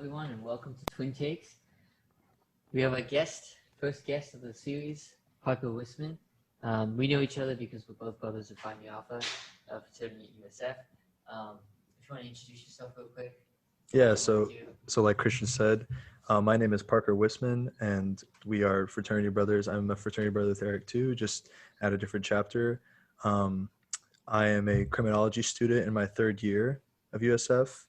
everyone, and welcome to Twin Takes. We have a first guest of the series, Parker Wissman. We know each other because we're both brothers of Phi Mu Alpha, fraternity at USF. If you want to introduce yourself real quick. Yeah, so like Christian said, my name is Parker Wissman, and we are fraternity brothers. I'm a fraternity brother with Eric too, just at a different chapter. I am a criminology student in my third year of USF,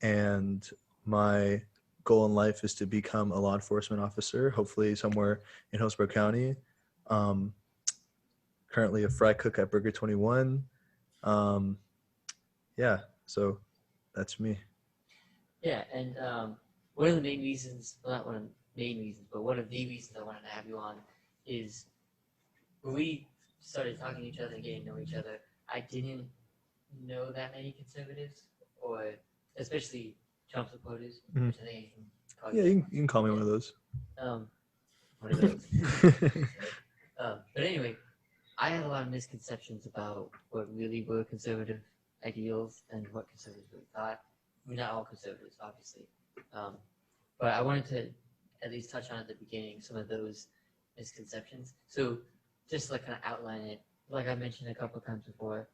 and my goal in life is to become a law enforcement officer, hopefully somewhere in Hillsborough County. Currently a fry cook at Burger 21. Yeah, so that's me. Yeah, and one of the main reasons, well, not one of the main reasons, but one of the reasons I wanted to have you on is when we started talking to each other and getting to know each other, I didn't know that many conservatives, or especially Trump supporters, which I think you can call you can call me one of those. One of those. But anyway, I had a lot of misconceptions about what really were conservative ideals and what conservatives really thought. I mean, not all conservatives, obviously. But I wanted to at least touch on at the beginning some of those misconceptions. So just like kind of outline it, like I mentioned a couple of times before,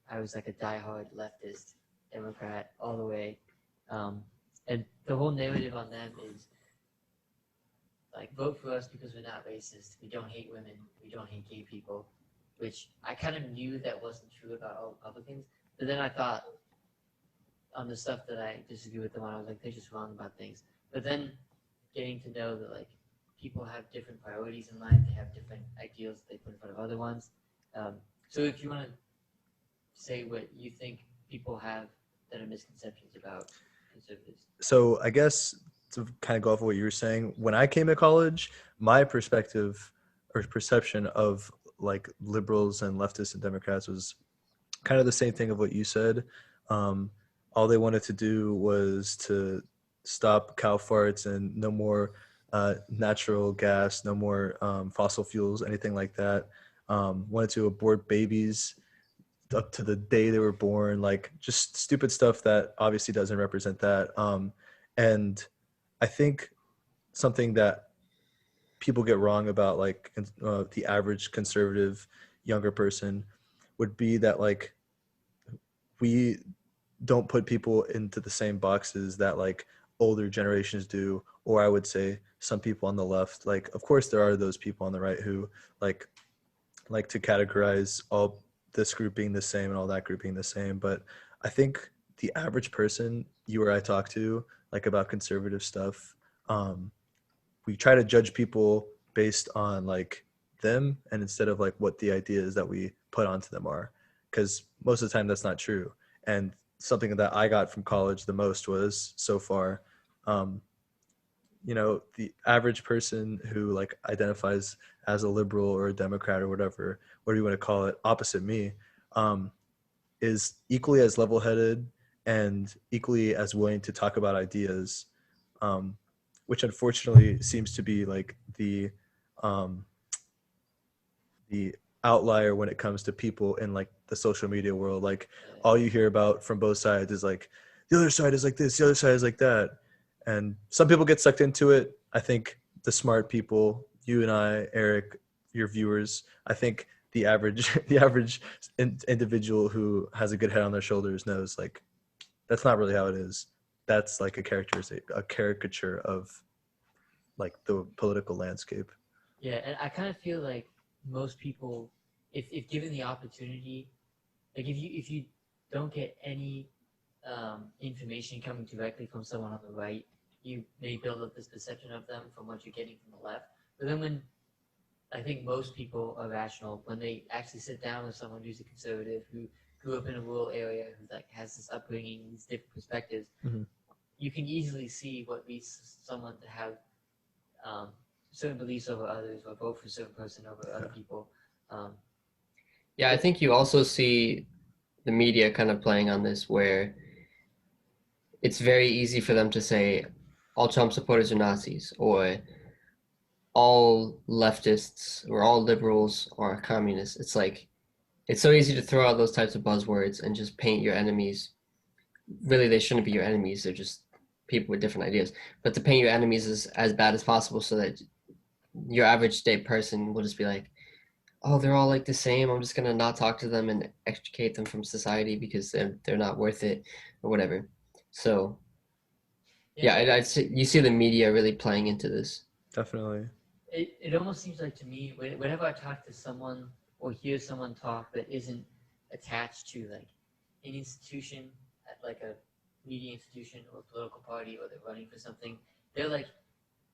I was like a diehard leftist Democrat all the way. And the whole narrative on them is like, vote for us because we're not racist. We don't hate women. We don't hate gay people, which I kind of knew that wasn't true about all Republicans. But then I thought on the stuff that I disagree with them on, I was like, they're just wrong about things. But then getting to know that like people have different priorities in life, they have different ideals that they put in front of other ones. So if you want to say what you think people have that are misconceptions about conservatives. So I guess to kind of go off of what you were saying, when I came to college, my perspective or perception of like liberals and leftists and Democrats was kind of the same thing of what you said. All they wanted to do was to stop cow farts and no more natural gas, no more fossil fuels, anything like that. Wanted to abort babies up to the day they were born, like just stupid stuff that obviously doesn't represent that. And I think something that people get wrong about like the average conservative younger person would be that like we don't put people into the same boxes that like older generations do, or I would say some people on the left. Like, of course there are those people on the right who like to categorize all this group being the same and all that group being the same. But I think the average person you or I talk to like about conservative stuff, we try to judge people based on like them and instead of like what the ideas that we put onto them are, because most of the time that's not true. And something that I got from college the most was so far, the average person who like identifies as a liberal or a Democrat or whatever do you want to call it, opposite me, is equally as level-headed and equally as willing to talk about ideas, which unfortunately seems to be like the outlier when it comes to people in like the social media world. Like all you hear about from both sides is like the other side is like this, the other side is like that. And some people get sucked into it. I think the smart people, you and I, Eric, your viewers, I think the average individual who has a good head on their shoulders knows like that's not really how it is. That's like a caricature of like the political landscape. Yeah, and I kind of feel like most people, if given the opportunity, like if you don't get any information coming directly from someone on the right, you may build up this perception of them from what you're getting from the left. But then when I think most people are rational, when they actually sit down with someone who's a conservative, who grew up in a rural area, who like has this upbringing, these different perspectives, you can easily see what leads someone to have certain beliefs over others, or vote for a certain person over other people. Yeah, I think you also see the media kind of playing on this, where it's very easy for them to say all Trump supporters are Nazis, or all leftists or all liberals are communists. It's like, it's so easy to throw out those types of buzzwords and just paint your enemies. Really, they shouldn't be your enemies. They're just people with different ideas, but to paint your enemies as bad as possible so that your average day person will just be like, oh, they're all like the same. I'm just gonna not talk to them and extricate them from society because they're not worth it or whatever. So yeah, I'd say you see the media really playing into this. Definitely. It almost seems like to me, whenever I talk to someone or hear someone talk that isn't attached to like an institution, like a media institution or a political party, or they're running for something, they're like,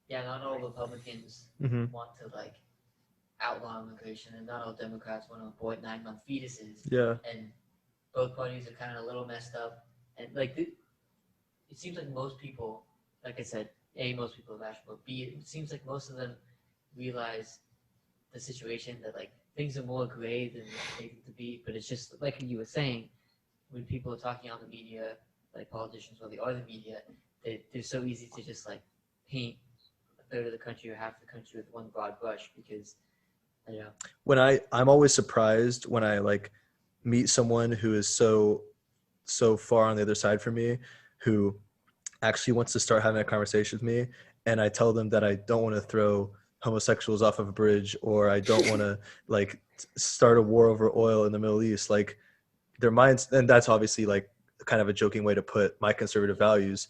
yeah, not all Republicans want to like outlaw immigration, and not all Democrats want to abort 9-month fetuses. Yeah. And both parties are kind of a little messed up, and like it seems like most people, like I said, most people are rational. B, it seems like most of them realize the situation, that like things are more gray than they need to be. But it's just like you were saying, when people are talking on the media, like politicians or the other media, they're so easy to just like paint a third of the country or half the country with one broad brush, because when I'm always surprised when I like meet someone who is so far on the other side from me, who actually wants to start having a conversation with me, and I tell them that I don't want to throw homosexuals off of a bridge, or I don't want to like start a war over oil in the Middle East. Like their minds, and that's obviously like kind of a joking way to put my conservative values.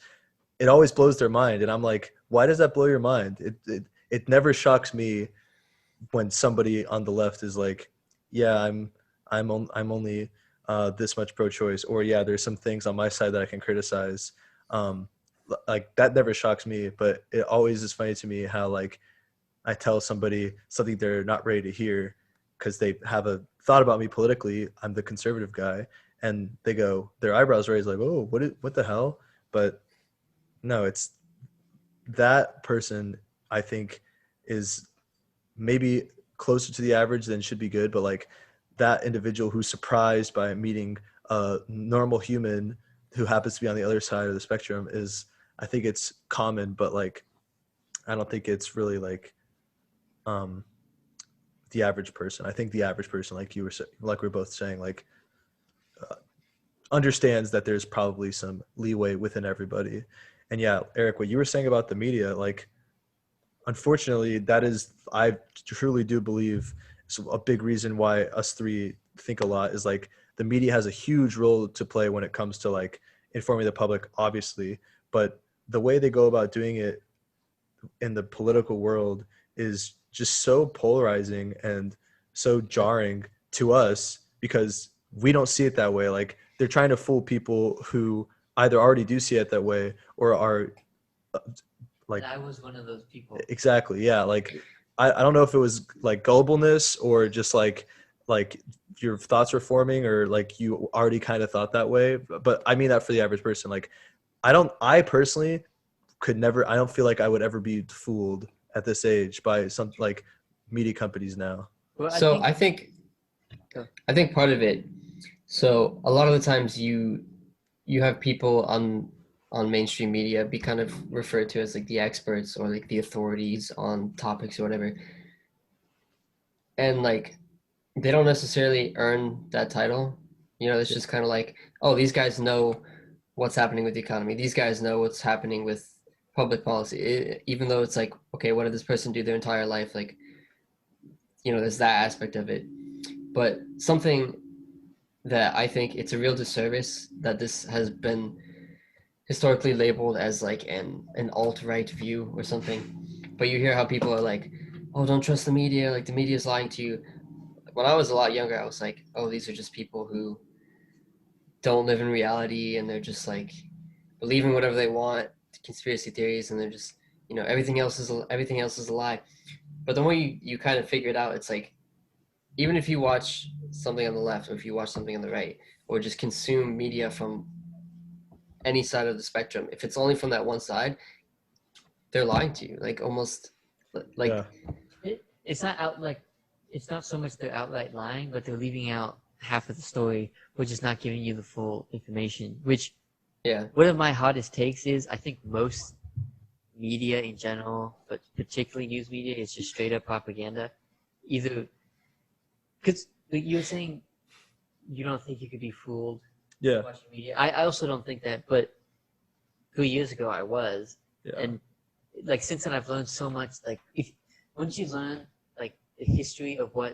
It always blows their mind, and I'm like, why does that blow your mind? It never shocks me when somebody on the left is like, yeah, I'm only this much pro-choice, or yeah, there's some things on my side that I can criticize. Like that never shocks me, but it always is funny to me how like I tell somebody something they're not ready to hear because they have a thought about me politically. I'm the conservative guy, and they go, their eyebrows raised like, oh, what the hell? But no, it's that person, I think, is maybe closer to the average than should be good, but like that individual who's surprised by meeting a normal human who happens to be on the other side of the spectrum is, I think it's common, but like I don't think it's really like the average person. I think the average person, like you were like we're both saying, like understands that there's probably some leeway within everybody. And yeah, Eric, what you were saying about the media, like unfortunately, that is, I truly do believe, a big reason why us three think a lot is like the media has a huge role to play when it comes to like informing the public, obviously, but the way they go about doing it in the political world is just so polarizing and so jarring to us because we don't see it that way. Like they're trying to fool people who either already do see it that way or are like, and I was one of those people. Exactly. Yeah. Like, I don't know if it was like gullibleness or just like your thoughts were forming or like you already kind of thought that way. But I mean that for the average person. Like, I personally could never, I don't feel like I would ever be fooled at this age by some like media companies now. Well, So I think part of it, so a lot of the times you have people on mainstream media be kind of referred to as like the experts or like the authorities on topics or whatever, and like they don't necessarily earn that title. You know, it's just kind of like, oh, these guys know what's happening with the economy, these guys know what's happening with public policy, even though it's like, okay, what did this person do their entire life? Like, you know, there's that aspect of it. But something that I think it's a real disservice that this has been historically labeled as like an alt-right view or something, but you hear how people are like, oh, don't trust the media, like the media is lying to you. When I was a lot younger, I was like, oh, these are just people who don't live in reality and they're just like believing whatever they want, conspiracy theories, and they're just, you know, everything else is a lie. But the way you kind of figure it out, it's like, even if you watch something on the left or if you watch something on the right or just consume media from any side of the spectrum, if it's only from that one side, they're lying to you, like almost like it's not out like it's not so much they're outright lying, but they're leaving out half of the story, which is not giving you the full information. Which, one of my hottest takes is I think most media in general, but particularly news media, is just straight up propaganda. Either because you were saying you don't think you could be fooled watching media. I also don't think that, but 3 years ago I was, Yeah. and like since then I've learned so much. Like once you learn like the history of what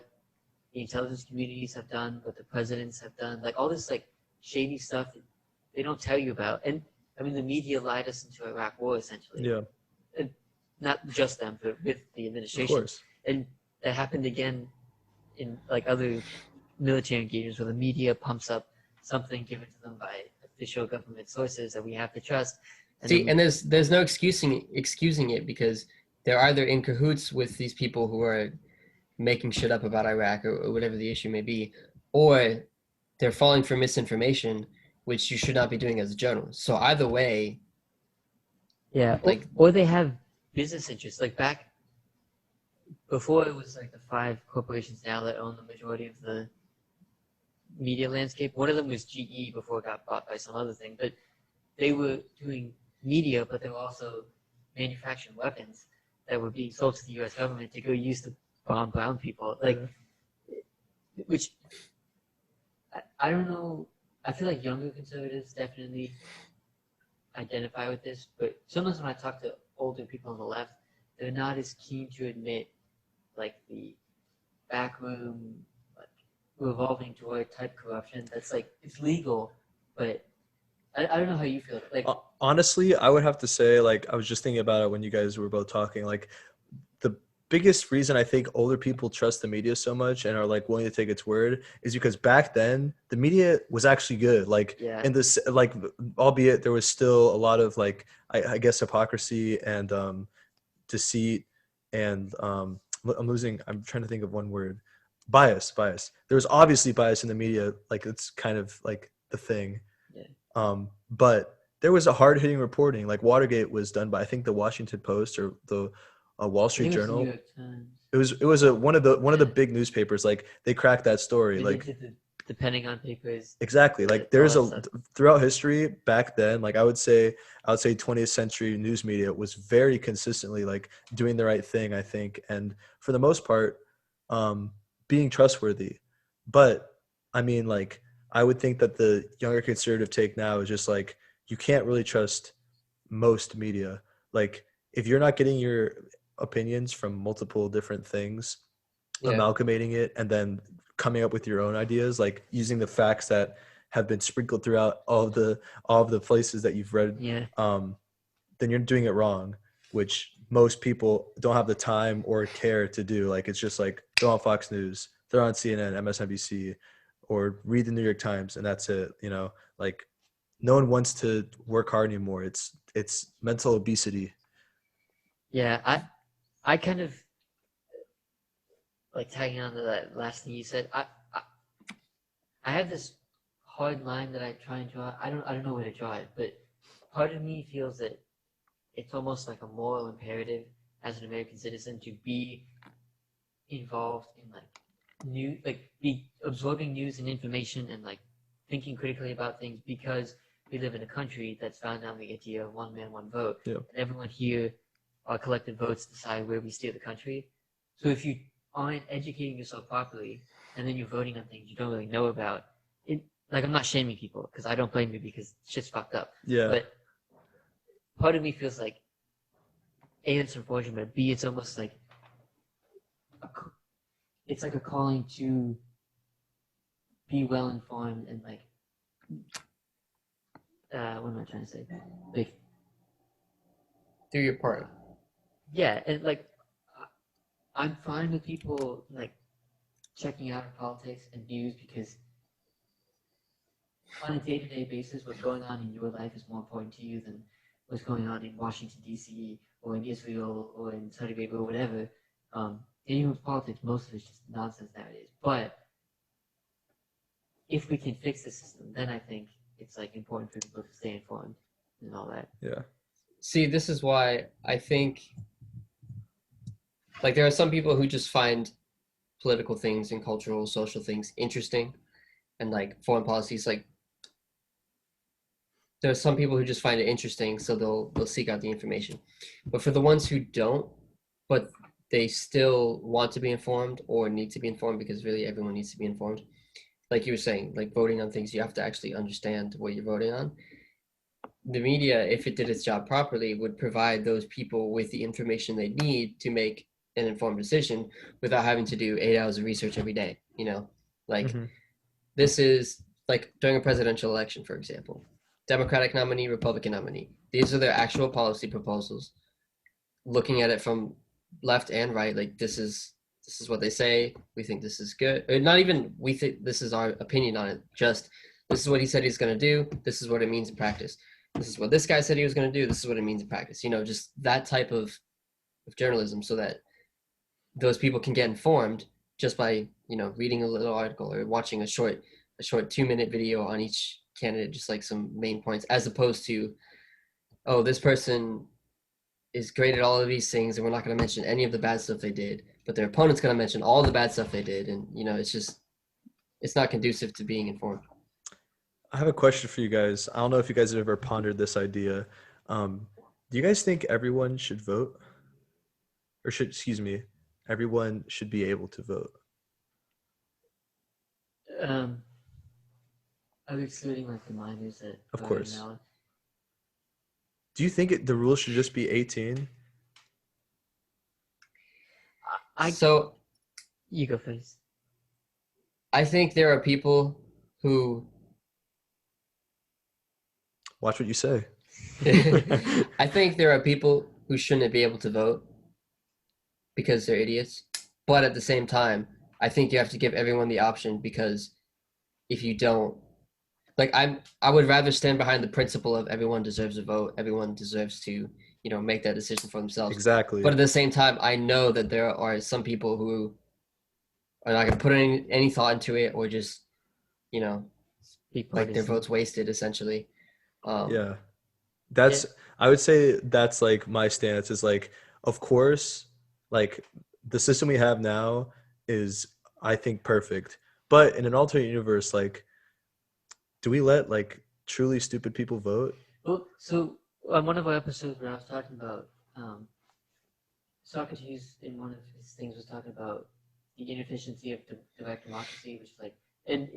the intelligence communities have done, what the presidents have done, like all this like shady stuff that they don't tell you about. And I mean, the media lied us into Iraq War essentially. Yeah. And not just them, but with the Of administration. course. And that happened again in like other military engagements where the media pumps up something given to them by official government sources that we have to trust. See, and there's no excusing it because they're either in cahoots with these people who are making shit up about Iraq or whatever the issue may be, or they're falling for misinformation, which you should not be doing as a journalist. So either way, yeah, like or they have business interests. Like back before, it was like the 5 corporations now that own the majority of the media landscape. One of them was GE before it got bought by some other thing, but they were doing media, but they were also manufacturing weapons that were being sold to the U.S. government to go use to bomb brown people. Like, which I don't know. I feel like younger conservatives definitely identify with this, but sometimes when I talk to older people on the left, they're not as keen to admit like the backroom, like revolving door type corruption. That's like it's legal, but I don't know how you feel. Like honestly, I would have to say, like, I was just thinking about it when you guys were both talking. Like, the biggest reason I think older people trust the media so much and are like willing to take its word is because back then the media was actually good. Like, yeah, in this, like, albeit there was still a lot of like, I guess hypocrisy and deceit and I'm trying to think of one word, bias. There was obviously bias in the media. Like, it's kind of like the thing. yeah. But there was a hard-hitting reporting. Like, Watergate was done by, I think, the Washington Post or the Wall I Street think it was the New Journal. York Times. It was one of the big newspapers. Like, they cracked that story. They Like, did the depending on papers. exactly. Like, all there's that a stuff. throughout history back then. Like, I would say 20th century news media was very consistently like doing the right thing, I think, and for the most part, being trustworthy. But I mean, like, I would think that the younger conservative take now is just like, you can't really trust most media. Like, if you're not getting your opinions from multiple different things, yeah. amalgamating it and then coming up with your own ideas, like using the facts that have been sprinkled throughout all of the places that you've read, Yeah, then you're doing it wrong, which most people don't have the time or care to do. Like, it's just like, throw on Fox News, throw on CNN, MSNBC, or read the New York Times, and that's it. You know, like, no one wants to work hard anymore. It's mental obesity. yeah. I kind of like tagging on to that last thing you said. I have this hard line that I try and draw. I don't know where to draw it, but part of me feels that it's almost like a moral imperative as an American citizen to be involved in be absorbing news and information and like thinking critically about things because we live in a country that's founded on the idea of one man, one vote. Yeah. And everyone here, our collective votes decide where we steer the country. So if you aren't educating yourself properly and then you're voting on things you don't really know about, like, I'm not shaming people because I don't blame you because shit's fucked up. Yeah. But part of me feels like A, it's unfortunate, but B, it's almost like it's like a calling to be well informed and like what am I trying to say? Like, Do your part. yeah, and like I'm fine with people like checking out of politics and news because on a day-to-day basis, what's going on in your life is more important to you than what's going on in Washington D.C. or in Israel or in Saudi Arabia or whatever. Anyone with politics, most of it's just nonsense nowadays. But if we can fix the system, then I think it's like important for people to stay informed and all that. Yeah. See, this is why I think like there are some people who just find political things and cultural, social things interesting, and like foreign policies. Like there are some people who just find it interesting, so they'll seek out the information. But for the ones who don't, but they still want to be informed or need to be informed, because really everyone needs to be informed. Like you were saying, like voting on things, you have to actually understand what you're voting on. the media, if it did its job properly, would provide those people with the information they need to make an informed decision without having to do 8 hours of research every day. Like Mm-hmm. this is like during a presidential election, for example, Democratic nominee, Republican nominee. These are their actual policy proposals. Looking at it from left and right, like this is what they say. We think this is good. Or not even we think this is our opinion on it. Just this is what he said he's going to do. This is what it means in practice. This is what this guy said he was going to do. This is what it means in practice. Just that type of journalism, so that those people can get informed just by reading a little article or watching a short 2-minute video on each candidate, just like some main points, as opposed to, oh, this person is great at all of these things and we're not going to mention any of the bad stuff they did, but their opponent's going to mention all the bad stuff they did. And it's not conducive to being informed. I have a question for you guys. I don't know if you guys have ever pondered this idea. Do you guys think everyone should vote? Or everyone should be able to vote? Are we excluding like the minors that Of vote course. now? Do you think the rule should just be 18? You go first. I think there are people who Watch what you say. I think there are people who shouldn't be able to vote because they're idiots. But at the same time, I think you have to give everyone the option, because if you don't, like I would rather stand behind the principle of everyone deserves a vote. Everyone deserves to, make that decision for themselves. Exactly. But at the same time, I know that there are some people who are not going to put any thought into it, or just, like their vote's wasted essentially. Yeah. I would say that's like my stance is like, of course, like the system we have now is, I think, perfect. But in an alternate universe, like, do we let like truly stupid people vote? Well, so on one of our episodes where I was talking about Socrates, in one of his things, was talking about the inefficiency of direct democracy, which is like, and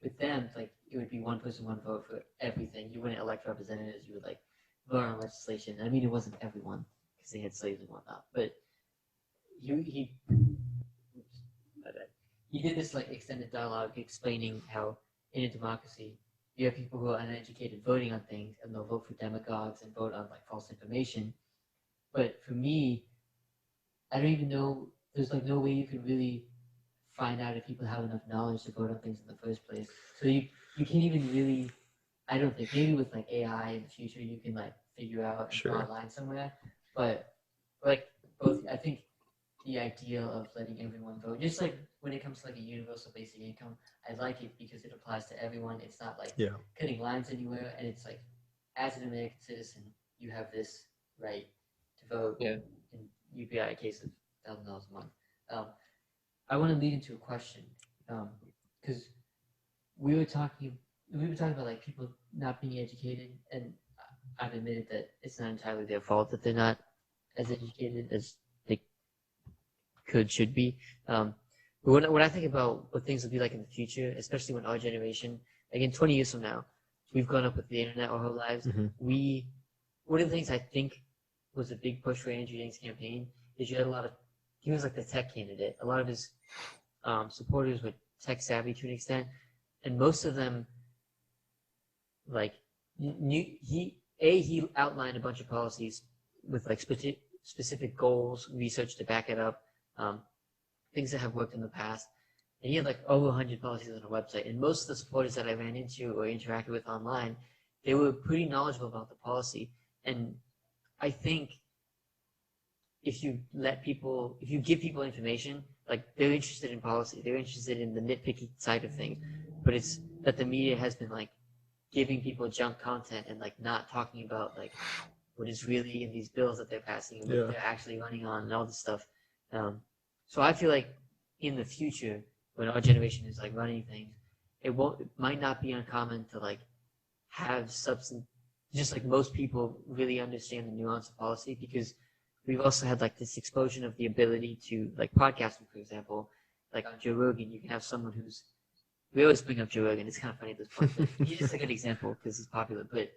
with them, like it would be one person, one vote for everything. You wouldn't elect representatives; you would like vote on legislation. I mean, it wasn't everyone because they had slaves and whatnot, but he did this like extended dialogue explaining how in a democracy you have people who are uneducated voting on things, and they'll vote for demagogues and vote on like false information. But for me, I don't even know. There's like no way you can really find out if people have enough knowledge to vote on things in the first place. So you can't even really. I don't think, maybe with like AI in the future you can like figure out and draw a line somewhere. But like both, I think the ideal of letting everyone vote, just like when it comes to like a universal basic income, I like it because it applies to everyone. It's not like cutting lines anywhere, and it's like, as an American citizen, you have this right to vote. Yeah. And you'd be at a case of $1,000 a month. I want to lead into a question, because we were talking about like people not being educated, and I've admitted that it's not entirely their fault that they're not as educated as they should be. But when I think about what things will be like in the future, especially when our generation, like in 20 years from now, we've grown up with the internet our whole lives. Mm-hmm. One of the things I think was a big push for Andrew Yang's campaign is you had he was like the tech candidate. A lot of his supporters were tech savvy to an extent, and most of them, like, he outlined a bunch of policies with like specific goals, research to back it up, things that have worked in the past. And he had like over 100 policies on a website. And most of the supporters that I ran into or interacted with online, they were pretty knowledgeable about the policy. And I think if you give people information, like they're interested in policy, they're interested in the nitpicky side of things. But it's that the media has been like giving people junk content and like not talking about like what is really in these bills that they're passing and what they're actually running on and all this stuff. So I feel like in the future, when our generation is like running things, it might not be uncommon to like have substance, just like most people really understand the nuance of policy, because we've also had like this explosion of the ability to, like podcasting, for example, like on Joe Rogan, you can have someone we always bring up Joe Rogan, it's kind of funny at this point, but he's just a good example because he's popular, but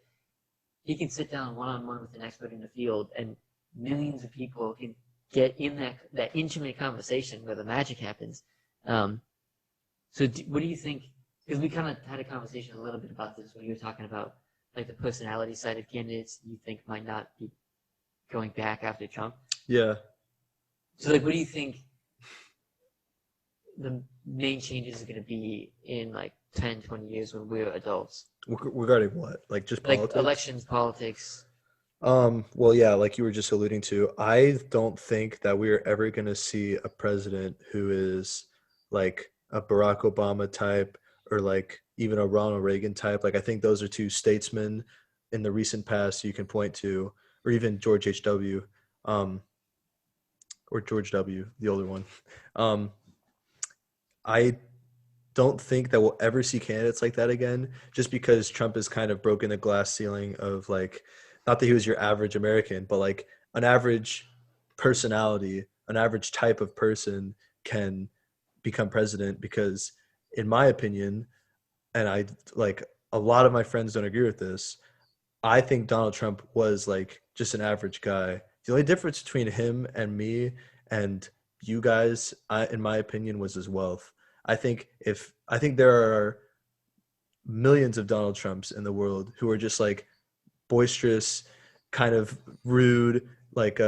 he can sit down one-on-one with an expert in the field, and millions of people can get in that intimate conversation where the magic happens. So what do you think? Because we kind of had a conversation a little bit about this when you were talking about like the personality side of candidates you think might not be going back after Trump. Yeah. So like, what do you think the main changes are going to be in like 10, 20 years when we're adults? Regarding what? Like just politics? Like elections, politics. Well, yeah, like you were just alluding to, I don't think that we are ever going to see a president who is like a Barack Obama type or like even a Ronald Reagan type. Like I think those are two statesmen in the recent past you can point to, or even George H.W. Or George W., the older one. I don't think that we'll ever see candidates like that again, just because Trump has kind of broken the glass ceiling of like, not that he was your average American, but like an average personality, an average type of person can become president. Because in my opinion, and I like a lot of my friends don't agree with this, I think Donald Trump was like just an average guy. The only difference between him and me and you guys, in my opinion, was his wealth. I think there are millions of Donald Trumps in the world who are just like boisterous, kind of rude, like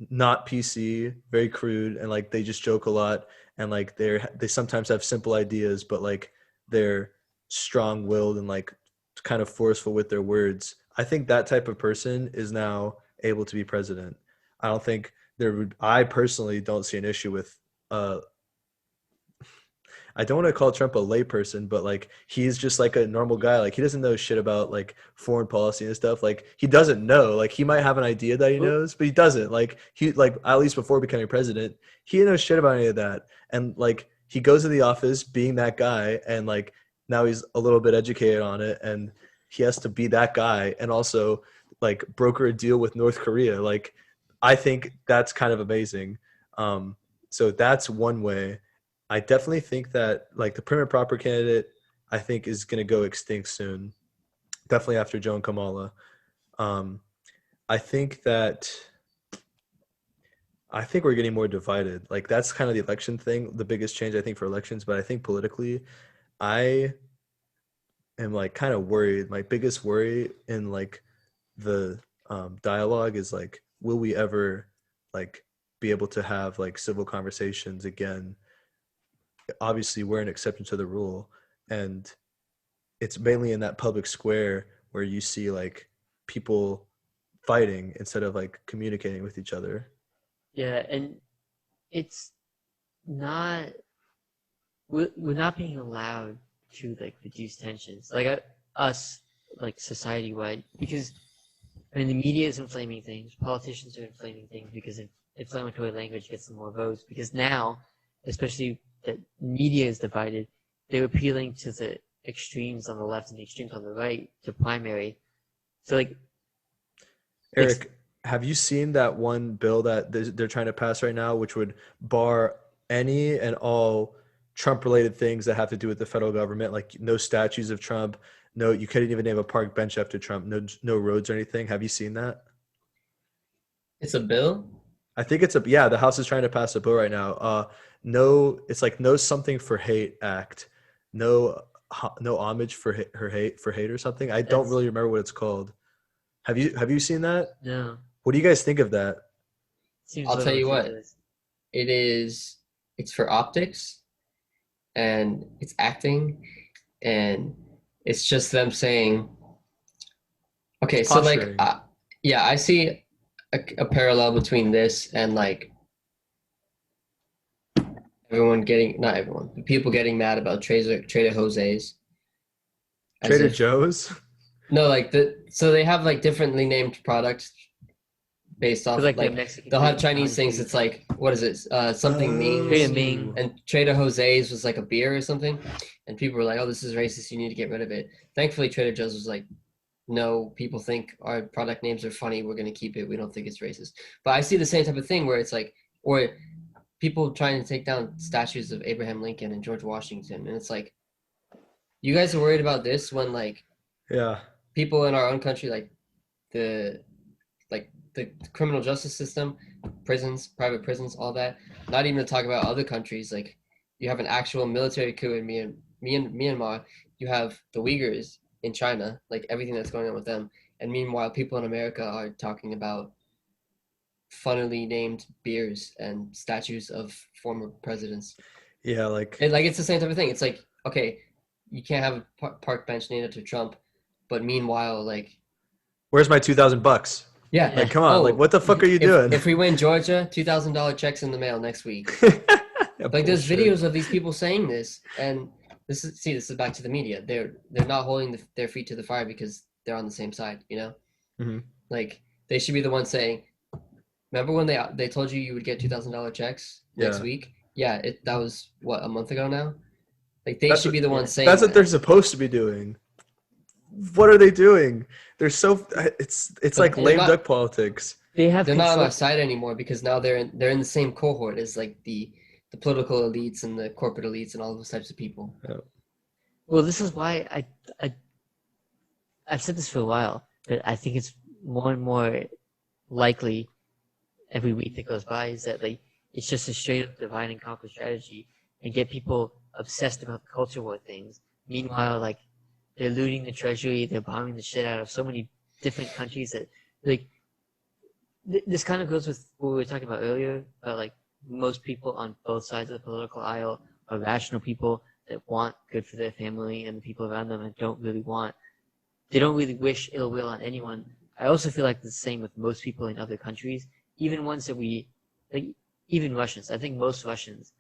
not PC, very crude, and like they just joke a lot, and like they sometimes have simple ideas, but like they're strong-willed and like kind of forceful with their words. I think that type of person is now able to be president. I don't think I personally don't see an issue with I don't want to call Trump a layperson, but like he's just like a normal guy. Like he doesn't know shit about like foreign policy and stuff. Like he doesn't know. Like he might have an idea that he knows, but he doesn't. Like he like at least before becoming president, he didn't know shit about any of that. And like he goes to the office being that guy, and like now he's a little bit educated on it, and he has to be that guy and also like broker a deal with North Korea. Like I think that's kind of amazing. So that's one way. I definitely think that like the prim and proper candidate, I think is going to go extinct soon. Definitely after Joe and Kamala. I think we're getting more divided. Like that's kind of the election thing, the biggest change I think for elections. But I think politically, I am like kind of worried. My biggest worry in like the dialogue is like, will we ever like be able to have like civil conversations again? Obviously we're an exception to the rule, and it's mainly in that public square where you see like people fighting instead of like communicating with each other. Yeah, and it's not we're not being allowed to like reduce tensions like us like society wide, because I mean the media is inflaming things, politicians are inflaming things because inflammatory language gets them more votes, because now especially that media is divided, they're appealing to the extremes on the left and the extremes on the right to primary. So like, Eric, have you seen that one bill that they're trying to pass right now, which would bar any and all Trump related things that have to do with the federal government? Like no statues of Trump, no, you couldn't even name a park bench after Trump, no roads or anything. Have you seen that? It's a bill? I think the House is trying to pass a bill right now. No, it's like no something for hate act, no homage for hate or something. I don't really remember what it's called. Have you seen that? No. What do you guys think of that? I'll tell you what, it's for optics and it's acting, and it's just them saying, okay, so like, yeah, I see a parallel between this and like not everyone, but people getting mad about Trader Jose's. Trader Joe's? No, like so they have like differently named products based off like they'll have Chinese things. It's like, what is it? Something Ming. And Trader Jose's was like a beer or something. And people were like, oh, this is racist. You need to get rid of it. Thankfully, Trader Joe's was like, no, people think our product names are funny. We're going to keep it. We don't think it's racist. But I see the same type of thing where it's like, or people trying to take down statues of Abraham Lincoln and George Washington. And it's like, you guys are worried about this when like, yeah, people in our own country like the the criminal justice system, prisons, private prisons, all that. Not even to talk about other countries. Like you have an actual military coup in Myanmar. You have the Uyghurs in China, like everything that's going on with them. And meanwhile, people in America are talking about funnily named beers and statues of former presidents. Yeah, like It's the same type of thing. It's like, okay, you can't have a park bench named after Trump, but meanwhile, like, where's my $2,000? yeah, Like, come on, like, what the fuck are you if, doing? If we win Georgia, $2,000 checks in the mail next week. Yeah, like, there's bullshit. videos of these people saying this, and this is back to the media. They're not holding their feet to the fire because they're on the same side, you know. Mm-hmm. Like, they should be the ones saying, remember when they told you would get $2,000 checks next week? Yeah, that was what, a month ago now. Like they should be the ones saying that's what they're supposed to be doing. What are they doing? They're so it's like lame duck politics. They're not on our side anymore because now they're in the same cohort as like the political elites and the corporate elites and all those types of people. Yeah. Well, this is why I've said this for a while, but I think it's more and more likely every week that goes by is that like it's just a straight up divide and conquer strategy and get people obsessed about culture war things. Meanwhile, like they're looting the treasury, they're bombing the shit out of so many different countries that like this kind of goes with what we were talking about earlier about like most people on both sides of the political aisle are rational people that want good for their family and the people around them and they don't really wish ill will on anyone. I also feel like the same with most people in other countries, even ones that even Russians. I think most Russians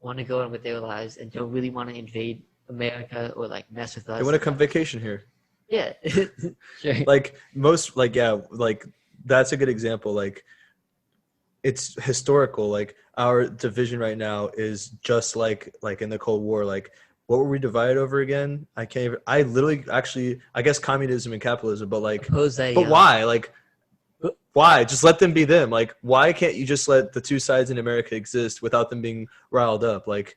want to go on with their lives and don't really want to invade America or like mess with us. They want to come vacation here. Yeah. Sure. Like most, like, yeah, like that's a good example. Like it's historical. Like our division right now is just like in the Cold War. Like what were we divided over again? I literally actually, I guess communism and capitalism, but like, but why? Like, why? Just let them be them. Like, why can't you just let the two sides in America exist without them being riled up? Like,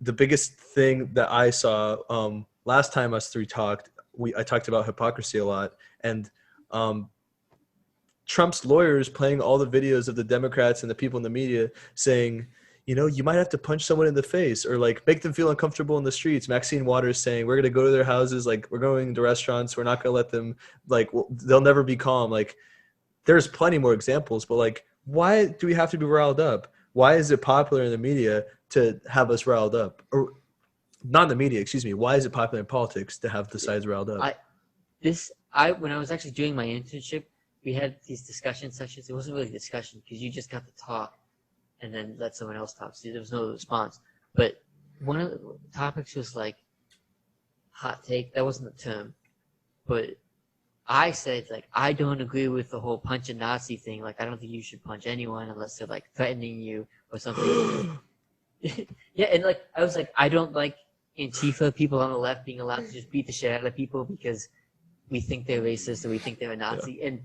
the biggest thing that I saw last time us three talked, I talked about hypocrisy a lot, and Trump's lawyers playing all the videos of the Democrats and the people in the media saying, you know, you might have to punch someone in the face or like make them feel uncomfortable in the streets. Maxine Waters saying, we're going to go to their houses. Like we're going to restaurants. We're not going to let them, like, they'll never be calm. Like there's plenty more examples, but like, why do we have to be riled up? Why is it popular in the media to have us riled up? Or not in the media, excuse me. Why is it popular in politics to have the sides riled up? When I was actually doing my internship, we had these discussion sessions. It wasn't really a discussion because you just got to talk and then let someone else talk. So there was no response. But one of the topics was like hot take. That wasn't the term. But I said, like, I don't agree with the whole punch a Nazi thing. Like, I don't think you should punch anyone unless they're, like, threatening you or something. Yeah, and, like, I was like, I don't like Antifa, people on the left being allowed to just beat the shit out of people because we think they're racist or we think they're a Nazi. Yeah. And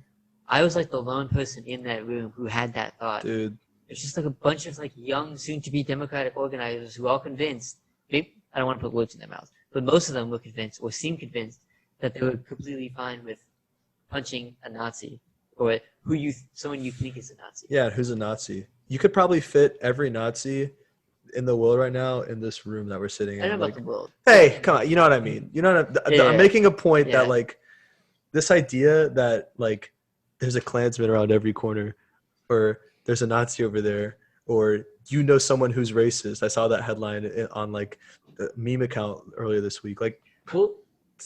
I was, like, the lone person in that room who had that thought. Dude. It's just, like, a bunch of, like, young, soon-to-be Democratic organizers who are all convinced. I don't want to put words in their mouths, but most of them were convinced or seemed convinced that they were completely fine with punching a Nazi or someone you think is a Nazi. Yeah, who's a Nazi? You could probably fit every Nazi in the world right now in this room that we're sitting in. I don't know like, about the world. Hey, come on, you know what I mean? You know what I'm making a point that like this idea that like there's a Klansman around every corner, or there's a Nazi over there, or you know someone who's racist. I saw that headline on like a meme account earlier this week. Like, well,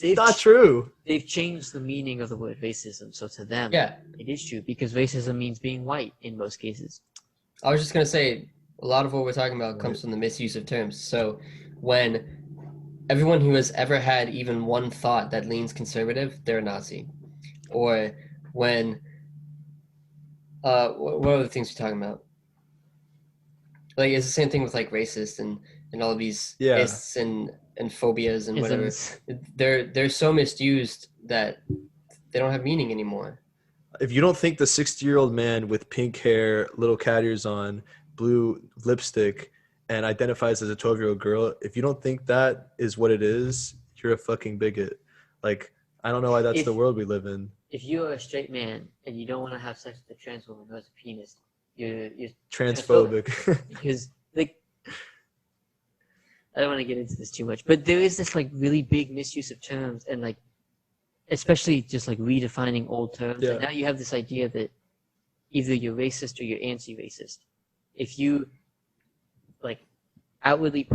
it's not true. They've changed the meaning of the word racism, so to them, it is true because racism means being white in most cases. I was just gonna say a lot of what we're talking about comes from the misuse of terms. So when everyone who has ever had even one thought that leans conservative, they're a Nazi. Or when what are the things we're talking about? Like it's the same thing with like racist and all of these ists and phobias and whatever. They're so misused that they don't have meaning anymore. If you don't think the 60-year-old man with pink hair, little cat ears on, blue lipstick, and identifies as a 12-year-old girl, if you don't think that is what it is, you're a fucking bigot. Like, I don't know why that's If the world we live in. if you're a straight man and you don't want to have sex with a trans woman who has a penis, you're Transphobic. because like I don't want to get into this too much, but there is this like really big misuse of terms and like especially just like redefining old terms. Yeah. And now you have this idea that either you're racist or you're anti-racist. If you like outwardly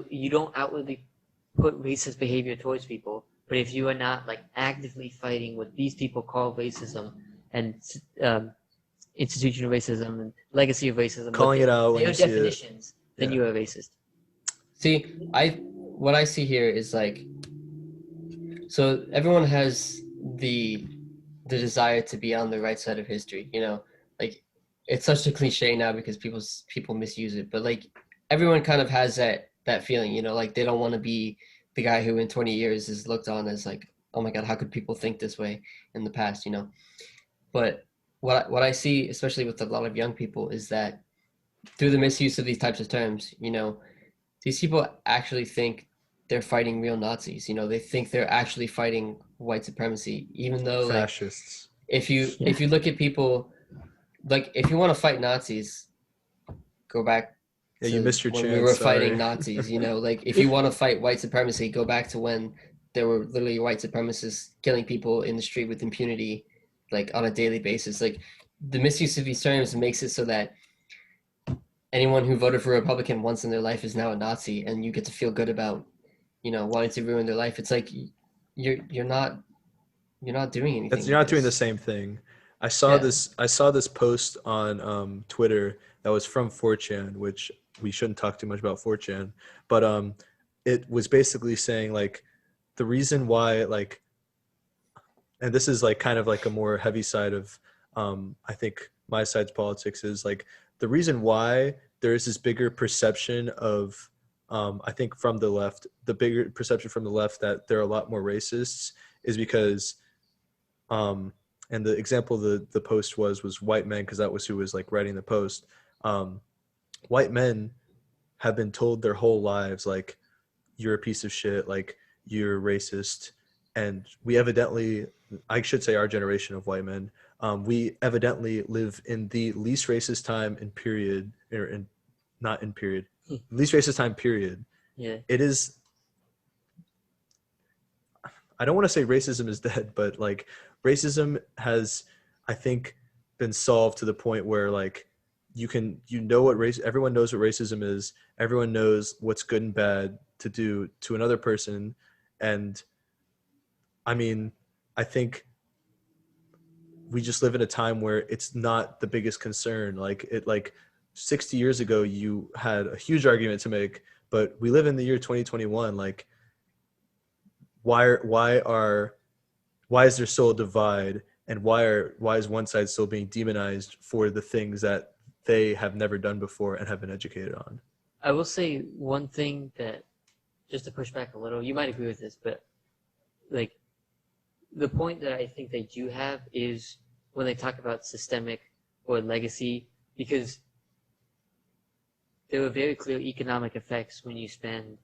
you don't outwardly put racist behavior towards people, but if you are not like actively fighting what these people call racism and institutional racism and legacy of racism, Calling it out when their you see it. definitions, then Yeah. you are racist. See, what I see here is like, so everyone has the desire to be on the right side of history, you know, like it's such a cliche now because people misuse it, but like everyone kind of has that feeling, you know, like they don't want to be the guy who in 20 years is looked on as like, oh my God, how could people think this way in the past, you know? But what I see, especially with a lot of young people, is that through the misuse of these types of terms, you know, these people actually think they're fighting real Nazis. You know, they think they're actually fighting white supremacy, even though like Fascists. if you look at people, like if you want to fight Nazis, go back Yeah, to you missed your when chance. we were sorry. fighting Nazis. You know, like if you want to fight white supremacy, go back to when there were literally white supremacists killing people in the street with impunity, like on a daily basis. Like the misuse of these terms makes it so that anyone who voted for a Republican once in their life is now a Nazi, and you get to feel good about, you know, wanting to ruin their life. It's like you're not doing anything. You're not doing the same thing. I saw this post on Twitter that was from 4chan, which we shouldn't talk too much about 4chan, but it was basically saying like the reason why like, and this is like kind of like a more heavy side of I think my side's politics is like the reason why there is this bigger perception of I think from the left, the bigger perception from the left that there are a lot more racists is because and the example the post was white men, because that was who was like writing the post. White men have been told their whole lives like you're a piece of shit, like you're racist, and we evidently, I should say our generation of white men, we evidently live in the least racist time in period, or in not in period, least racist time period. Yeah. It is, I don't want to say racism is dead, but like racism has, I think, been solved to the point where like everyone knows what racism is. Everyone knows what's good and bad to do to another person. And I mean, I think we just live in a time where it's not the biggest concern. Like 60 years ago, you had a huge argument to make, but we live in the year 2021. Like, why is there still a divide, and why is one side still being demonized for the things that they have never done before and have been educated on? I will say one thing that, just to push back a little, you might agree with this, but like the point that I think they do have is when they talk about systemic or legacy, because there are very clear economic effects when you spend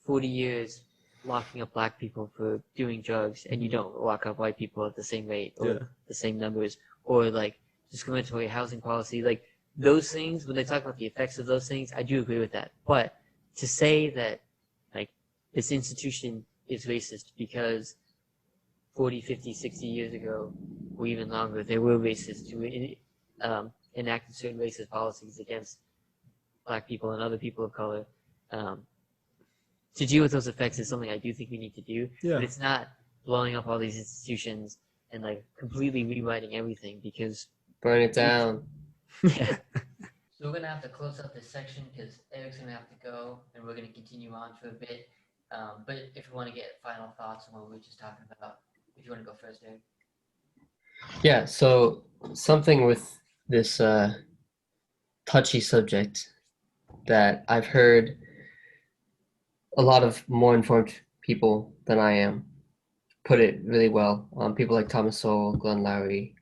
40 years locking up black people for doing drugs and you don't lock up white people at the same rate or the same numbers, or like discriminatory housing policy. Like those things, when they talk about the effects of those things, I do agree with that. But to say that like this institution is racist because 40, 50, 60 years ago, or even longer, they were racist who enacted certain racist policies against black people and other people of color. To deal with those effects is something I do think we need to do, but it's not blowing up all these institutions and like completely rewriting everything, because burn it down. Yeah. So we're gonna have to close up this section because Eric's gonna have to go, and we're gonna continue on for a bit. But if you want to get final thoughts on what we were just talking about, if you want to go first, Eric. Yeah. So something with this touchy subject that I've heard a lot of more informed people than I am put it really well. People like Thomas Sowell, Glenn Lowry,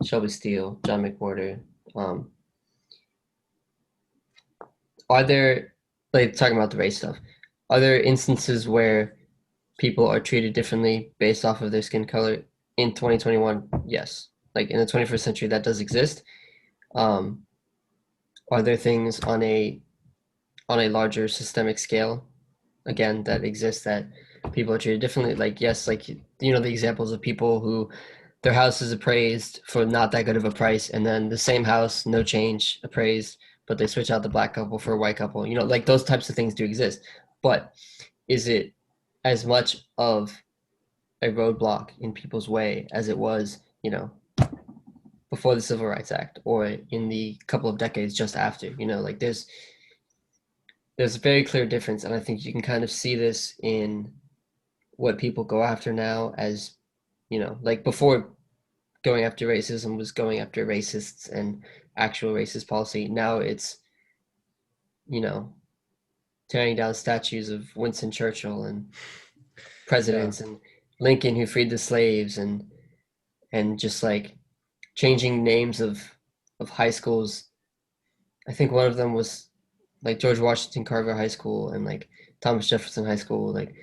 Shelby Steele, John McWhorter. Are there, like talking about the race stuff, are there instances where people are treated differently based off of their skin color in 2021? Yes. Like in the 21st century, that does exist. Um, are there things on a larger systemic scale, again, that exist that people are treated differently? Like, yes, like, you know, the examples of people who their house is appraised for not that good of a price, and then the same house, no change, appraised, but they switch out the black couple for a white couple. You know, like those types of things do exist. But is it as much of a roadblock in people's way as it was, you know, before the Civil Rights Act or in the couple of decades just after? You know, like there's a very clear difference, and I think you can kind of see this in what people go after now as, you know, like before going after racism was going after racists and actual racist policy. Now it's, you know, tearing down statues of Winston Churchill and presidents and Lincoln who freed the slaves, and just like changing names of high schools. I think one of them was like George Washington Carver High School and like Thomas Jefferson High School. Like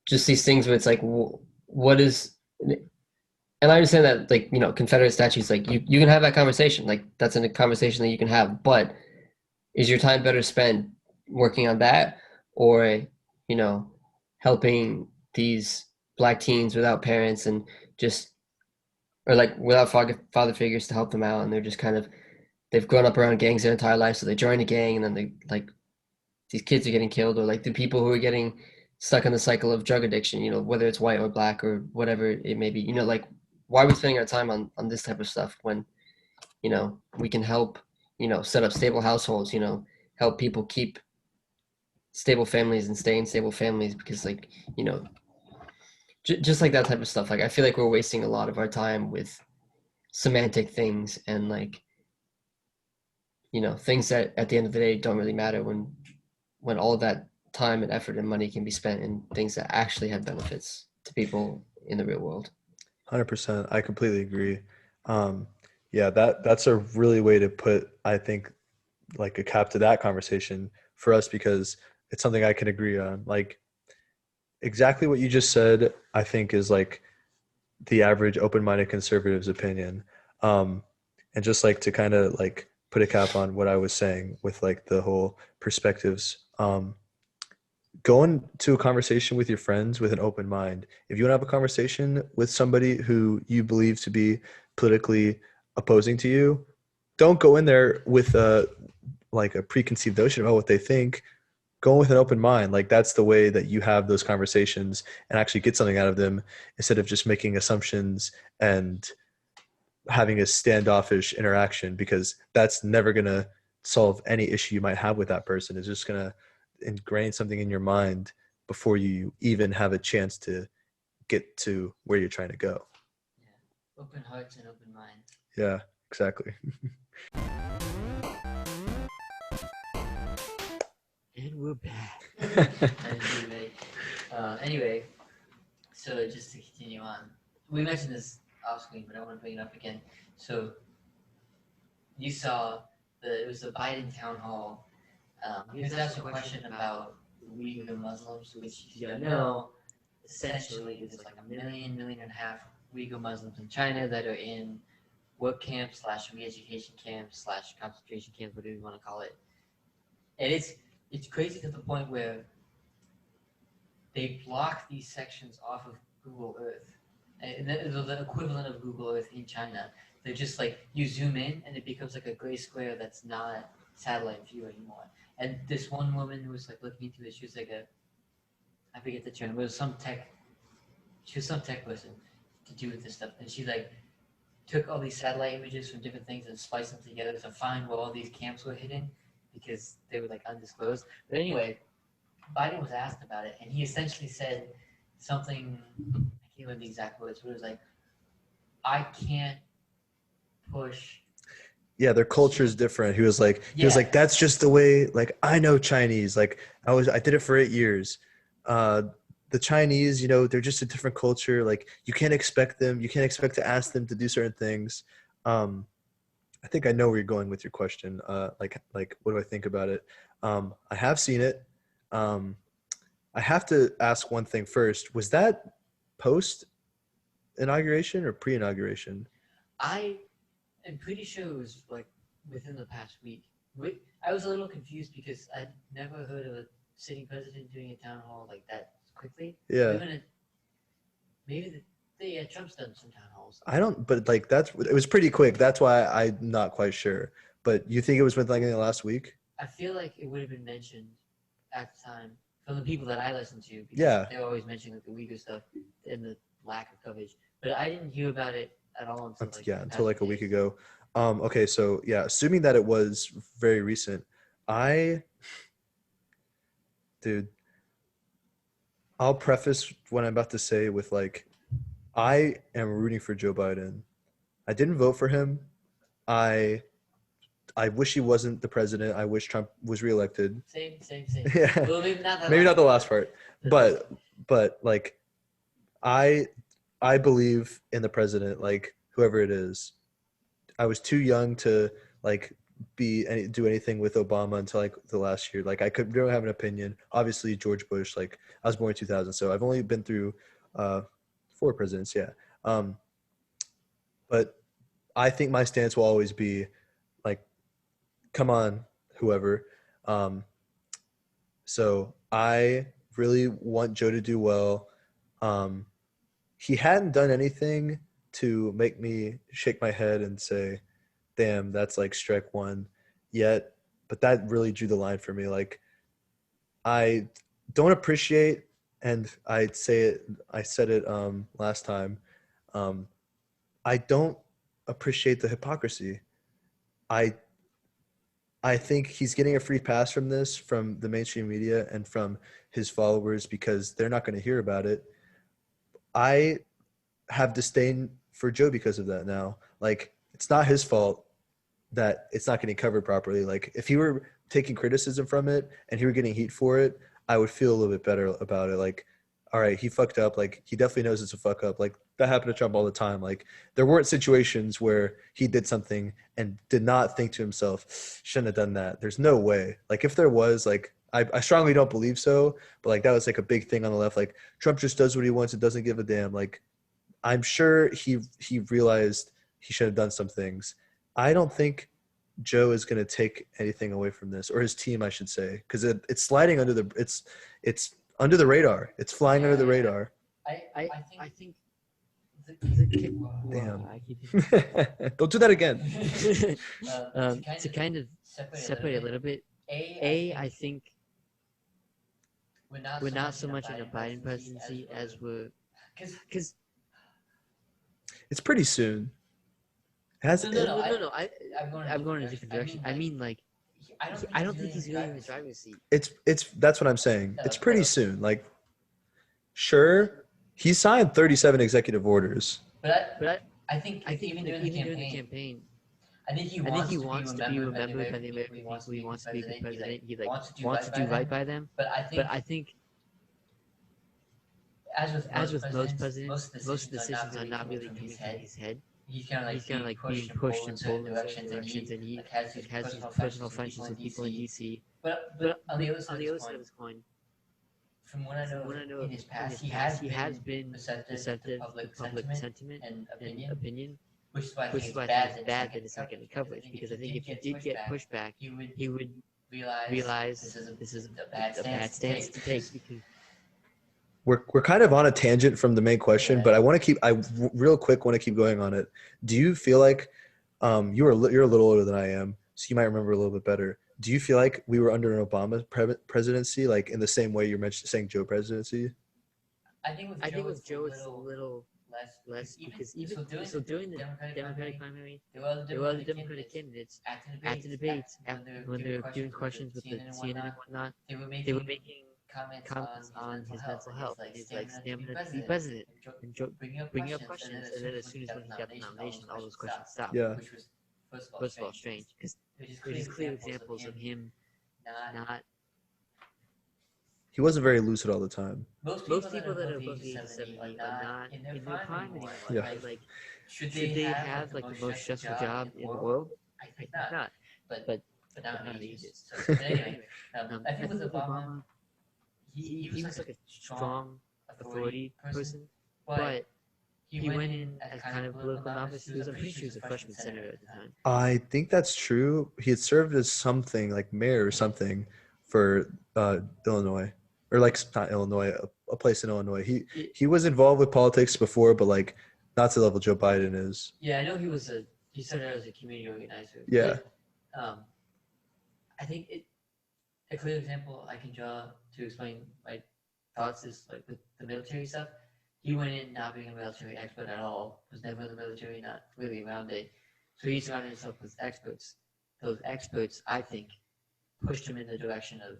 just these things where it's like, what is, and I understand that, like, you know, Confederate statues, like you can have that conversation, like that's a conversation that you can have, but is your time better spent working on that, or, you know, helping these black teens without parents and just, or like without father figures to help them out, and they're just kind of, they've grown up around gangs their entire life, so they join a gang and then they like, these kids are getting killed, or like the people who are getting stuck in the cycle of drug addiction, you know, whether it's white or black or whatever it may be. You know, like, why are we spending our time on this type of stuff when, you know, we can help, you know, set up stable households, you know, help people keep stable families and stay in stable families, because like, you know, just like that type of stuff. Like, I feel like we're wasting a lot of our time with semantic things and like, you know, things that at the end of the day don't really matter, when all of that time and effort and money can be spent in things that actually have benefits to people in the real world. 100%. I completely agree. Yeah, that's a really way to put, I think, like a cap to that conversation for us, because it's something I can agree on. Like exactly what you just said, I think is like the average open-minded conservative's opinion. Um, and just like to kind of like put a cap on what I was saying with like the whole perspectives. Go into a conversation with your friends with an open mind. If you want to have a conversation with somebody who you believe to be politically opposing to you, don't go in there with like a preconceived notion about what they think. Go with an open mind. Like that's the way that you have those conversations and actually get something out of them, instead of just making assumptions and having a standoffish interaction, because that's never going to solve any issue you might have with that person. It's just going to ingrain something in your mind before you even have a chance to get to where you're trying to go. Yeah. Open hearts and open minds. Yeah, exactly. And we're back. Anyway, so just to continue on, we mentioned this off screen, but I want to bring it up again. So you saw it was the Biden town hall. He was asked a question about Uyghur Muslims, which you don't know, essentially there's like a million and a half Uyghur Muslims in China that are in work camps / re-education camps / concentration camps, whatever you want to call it. And it's crazy to the point where they block these sections off of Google Earth. And the equivalent of Google Earth in China. They're just like, you zoom in and it becomes like a gray square that's not satellite view anymore. And this one woman who was like looking into it, she was like I forget the term, but it was she was some tech person to do with this stuff. And she like took all these satellite images from different things and spliced them together to find where all these camps were hidden, because they were like undisclosed. But anyway, Biden was asked about it, and he essentially said something, I can't remember the exact words, but it was like, I can't push. Yeah, their culture is different. He was like, that's just the way, like, I know Chinese. Like I did it for 8 years. The Chinese, you know, they're just a different culture. Like you can't expect to ask them to do certain things. I think I know where you're going with your question. Like what do I think about it? I have seen it. I have to ask one thing first. Was that post inauguration or pre inauguration? I am pretty sure it was like within the past week. I was a little confused because I'd never heard of a sitting president doing a town hall like that quickly. Yeah. Maybe Trump's done some town halls. I don't, but like it was pretty quick. That's why I'm not quite sure. But you think it was within like in the last week? I feel like it would have been mentioned at the time from the people that I listened to. Because Yeah. they were always mentioning like the Uyghur stuff and the lack of coverage. But I didn't hear about it at all until like a week ago. Okay, so yeah, assuming that it was very recent, dude, I'll preface what I'm about to say with like, I am rooting for Joe Biden. I didn't vote for him. I wish he wasn't the president. I wish Trump was reelected. Same. Yeah. Well, maybe not the last part, but like, I believe in the president, like whoever it is. I was too young to like do anything with Obama until like the last year. Like I don't have an opinion. Obviously George Bush. Like I was born in 2000, so I've only been through 4 presidents. Yeah. But I think my stance will always be like, come on, whoever. So I really want Joe to do well. He hadn't done anything to make me shake my head and say, damn, that's like strike one yet. But that really drew the line for me. Like, I don't appreciate, and I said it last time, I don't appreciate the hypocrisy. I think he's getting a free pass from this, from the mainstream media and from his followers, because they're not going to hear about it. I have disdain for Joe because of that now. Like, it's not his fault that it's not getting covered properly. Like, if he were taking criticism from it and he were getting heat for it, I would feel a little bit better about it. Like, all right, he fucked up. Like, he definitely knows it's a fuck up. Like, that happened to Trump all the time. Like, there weren't situations where he did something and did not think to himself, shouldn't have done that. There's no way. Like, if there was, like, I strongly don't believe so, but like that was like a big thing on the left. Like, Trump just does what he wants and doesn't give a damn. Like, I'm sure he realized he should have done some things. I don't think Joe is going to take anything away from this, or his team, I should say, because it's sliding under the it's under the radar. It's flying under the radar. I think Damn. I keep Don't do that again. to kind of separate a little bit. I think we're not so much in a Biden presidency as we're because it's pretty soon. No. I'm going in a different direction. I mean, like, I don't think he's really in the driver's seat. It's that's what I'm saying. It's pretty soon. Like, sure, he signed 37 executive orders. But I think even during the campaign, I think he wants to be remembered by the American people. He wants to be a good president. He like wants to do right by them. But I think as with most presidents, most decisions are not really coming from his head. He's kind of like being pushed and pulled in certain directions, and he has his personal friendships with people in DC. But on the other side of this coin, from what I know in his past, he has been receptive to public sentiment and opinion, which is why I think it's bad that it's not getting coverage. Because I think if he did get pushback, he would realize this is a bad stance to take. Because We're kind of on a tangent from the main question, but I real quick want to keep going on it. Do you feel like you're a little older than I am, so you might remember a little bit better. Do you feel like we were under an Obama presidency, like in the same way you're saying Joe presidency? I think with Joe it's a little less because even so during the Democratic primary, there were other Democratic candidates at the debates when they were doing questions with the CNN and whatnot. They were making comments on his mental health and his like stamina to be president and bringing up questions, and then as soon as when he got the nomination, all those questions stopped. Yeah. Which was first of all strange because there's clear examples of him not. He wasn't very lucid all the time. Most people that are above the age of 70 are not in their prime anymore. Yeah. Like, should they have like the most stressful job in the world? I think not. But not ageist. So anyway, I think with Obama, he was like a strong authority person, but he went in as kind of a political novice. I'm pretty sure he was a freshman senator at the time. I think that's true. He had served as something like mayor or something for Illinois, or like not Illinois, a place in Illinois. He was involved with politics before, but like not to the level Joe Biden is. Yeah, I know he started out as a community organizer. Yeah. But, I think a clear example I can draw to explain my thoughts is like with the military stuff. He went in not being a military expert at all, was never in the military, not really around it. So he surrounded himself with experts. Those experts, I think, pushed him in the direction of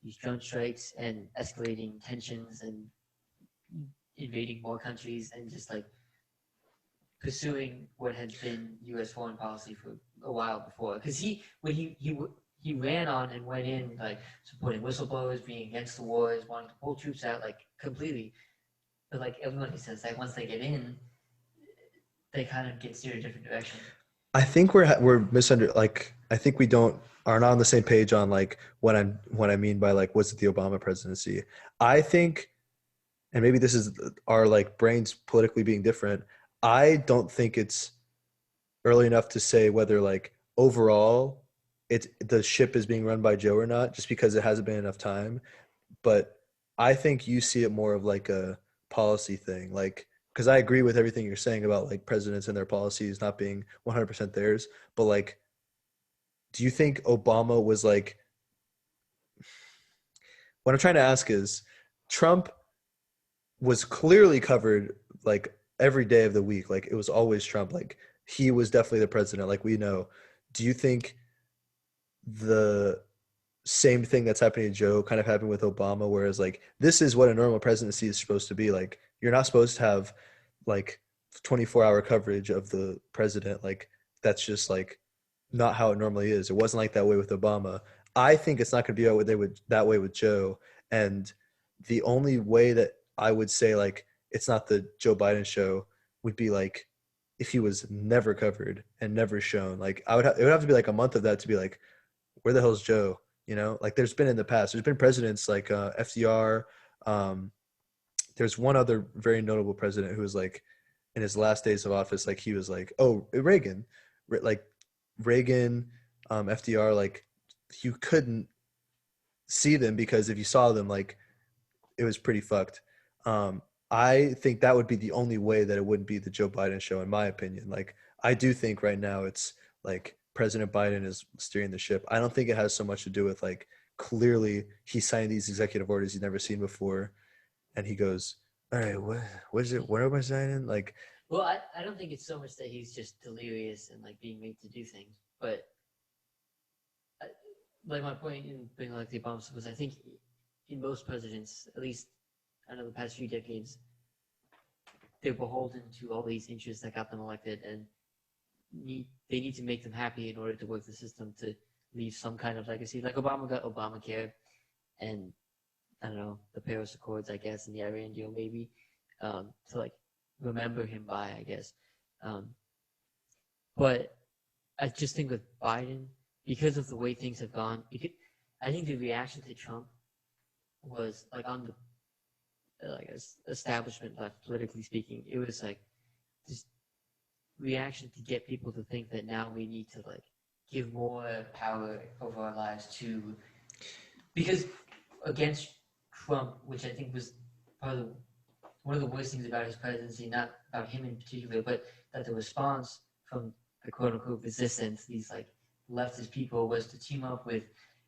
these drone strikes and escalating tensions and invading more countries and just like pursuing what had been U.S. foreign policy for a while before. Because when he ran on and went in like supporting whistleblowers, being against the wars, wanting to pull troops out like completely. But like everybody says that once they get in, they kind of get steered a different direction. I think we're like I think we are not on the same page on like what I mean by like what's the Obama presidency. I think, and maybe this is our like brains politically being different. I don't think it's early enough to say whether like overall the ship is being run by Joe or not, just because it hasn't been enough time. But I think you see it more of like a policy thing, like because I agree with everything you're saying about like presidents and their policies not being 100% theirs, but like do you think Obama was like, what I'm trying to ask is, Trump was clearly covered like every day of the week, like it was always Trump, like he was definitely the president, like we know. Do you think the same thing that's happening to Joe kind of happened with Obama, whereas like this is what a normal presidency is supposed to be? Like you're not supposed to have like 24-hour coverage of the president. Like that's just like not how it normally is. It wasn't like that way with Obama. I think it's not going to be that way with Joe. And the only way that I would say like it's not the Joe Biden show would be like if he was never covered and never shown. Like it would have to be like a month of that to be like, where the hell's Joe? You know, like there's been in the past, there's been presidents like FDR. There's one other very notable president who was like in his last days of office, like he was like, oh, Reagan, like Reagan, FDR, like you couldn't see them because if you saw them, like it was pretty fucked. I think that would be the only way that it wouldn't be the Joe Biden show, in my opinion. Like I do think right now it's like President Biden is steering the ship. I don't think it has so much to do with like clearly he signed these executive orders he's never seen before, and he goes, "All right, what is it? What am I signing?" Like, well, I don't think it's so much that he's just delirious and like being made to do things, but like my point in bringing like the Obama was I think in most presidents, at least I know the past few decades, they're beholden to all these interests that got them elected and they need to make them happy in order to work the system to leave some kind of legacy. Like Obama got Obamacare and I don't know, the Paris Accords, I guess, and the Iran deal maybe, to like remember him by, I guess. But I just think with Biden, because of the way things have gone, I think the reaction to Trump was like on the like establishment left, politically speaking, it was like this reaction to get people to think that now we need to like give more power over our lives to, because against Trump, which I think was probably one of the worst things about his presidency, not about him in particular, but that the response from the quote-unquote resistance, these like leftist people, was to team up with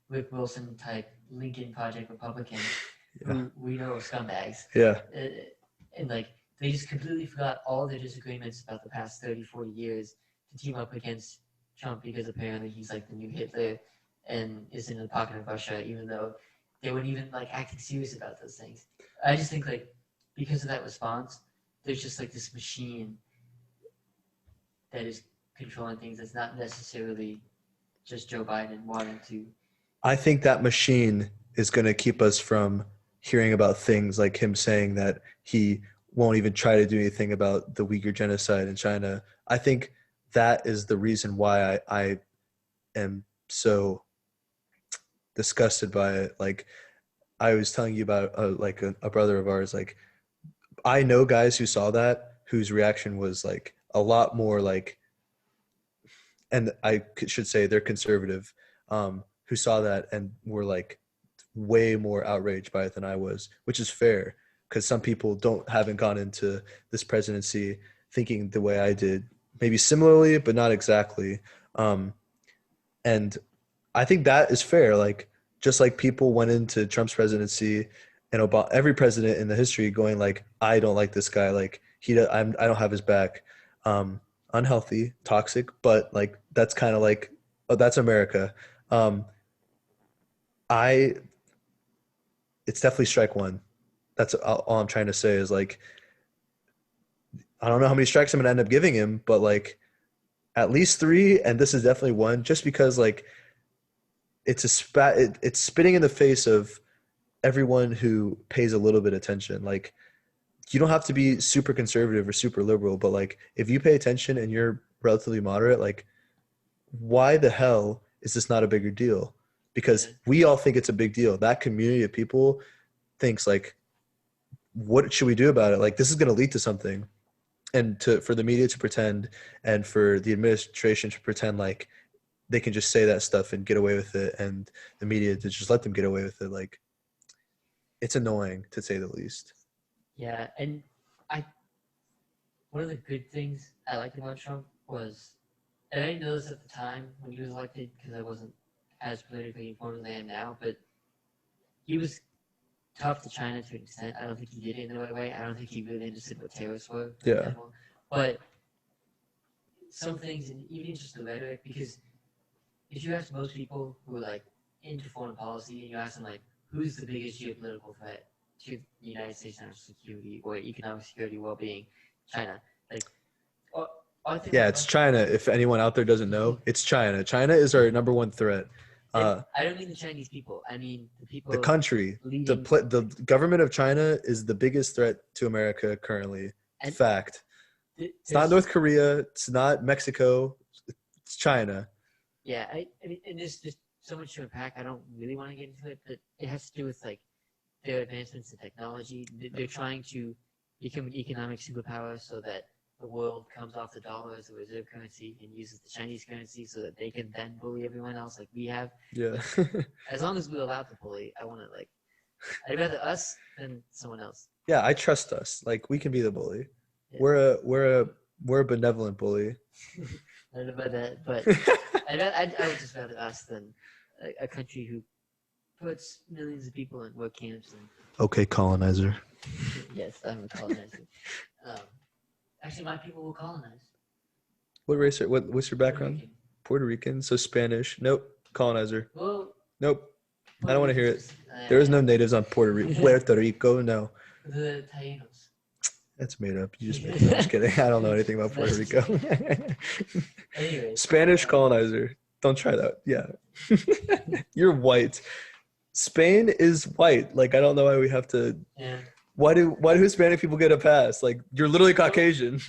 Rick Wilson type Lincoln Project Republicans, who we know are scumbags. Yeah. And like they just completely forgot all their disagreements about the past 30, 40 years to team up against Trump because apparently he's like the new Hitler and is in the pocket of Russia, even though they weren't even like acting serious about those things. I just think like because of that response, there's just like this machine that is controlling things. That's not necessarily just Joe Biden wanting to. I think that machine is going to keep us from hearing about things like him saying that he won't even try to do anything about the Uyghur genocide in China. I think that is the reason why I am so disgusted by it. Like, I was telling you about like a brother of ours, like I know guys who saw that whose reaction was like a lot more like, and should say they're conservative, who saw that and were like way more outraged by it than I was, which is fair because some people haven't gone into this presidency thinking the way I did, maybe similarly, but not exactly. And I think that is fair. Like, just like people went into Trump's presidency and Obama, every president in the history going like, I don't like this guy. Like I don't have his back. Unhealthy, toxic, but like, that's kind of like, oh, that's America. Um, I, it's definitely strike one. That's all I'm trying to say is like, I don't know how many strikes I'm going to end up giving him, but like at least three. And this is definitely one just because like, it's spitting in the face of everyone who pays a little bit of attention. Like you don't have to be super conservative or super liberal, but like if you pay attention and you're relatively moderate, like why the hell is this not a bigger deal? Because we all think it's a big deal. That community of people thinks like, what should we do about it? Like this is going to lead to something. And for the media to pretend and for the administration to pretend like they can just say that stuff and get away with it, and the media to just let them get away with it, like it's annoying to say the least. Yeah, and one of the good things I liked about Trump was, and I didn't know this at the time when he was elected because I wasn't as politically informed as I am now, but he was tough to China to an extent. I don't think he did it in the right way. I don't think he really understood what terrorists were. Yeah. But some things, and even just the rhetoric, because if you ask most people who are like into foreign policy and you ask them like, who's the biggest geopolitical threat to the United States national security or economic security, well-being, China. Like, yeah, it's China. If anyone out there doesn't know, it's China. China is our number one threat. I don't mean the Chinese people. I mean the people. The country, the government of China is the biggest threat to America currently. And fact. It's not North Korea. It's not Mexico. It's China. Yeah, I mean, and there's just so much to unpack. I don't really want to get into it, but it has to do with like their advancements in technology. They're trying to become an economic superpower so that the world comes off the dollar as a reserve currency and uses the Chinese currency so that they can then bully everyone else like we have. Yeah. As long as we're allowed to bully, I want to like, I'd rather us than someone else. Yeah, I trust us. Like we can be the bully. Yeah. We're a benevolent bully. I don't know about that, but I would just rather us than a country who puts millions of people in work camps. And, okay, colonizer. Yes, I'm a colonizer. Actually, my people will colonize. What race? What's your background? Puerto Rican. So Spanish. Nope. Colonizer. Well, nope. I don't want to hear it. There is no natives on Puerto Rico. No. The Tainos. That's made up. You just made it. I'm just kidding. I don't know anything about Puerto Rico. Anyway, Spanish colonizer. Don't try that. Yeah. You're white. Spain is white. Like I don't know why we have to. Yeah. Why do Hispanic people get a pass? Like you're literally Caucasian.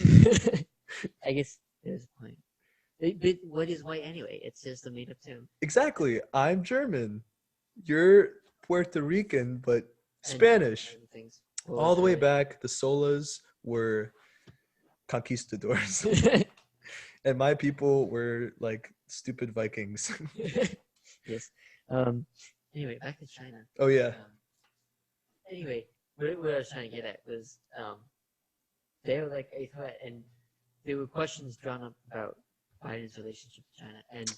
I guess there's a point. But what is white anyway? It's just a made-up term. Exactly. I'm German. You're Puerto Rican, but Spanish. All the way back, the Solas were conquistadors. And my people were like stupid Vikings. Yes. Anyway, back to China. Oh, yeah. Anyway, what I was trying to get at was they were like a threat, and there were questions drawn up about Biden's relationship to China. And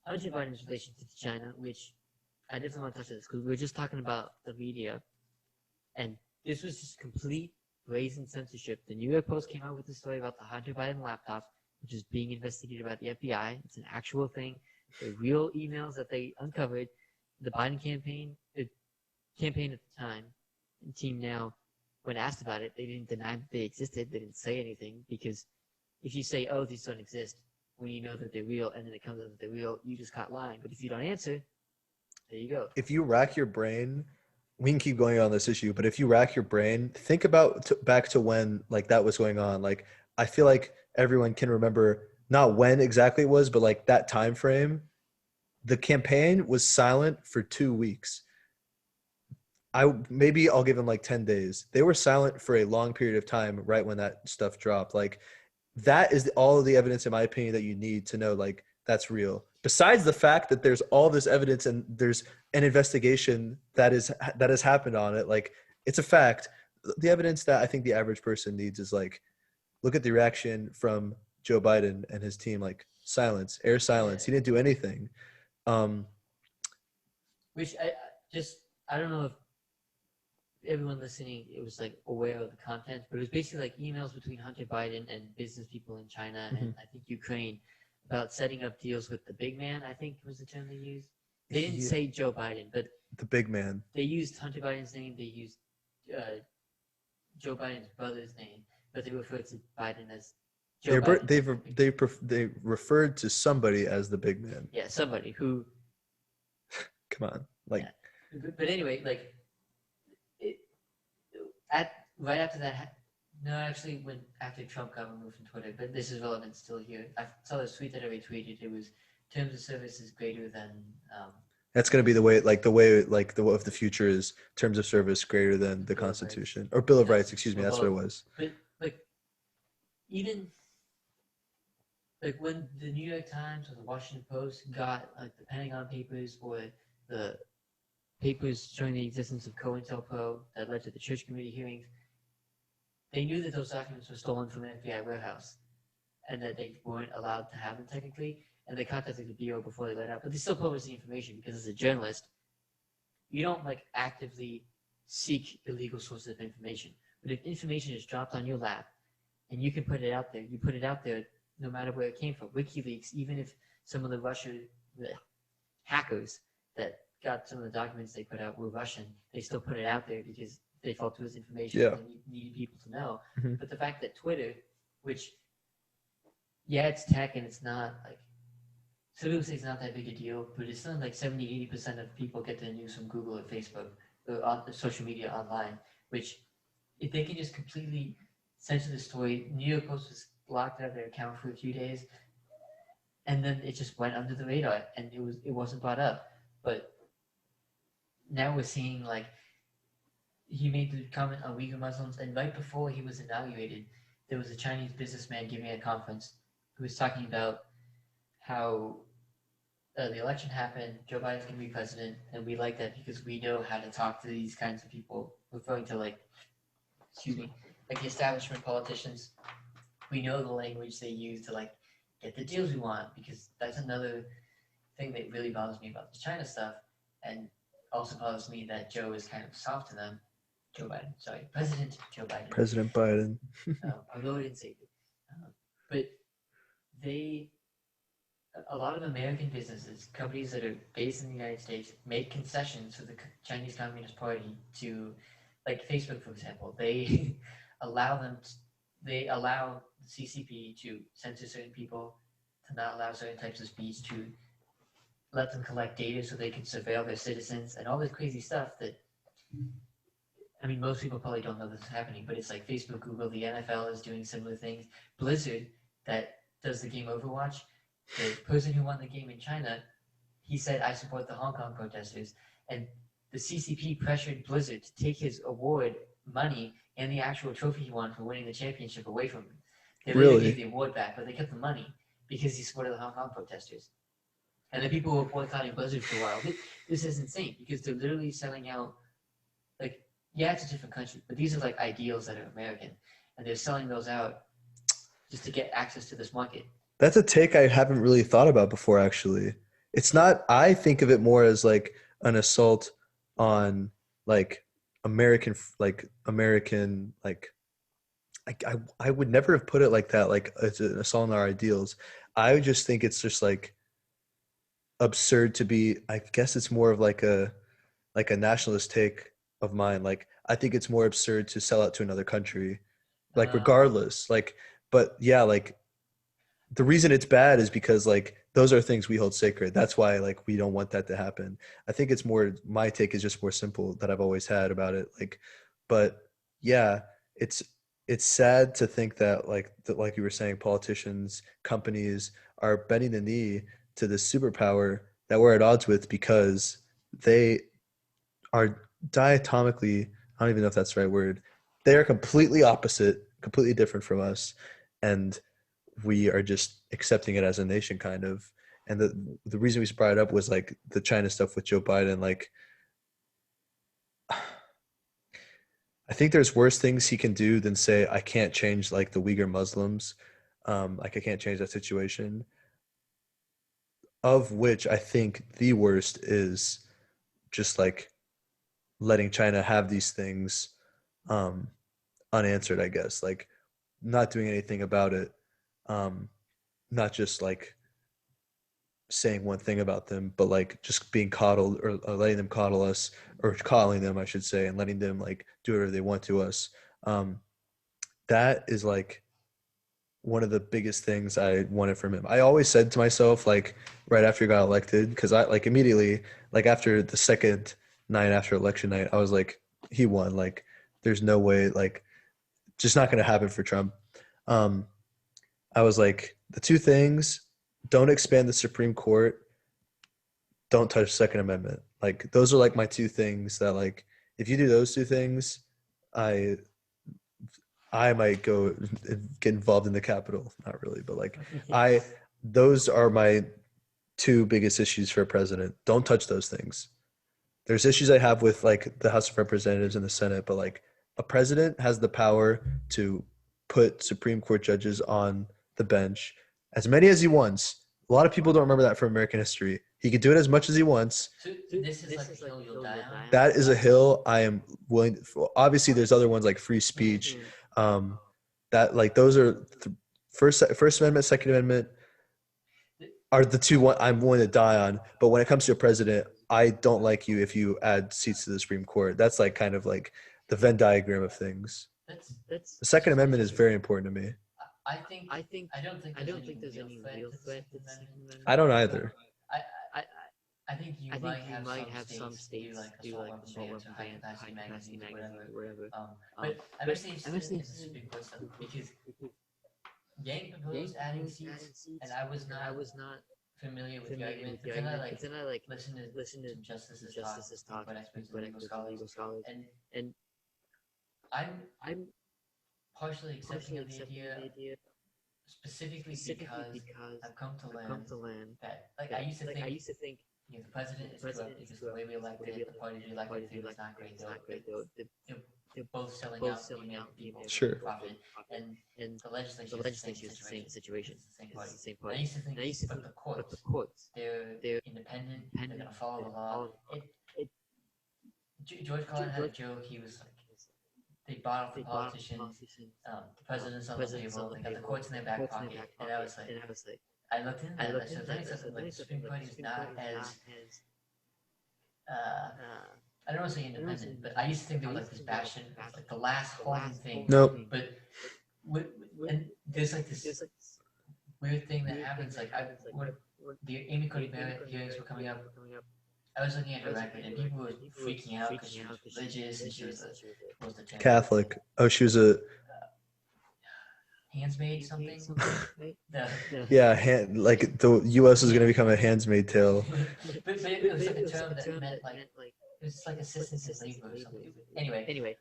Hunter Biden's relationship to China, which I definitely want to touch on this because we were just talking about the media, and this was just complete brazen censorship. The New York Post came out with a story about the Hunter Biden laptop, which is being investigated by the FBI. It's an actual thing. The real emails that they uncovered. The Biden campaign at the time, and team now, when asked about it, they didn't deny that they existed. They didn't say anything because if you say, "Oh, these don't exist," when you know that they're real, and then it comes out that they're real, you just caught lying. But if you don't answer, there you go. If you rack your brain. We can keep going on this issue, but if you rack your brain, think about back to when like that was going on. Like I feel like everyone can remember not when exactly it was, but like that time frame. The campaign was silent for 2 weeks. maybe I'll give them like 10 days. They were silent for a long period of time right when that stuff dropped. Like that is all of the evidence, in my opinion, that you need to know like that's real. Besides the fact that there's all this evidence and there's an investigation that has happened on it, like it's a fact. The evidence that I think the average person needs is like look at the reaction from Joe Biden and his team, like silence, air silence. He didn't do anything. Um, Which I don't know if everyone listening it was like aware of the content, but it was basically like emails between Hunter Biden and business people in China and I think Ukraine about setting up deals with the big man, I think was the term they used. They didn't say Joe Biden, but the big man. They used Hunter Biden's name. They used Joe Biden's brother's name, but they referred to Biden as Joe Biden. They referred to somebody as the big man. Yeah, somebody who. Come on, like. Yeah. But anyway, like, right after that. No, actually, after Trump got removed from Twitter, but this is relevant still here. I saw this tweet that I retweeted. It was terms of service is greater than. That's going to be the way of the future is terms of service greater than the Constitution or Bill of Rights. Excuse me, that's what it was. But like, even like when the New York Times or the Washington Post got like the Pentagon Papers or the papers showing the existence of COINTELPRO that led to the Church Committee hearings, they knew that those documents were stolen from an FBI warehouse and that they weren't allowed to have them technically, and they contacted the Bureau before they let out. But they still published the information because as a journalist, you don't like actively seek illegal sources of information. But if information is dropped on your lap and you can put it out there, you put it out there no matter where it came from. WikiLeaks, even if some of the hackers that got some of the documents they put out were Russian, they still put it out there because they felt it was information that needed people to know. Mm-hmm. But the fact that Twitter, which, it's tech and it's not like, some people say it's not that big a deal, but it's still like 70-80% of people get their news from Google or Facebook or on social media online, which if they can just completely censor the story, New York Post was locked out of their account for a few days, and then it just went under the radar and it wasn't brought up. But now we're seeing like he made the comment on Uyghur Muslims, and right before he was inaugurated, there was a Chinese businessman giving a conference who was talking about how the election happened, Joe Biden's going to be president, and we like that because we know how to talk to these kinds of people, referring to like the establishment politicians. We know the language they use to like get the deals we want, because that's another thing that really bothers me about the China stuff, and also bothers me that Joe is kind of soft to them. President Joe Biden. President Biden. Although I didn't say it. But a lot of American businesses, companies that are based in the United States, make concessions for the Chinese Communist Party to, like Facebook, for example. They allow the CCP to censor certain people, to not allow certain types of speech, to let them collect data so they can surveil their citizens, and all this crazy stuff that, I mean, most people probably don't know this is happening, but it's like Facebook, Google, the NFL is doing similar things. Blizzard, that does the game Overwatch, the person who won the game in China, he said, I support the Hong Kong protesters. And the CCP pressured Blizzard to take his award money and the actual trophy he won for winning the championship away from him. They later gave the award back, but they kept the money because he supported the Hong Kong protesters. And the people who were boycotting Blizzard for a while. This is insane because they're literally selling out, like, it's a different country, but these are like ideals that are American, and they're selling those out just to get access to this market. That's a take I haven't really thought about before, actually. It's not, I think of it more as like an assault on like American, I would never have put it like that, like it's an assault on our ideals. I just think it's just like absurd to be, I guess it's more of like a nationalist take of mine. Like, I think it's more absurd to sell out to another country, like regardless, like, but yeah, like the reason it's bad is because like those are things we hold sacred. That's why like we don't want that to happen. I think it's more, my take is just more simple that I've always had about it. Like, but yeah, it's sad to think that like you were saying, politicians, companies are bending the knee to this superpower that we're at odds with because they are diatomically, I don't even know if that's the right word. They are completely opposite, completely different from us, and we are just accepting it as a nation, kind of. And the reason we brought it up was like the China stuff with Joe Biden. Like, I think there's worse things he can do than say, I can't change like the Uyghur Muslims. Like I can't change that situation. Of which I think the worst is just like letting China have these things um, unanswered, I guess. Like not doing anything about it. Um, not just like saying one thing about them, but like just being coddled or letting them coddle us or coddling them, I should say, and letting them like do whatever they want to us. Um, that is like one of the biggest things I wanted from him. I always said to myself, like right after he got elected, because I like immediately, like after the second night after election night, I was like, he won. Like, there's no way, like, just not going to happen for Trump. Um, I was like, the two things: don't expand the Supreme Court, don't touch Second Amendment. Like, those are like my two things that, like, if you do those two things, I I might go get involved in the Capitol. Not really, but like I, those are my two biggest issues for a president. Don't touch those things. There's issues I have with like the House of Representatives and the Senate, but like a president has the power to put Supreme Court judges on the bench, as many as he wants. A lot of people don't remember that from American history. He could do it as much as he wants. So this is like a hill you'll die on. That is a hill I am willing. Obviously, there's other ones like free speech. That like those are First Amendment, Second Amendment are the two I'm willing to die on. But when it comes to a president, I don't like you if you add seats to the Supreme Court. That's like kind of like the Venn diagram of things. That's The Second Amendment is very important to me. I don't think there's any real threat to the Second Amendment. I don't either. I think you might have some states do like a small weapon ban for high capacity magazines or whatever. But I'm actually interested in the Supreme Court stuff because Yang proposed adding seats, and I was not familiar with the argument. But then I like listened to justices talk, but experts and legal scholars, and I'm partially accepting of the idea, specifically because I've come to learn that like I used to think the president is corrupt because the way we elected it, the parties we elected, the thing was not great. They're both selling out the American people for profit, and the legislature is the same situation. It's the same party. And I used to think, but the courts, they're independent. They're gonna follow the law. George Carlin had a joke. He was like, they bought off the politicians. The president's on the payroll. They got the courts in their back pocket. And I was like, I looked into that. I said, let me say something. Like, the Supreme Court is not as I don't want to say independent, but I used to think they were like this bastion, like the last holding thing. Nope. But and there's like this weird thing that happens. Like when the Amy Coney Barrett hearings were coming up, I was looking at her record, and people were freaking out because she was religious and she was a Catholic. Oh, she was a handsmaid something. yeah, like the U.S. is going to become a handsmaid tale. but it was like a term that meant like it was like assistant to labor or something. Anyway,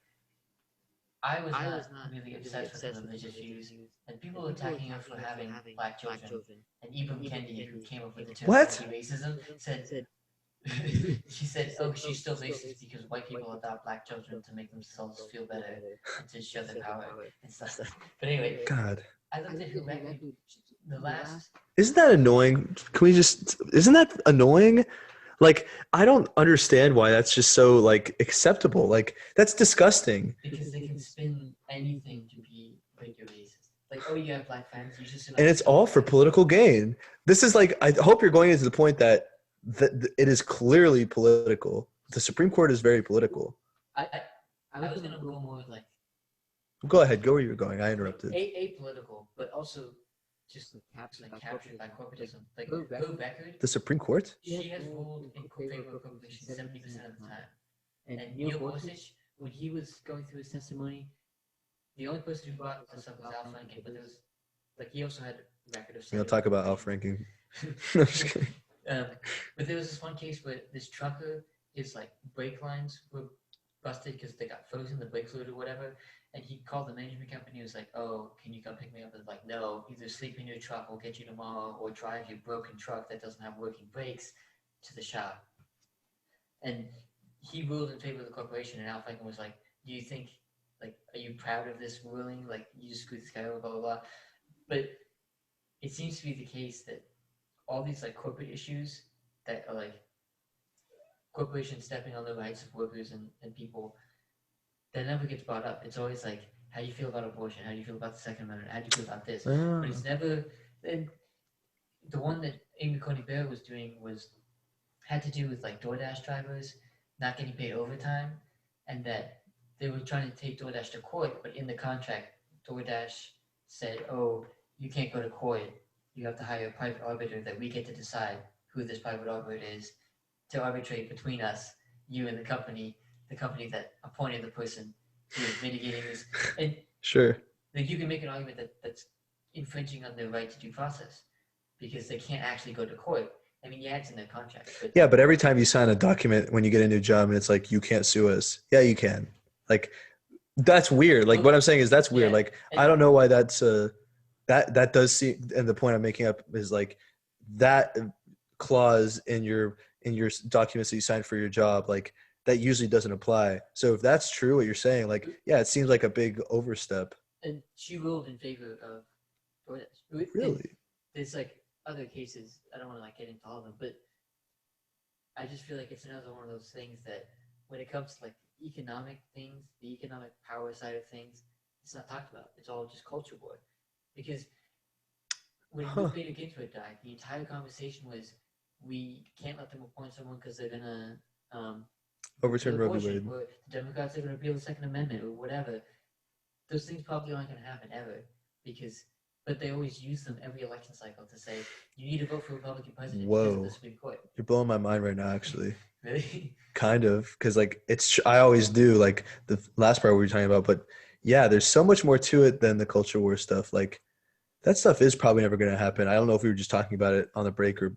I was not really obsessed with the religious views, and people were attacking her for having black children. And Ibram Kendi, who came up with the term anti-racism, said. She said, "Oh, she's still racist because white people adopt black children to make themselves feel better and to show their power and stuff." But anyway, God, I looked at her record. The last. Isn't that annoying? Isn't that annoying? Like, I don't understand why that's just so like acceptable. Like, that's disgusting. Because they can spin anything to be racist. Like, oh, you have black fans, you just. And it's all for political gain. This is like, I hope you're going into the point that it is clearly political. The Supreme Court is very political. I was gonna go more like. Go ahead. Go where you were going. I interrupted. Apolitical, but also just captured by corporatism. Like her record. The Supreme Court. She has ruled in favor of corporations 70% of the time. And Neil Gorsuch, when he was going through his testimony, the only person who brought this up was Al Franken, but there was like he also had a record of. We'll talk about Al Franken. No, I'm just kidding. But there was this one case where this trucker, his like brake lines were busted because they got frozen, the brake fluid or whatever. And he called the management company and was like, "Oh, can you come pick me up?" And like, "No, either sleep in your truck, we'll get you tomorrow, or drive your broken truck that doesn't have working brakes to the shop." And he ruled in favor of the corporation, and Al Franken was like, "Do you think, like, are you proud of this ruling? Like, you just screwed this guy over, blah, blah, blah." But it seems to be the case that all these, like, corporate issues that are, like, corporations stepping on the rights of workers and people, that never gets brought up. It's always like, how do you feel about abortion? How do you feel about the Second Amendment? How do you feel about this? But it's never... And the one that Amy Coney Barrett was doing had to do with, like, DoorDash drivers not getting paid overtime, and that they were trying to take DoorDash to court, but in the contract, DoorDash said, "Oh, you can't go to court. You have to hire a private arbiter that we get to decide who this private arbiter is to arbitrate between us, you and the company that appointed the person who is mitigating this." And Sure. like, you can make an argument that that's infringing on their right to due process because they can't actually go to court. I mean, yeah, it's in their contract. But Yeah, but every time you sign a document when you get a new job and it's like, you can't sue us. Yeah, you can. Like, that's weird. Like, what I'm saying is that's weird. Yeah, Like, I don't know why that's that does seem, and the point I'm making up is like that clause in your documents that you signed for your job, like that usually doesn't apply. So if that's true, what you're saying, like, yeah, it seems like a big overstep. And she ruled in favor of DoorDash. Really? There's like other cases. I don't want to like get into all of them, but I just feel like it's another one of those things that when it comes to like economic things, the economic power side of things, it's not talked about. It's all just culture war. Because when Ruth Bader Ginsburg died, the entire conversation was, we can't let them appoint someone because they're gonna Overturn Roe v. abortion, Wade. or the Democrats are gonna repeal the Second Amendment, or whatever. Those things probably aren't gonna happen ever, but they always use them every election cycle to say, you need to vote for a Republican president because of the Supreme Court. You're blowing my mind right now, actually. Really? Kind of, because like I always do, like the last part we were talking about, but yeah, there's so much more to it than the culture war stuff. Like that stuff is probably never going to happen. I don't know if we were just talking about it on the break or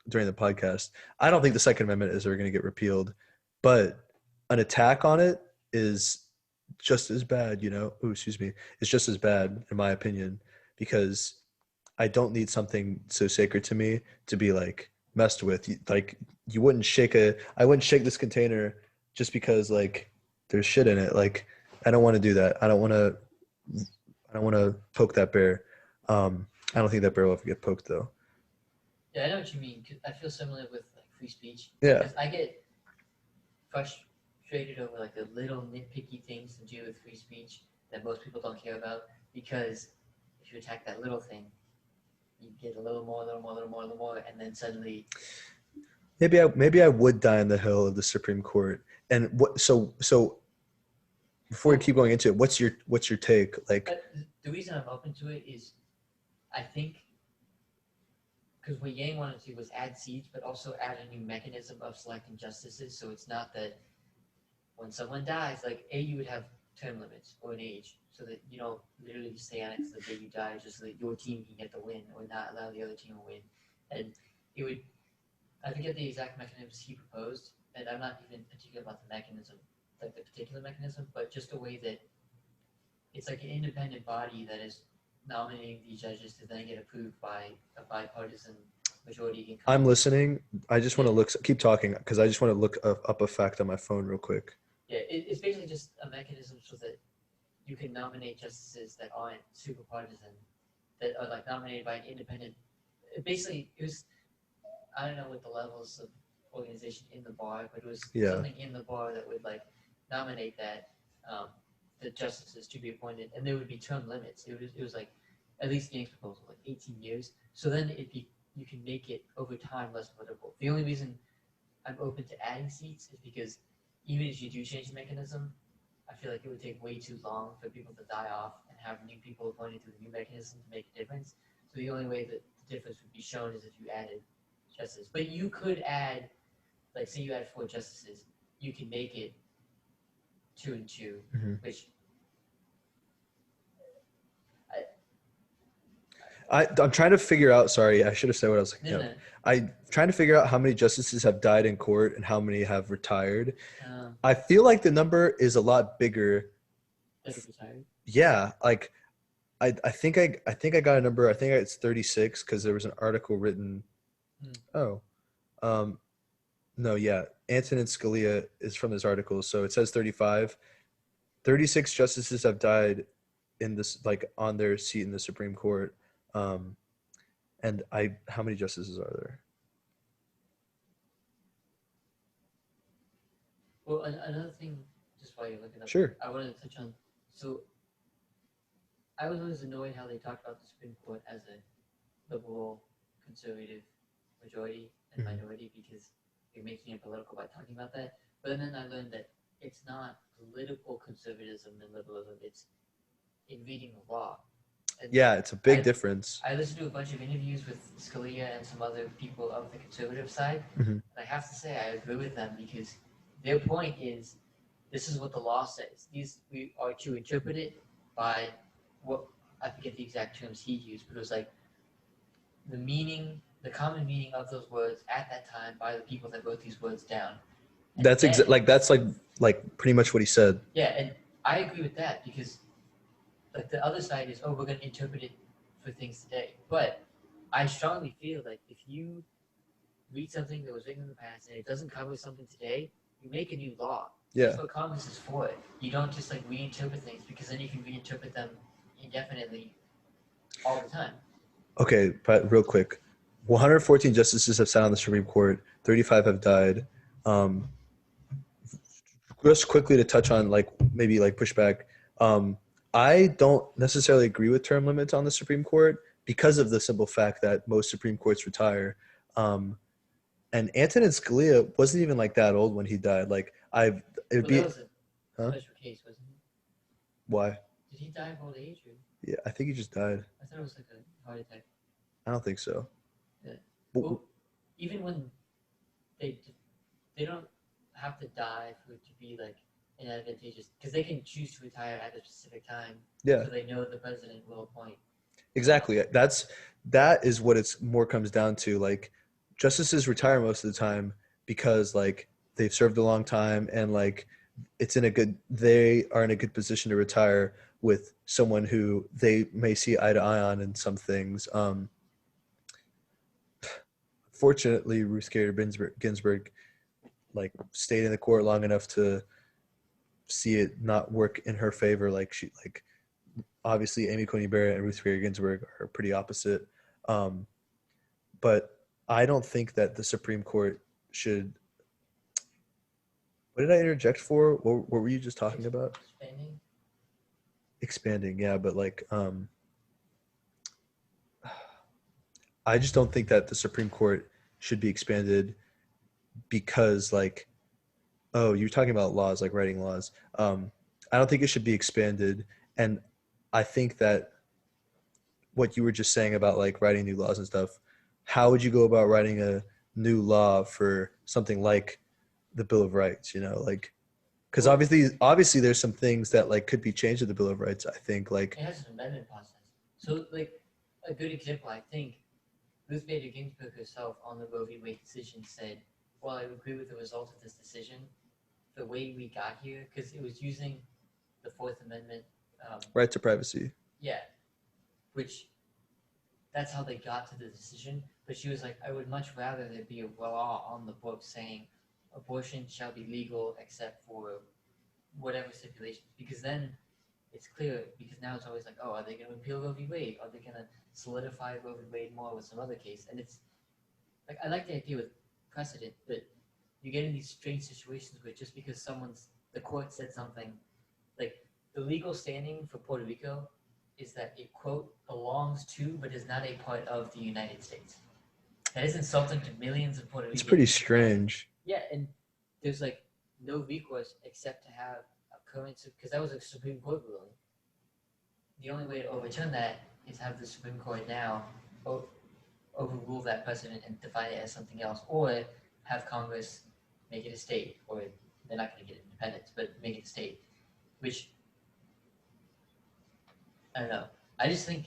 during the podcast. I don't think the Second Amendment is ever going to get repealed, but an attack on it is just as bad, you know? Oh, excuse me. It's just as bad, in my opinion, because I don't need something so sacred to me to be like messed with. Like I wouldn't shake this container just because like there's shit in it. Like I don't want to do that. I don't want to poke that bear. I don't think that bear will ever get poked though. Yeah, I know what you mean. 'Cause I feel similar with like free speech. Yeah. Because I get frustrated over like the little nitpicky things to do with free speech that most people don't care about. Because if you attack that little thing, you get a little more, and then suddenly. Maybe I would die on the hill of the Supreme Court. And what? So before we keep going into it, what's your take? Like, the reason I'm open to it is, I think, because what Yang wanted to do was add seats, but also add a new mechanism of selecting justices. So it's not that when someone dies, like you would have term limits or an age, so that you don't literally stay on it to the day you die, just so that your team can get the win or not allow the other team to win. And it would, I forget the exact mechanisms he proposed, and I'm not even particular about the mechanism, like the particular mechanism, but just a way that it's like an independent body that is nominating the judges to then get approved by a bipartisan majority. I'm listening. I just want to keep talking because I just want to look up a fact on my phone real quick. Yeah, it's basically just a mechanism so that you can nominate justices that aren't super partisan, that are like nominated by an independent. Basically, it was, I don't know what the levels of organization in the bar, but it was something in the bar that would like nominate that the justices to be appointed, and there would be term limits. It was like, at least Yang's proposal, like 18 years. So then you can make it over time less political. The only reason I'm open to adding seats is because even if you do change the mechanism, I feel like it would take way too long for people to die off and have new people appointed to the new mechanism to make a difference. So the only way that the difference would be shown is if you added justices. But you could add, like, say you add 4 justices, you can make it 2 and 2, which I'm trying to figure out. Sorry, I should have said what I was looking No, up. no. I'm trying to figure out how many justices have died in court and how many have retired. Um, I feel like the number is a lot bigger. that are retired. Yeah, like I think I got a number. I think it's 36 because there was an article written. Hmm. Oh, um, no, yeah, Antonin Scalia is from this article, so it says 35. 36 justices have died in this, like on their seat in the Supreme Court. Um, and how many justices are there? Well, another thing, just while you're looking up, Sure. I wanted to touch on. So I was always annoyed how they talked about the Supreme Court as a liberal, conservative majority and Mhm. minority because you're making it political by talking about that. But then I learned that it's not political conservatism and liberalism; it's in reading the law. And Yeah, it's a big I, difference. I listened to a bunch of interviews with Scalia and some other people of the conservative side, Mhm. and I have to say I agree with them because their point is this is what the law says. We are to interpret it by what I forget the exact terms he used, but it was like the meaning, the common meaning of those words at that time by the people that wrote these words down. And That's like pretty much what he said. yeah, and I agree with that because like the other side is, oh, we're going to interpret it for things today. But I strongly feel like if you read something that was written in the past and it doesn't cover something today, you make a new law. Yeah. That's what Congress is for. You don't just like reinterpret things because then you can reinterpret them indefinitely all the time. Okay, but real quick, 114 justices have sat on the Supreme Court. 35 have died. Um, just quickly to touch on like maybe like pushback. Um, I don't necessarily agree with term limits on the Supreme Court because of the simple fact that most Supreme Courts retire. Um, and Antonin Scalia wasn't even like that old when he died. Like it'd Well, be that was a huh? special case, wasn't it? Why? Did he die of old age? Or? Yeah, I think he just died. I thought it was like a heart attack. I don't think so. Yeah. But, Well, even when they they don't have to die for it to be like inadvantageous because they can choose to retire at a specific time. yeah, So they know the president will appoint. exactly. That is what it's more comes down to. Like justices retire most of the time because like they've served a long time and like they are in a good position to retire with someone who they may see eye to eye on in some things. Fortunately, Ruth Bader Ginsburg like stayed in the court long enough to see it not work in her favor. Like obviously Amy Coney Barrett and Ruth Bader Ginsburg are pretty opposite. But I don't think that the Supreme Court should. What did I interject for? What were you just talking about? Expanding. Expanding, yeah, but like I just don't think that the Supreme Court should be expanded because like oh, you're talking about laws, like writing laws. I don't think it should be expanded. And I think that what you were just saying about like writing new laws and stuff, how would you go about writing a new law for something like the Bill of Rights, like because Well, obviously there's some things that like could be changed in the Bill of Rights. I think like it has an amendment process. So, like, a good example, I think, Ruth Bader Ginsburg herself on the Roe v. Wade decision said, "Well, I agree with the result of this decision. The way we got here, because it was using the Fourth Amendment, right to privacy." yeah, which that's how they got to the decision. But she was like, I would much rather there be a law on the books saying abortion shall be legal except for whatever stipulations, because then it's clear. Because now it's always like, oh, are they going to repeal Roe v. Wade? Are they going to solidify Roe v. Wade more with some other case? And it's like I like the idea with precedent, but you get in these strange situations where just because the court said something, like the legal standing for Puerto Rico is that it, quote, belongs to but is not a part of the United States. That is insulting to millions of Puerto Ricans. It's pretty strange. Yeah, and there's like no recourse except to have a current, because that was a Supreme Court ruling. The only way to overturn that is have the Supreme Court now overrule that precedent and define it as something else, or have Congress make it a state, or they're not going to get independence, but make it a state, which I don't know. I just think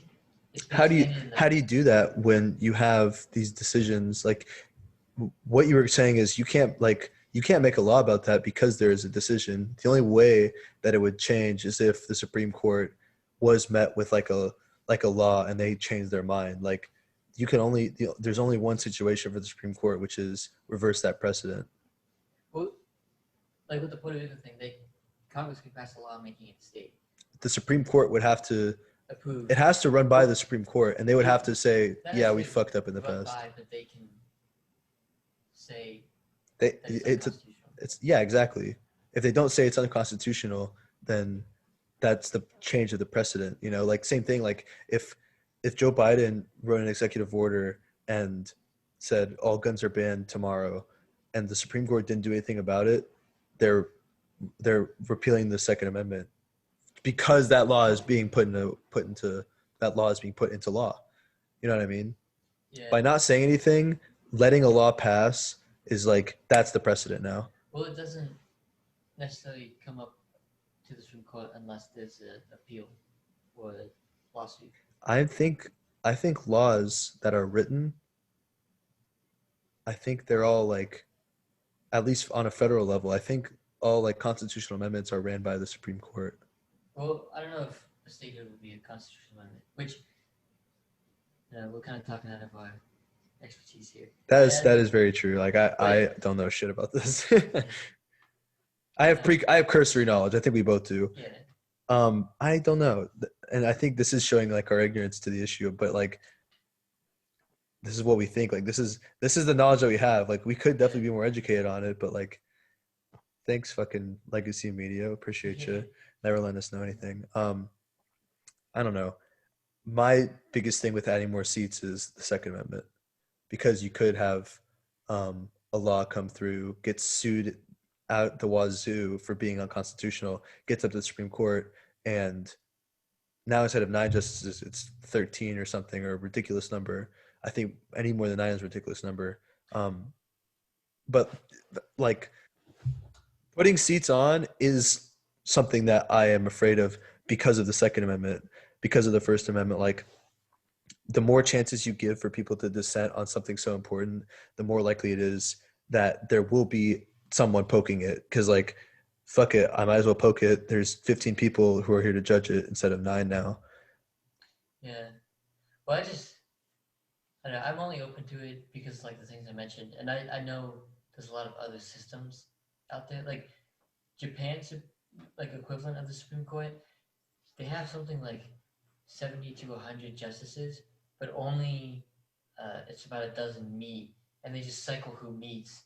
it's how do you pretending how do you do that when you have these decisions? Like what you were saying is you can't make a law about that because there is a decision. The only way that it would change is if the Supreme Court was met with like a law and they changed their mind. Like you can only there's only one situation for the Supreme Court, which is reverse that precedent. Well, like with the Puerto Rico thing, Congress could pass a law making it state. The Supreme Court would have to Approve. it has to run by the Supreme Court, and they would have to say, yeah, we fucked up in the past. But they can say it's yeah, exactly. If they don't say it's unconstitutional, then that's the change of the precedent. You know, like same thing. Like if Joe Biden wrote an executive order and said all guns are banned tomorrow, and the Supreme Court didn't do anything about it, they're repealing the Second Amendment because that law is being put into law. You know what I mean? Yeah. By not saying anything, letting a law pass is like that's the precedent now. Well, it doesn't necessarily come up to the Supreme Court unless there's an appeal or a lawsuit. I think laws that are written, I think they're all like, at least on a federal level, I think all like constitutional amendments are ran by the Supreme Court. Well, I don't know if a statehood would be a constitutional amendment, which we're kind of talking out of our expertise here. That is very true. Like I don't know shit about this. I have cursory knowledge. I think we both do. Yeah. I don't know, and I think this is showing like our ignorance to the issue. But like, this is what we think. Like this is the knowledge that we have. Like we could definitely be more educated on it. But like, thanks, fucking Legacy Media. Appreciate you. Never letting us know anything. I don't know. My biggest thing with adding more seats is the Second Amendment, because you could have a law come through, get sued out the wazoo for being unconstitutional, gets up to the Supreme Court, and now instead of 9 justices, it's 13 or something, or a ridiculous number. I think any more than 9 is a ridiculous number. But like putting seats on is something that I am afraid of because of the Second Amendment, because of the First Amendment. Like the more chances you give for people to dissent on something so important, the more likely it is that there will be someone poking it. Because like, fuck it, I might as well poke it. There's 15 people who are here to judge it instead of 9 now. Yeah. Well, I don't know, I'm only open to it because like the things I mentioned, and I know there's a lot of other systems out there. Like Japan's like equivalent of the Supreme Court, they have something like 70 to 100 justices, but only it's about a dozen meet, and they just cycle who meets,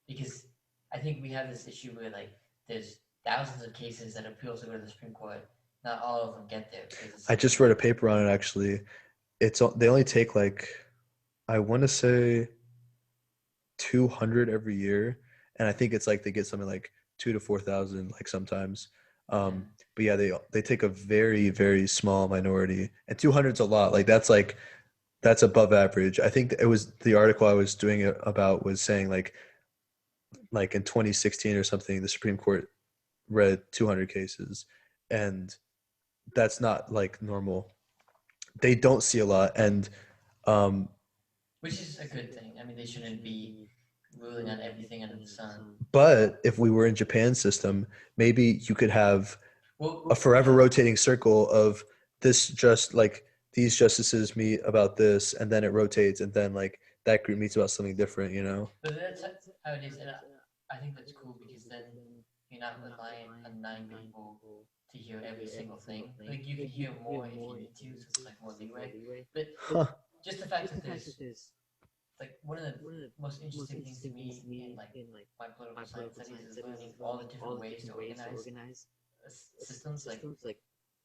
because I think we have this issue where like there's thousands of cases that appeal to go to the Supreme Court. Not all of them get there. I just read a paper on it actually. They only take like, I want to say 200 every year, and I think it's like they get something like 2,000 to 4,000 like sometimes. But yeah, they take a very, very small minority, and 200's a lot. Like that's above average. I think it was the article I was doing it about was saying like in 2016 or something, the Supreme Court read 200 cases, and that's not like normal. They don't see a lot, and which is a good thing. I mean, they shouldn't be ruling on everything under the sun. But if we were in Japan's system, maybe you could have a forever rotating circle of this, just like these justices meet about this, and then it rotates, and then like that group meets about something different, you know? But that's how it is, and I think that's cool because then you're not relying on 9 people to hear every single thing. Like you can hear more if you need to, so it's like more leeway. But just the fact that there's like one of the most interesting things to me in like my political science studies is learning all the different ways to organize systems. Like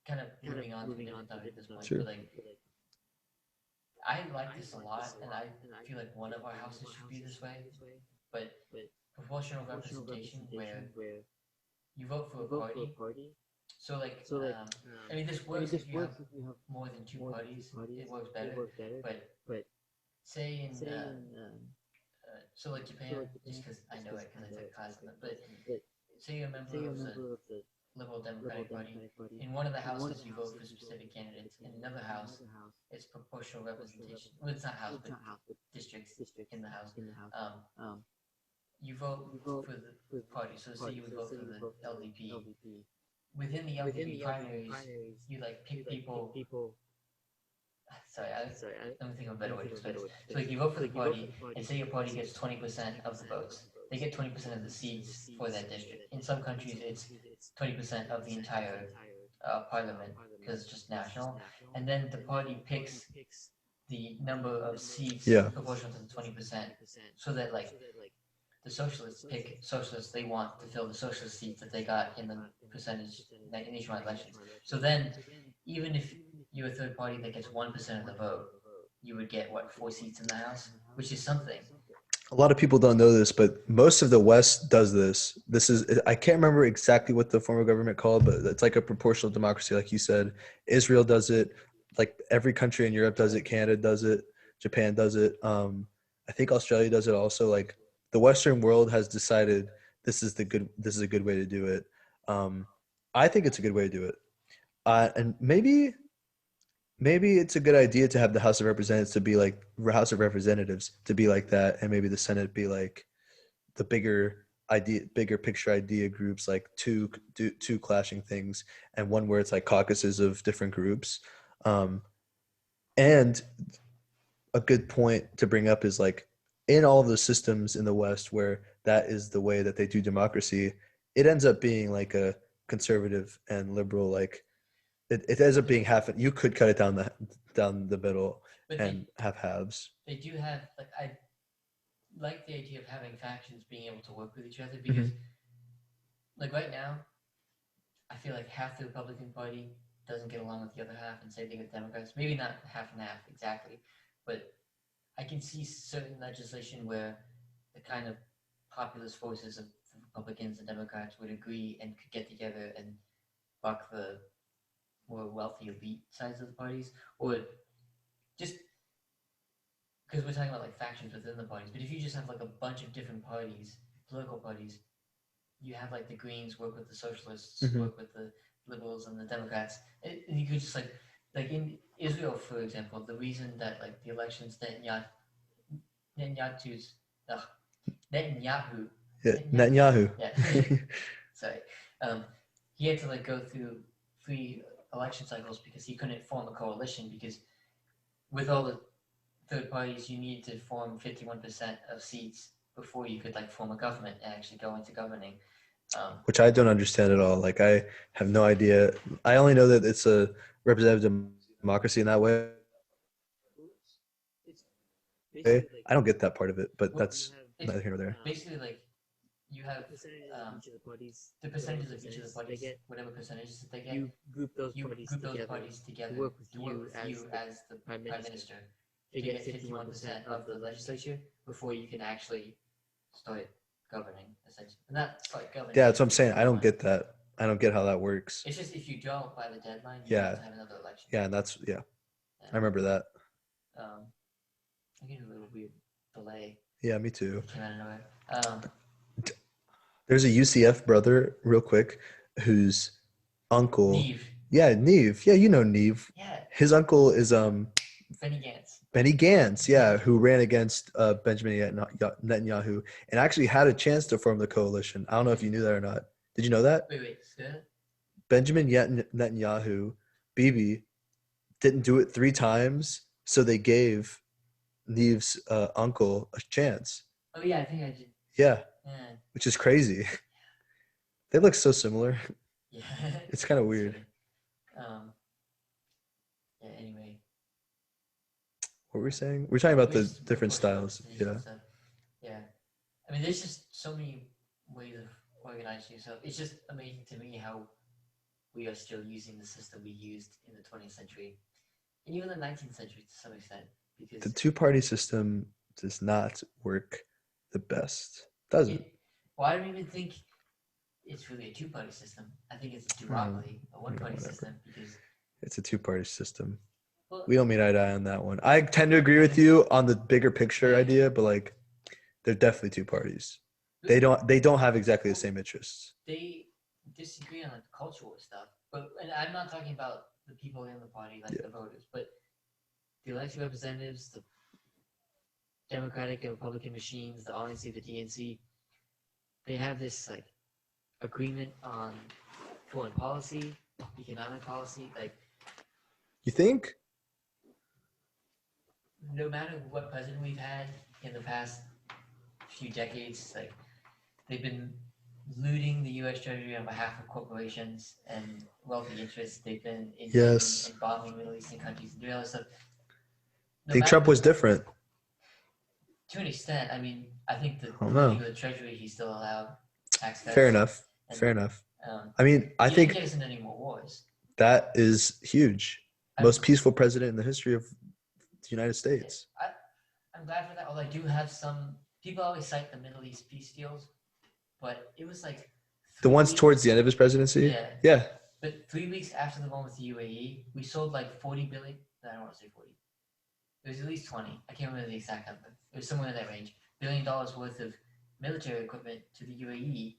kind of moving on to a different topic at this point. Sure. But like I like this a lot, and I feel like one of our houses should be this way. But proportional representation, where you vote for a party. So like, I mean, this works if you have more than 2 parties. It works better. But say in so like Japan, just because I know it because I took class in it, but say you're a member of the liberal Liberal Democratic Party. In one of the houses, you vote for specific candidates. In another house, it's proportional representation. Well, it's not house, but districts in the house. You vote for the party. So say you would vote for the LDP. Within the LDP primaries, you like pick people. Sorry, let me think of a better way to explain this. So like you vote for the party, and say your party gets 20% of the votes. They get 20% of the seats for that district. In some countries, it's 20% of the entire parliament because it's just national. And then the party picks the number of seats proportional to the 20%, so that like the socialists pick socialists they want to fill the socialist seats that they got in the percentage nationwide elections. So then, even if you're a third party that gets 1% of the vote, you would get what, 4 seats in the House, which is something. A lot of people don't know this, but most of the West does this. This is, I can't remember exactly what the form of government called, but it's like a proportional democracy, like you said. Israel does it. Like every country in Europe does it. Canada does it. Japan does it. I think Australia does it also. Like the Western world has decided this is a good way to do it. I think it's a good way to do it. And maybe it's a good idea to have the House of Representatives to be like House of Representatives to be like that, and maybe the Senate be like the bigger picture idea groups, like two clashing things, and one where it's like caucuses of different groups. And a good point to bring up is like in all the systems in the West where that is the way that they do democracy, it ends up being like a conservative and liberal, like it ends up being half. You could cut it down the middle and have halves. They do have like I like the idea of having factions being able to work with each other because like right now, I feel like half the Republican Party doesn't get along with the other half, and same thing with Democrats. Maybe not half and half exactly, but I can see certain legislation where the kind of populist forces of Republicans and Democrats would agree and could get together and buck the more wealthy elite sides of the parties, or just because we're talking about like factions within the parties. But if you just have like a bunch of different parties, political parties, you have like the Greens work with the Socialists, work with the Liberals and the Democrats. You could just like in Israel, for example, the reason that like the elections Netanyahu. Yeah. Sorry. He had to like go through 3 election cycles because he couldn't form a coalition, because with all the third parties you need to form 51% of seats before you could like form a government and actually go into governing. Which I don't understand at all. Like I have no idea. I only know that it's a representative democracy in that way. I don't get that part of it, but that's neither here nor there. Basically, like you have the percentages of each of the parties, whatever percentages that they get, you group those parties together to work with you as the prime minister to get 51% of the legislature before you can actually start governing, essentially. And that's like governing. Yeah, that's what I'm saying. I don't get that. I don't get how that works. It's just if you don't by the deadline, you have to have another election. Yeah, and that's I remember that. I get a little weird delay. Yeah, me too. Came out of nowhere. There's a UCF brother, real quick, whose uncle. Neve. Yeah, Neve. Yeah, you know Neve. Yeah. His uncle is Benny Gantz. Benny Gantz, yeah, who ran against Benjamin Netanyahu and actually had a chance to form the coalition. I don't know if you knew that or not. Did you know that? Wait. Benjamin Netanyahu, Bibi, didn't do it 3 times, so they gave Neve's uncle a chance. Oh yeah, I think I did. Yeah. Which is crazy. They look so similar. Yeah. It's kind of weird. Yeah, anyway. What were we saying? We're talking about the different styles. Yeah. Yeah. I mean, there's just so many ways of organizing yourself. It's just amazing to me how we are still using the system we used in the 20th century and even the 19th century to some extent. Because the 2-party system does not work the best, does it? Well, I don't even think it's really a 2-party system. I think it's a duopoly, a 1-party system. Because it's a 2-party system. Well, we don't meet eye to eye on that one. I tend to agree with you on the bigger picture idea, but like, they're definitely 2 parties. They don't have exactly the same interests. They disagree on like the cultural stuff, and I'm not talking about the people in the party, like the voters, but the elected representatives, the Democratic and Republican machines, the RNC, the DNC, they have this like agreement on foreign policy, economic policy. Like, You think? no matter what president we've had in the past few decades, like they've been looting the U.S. Treasury on behalf of corporations and wealthy interests. They've been invading Yes. and bombing Middle Eastern countries and doing all this stuff. I think Trump was different. To an extent, I mean, I think the don't know. looting of the Treasury, he's still allowed tax cuts. Fair enough. And, Fair enough. I mean, I think he didn't get us into any more wars. that is huge. Most peaceful president in the history of the United States. I'm glad for that. Although I do have some people always cite the Middle East peace deals, but it was like the ones towards the end of his presidency. Yeah. Yeah. But 3 weeks after the one with the UAE, we sold like 40 billion. I don't want to say 40. It was at least 20. I can't remember the exact number. It was somewhere in that range. $1 billion worth of military equipment to the UAE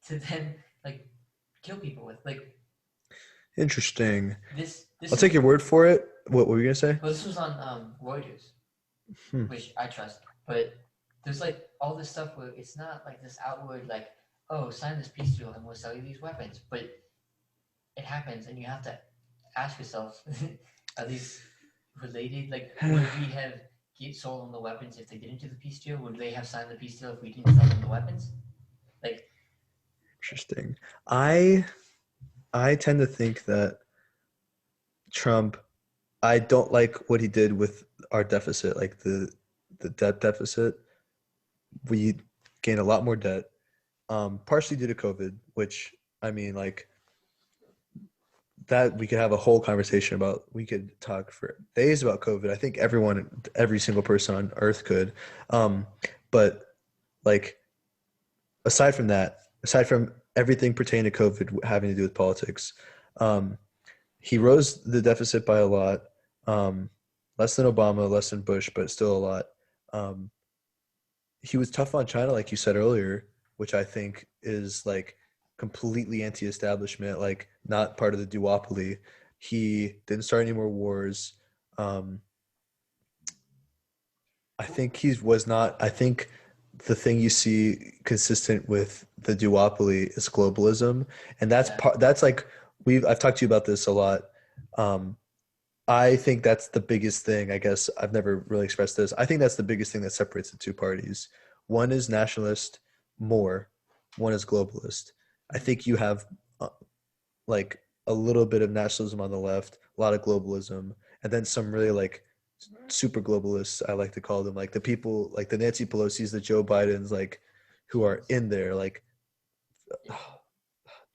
to then like kill people with. Like, interesting. This I'll take your word for it. What were you gonna say? Well, this was on Reuters, which I trust. But there's like all this stuff where it's not like this outward like, oh, sign this peace deal and we'll sell you these weapons. But it happens, and you have to ask yourself, are these related? Like, would we have sold them the weapons if they didn't do the peace deal? Would they have signed the peace deal if we didn't sell them the weapons? Like, interesting. I tend to think that Trump, I don't like what he did with our deficit, like the debt deficit. We gained a lot more debt, partially due to COVID, which, I mean, like, that we could have a whole conversation about. We could talk for days about COVID. I think every single person on earth could. But like, aside from everything pertaining to COVID having to do with politics, he rose the deficit by a lot, less than Obama, less than Bush, but still a lot. He was tough on China, like you said earlier, which I think is like completely anti-establishment, like not part of the duopoly. He didn't start any more wars. I think I think the thing you see consistent with the duopoly is globalism. And that's like, I've talked to you about this a lot. I think that's the biggest thing. I guess I've never really expressed this. I think that's the biggest thing that separates the two parties. One is nationalist more, one is globalist. I think you have like a little bit of nationalism on the left, a lot of globalism, and then some really like super globalists, I like to call them, like the people like the Nancy Pelosi's, the Joe Bidens, like who are in there, like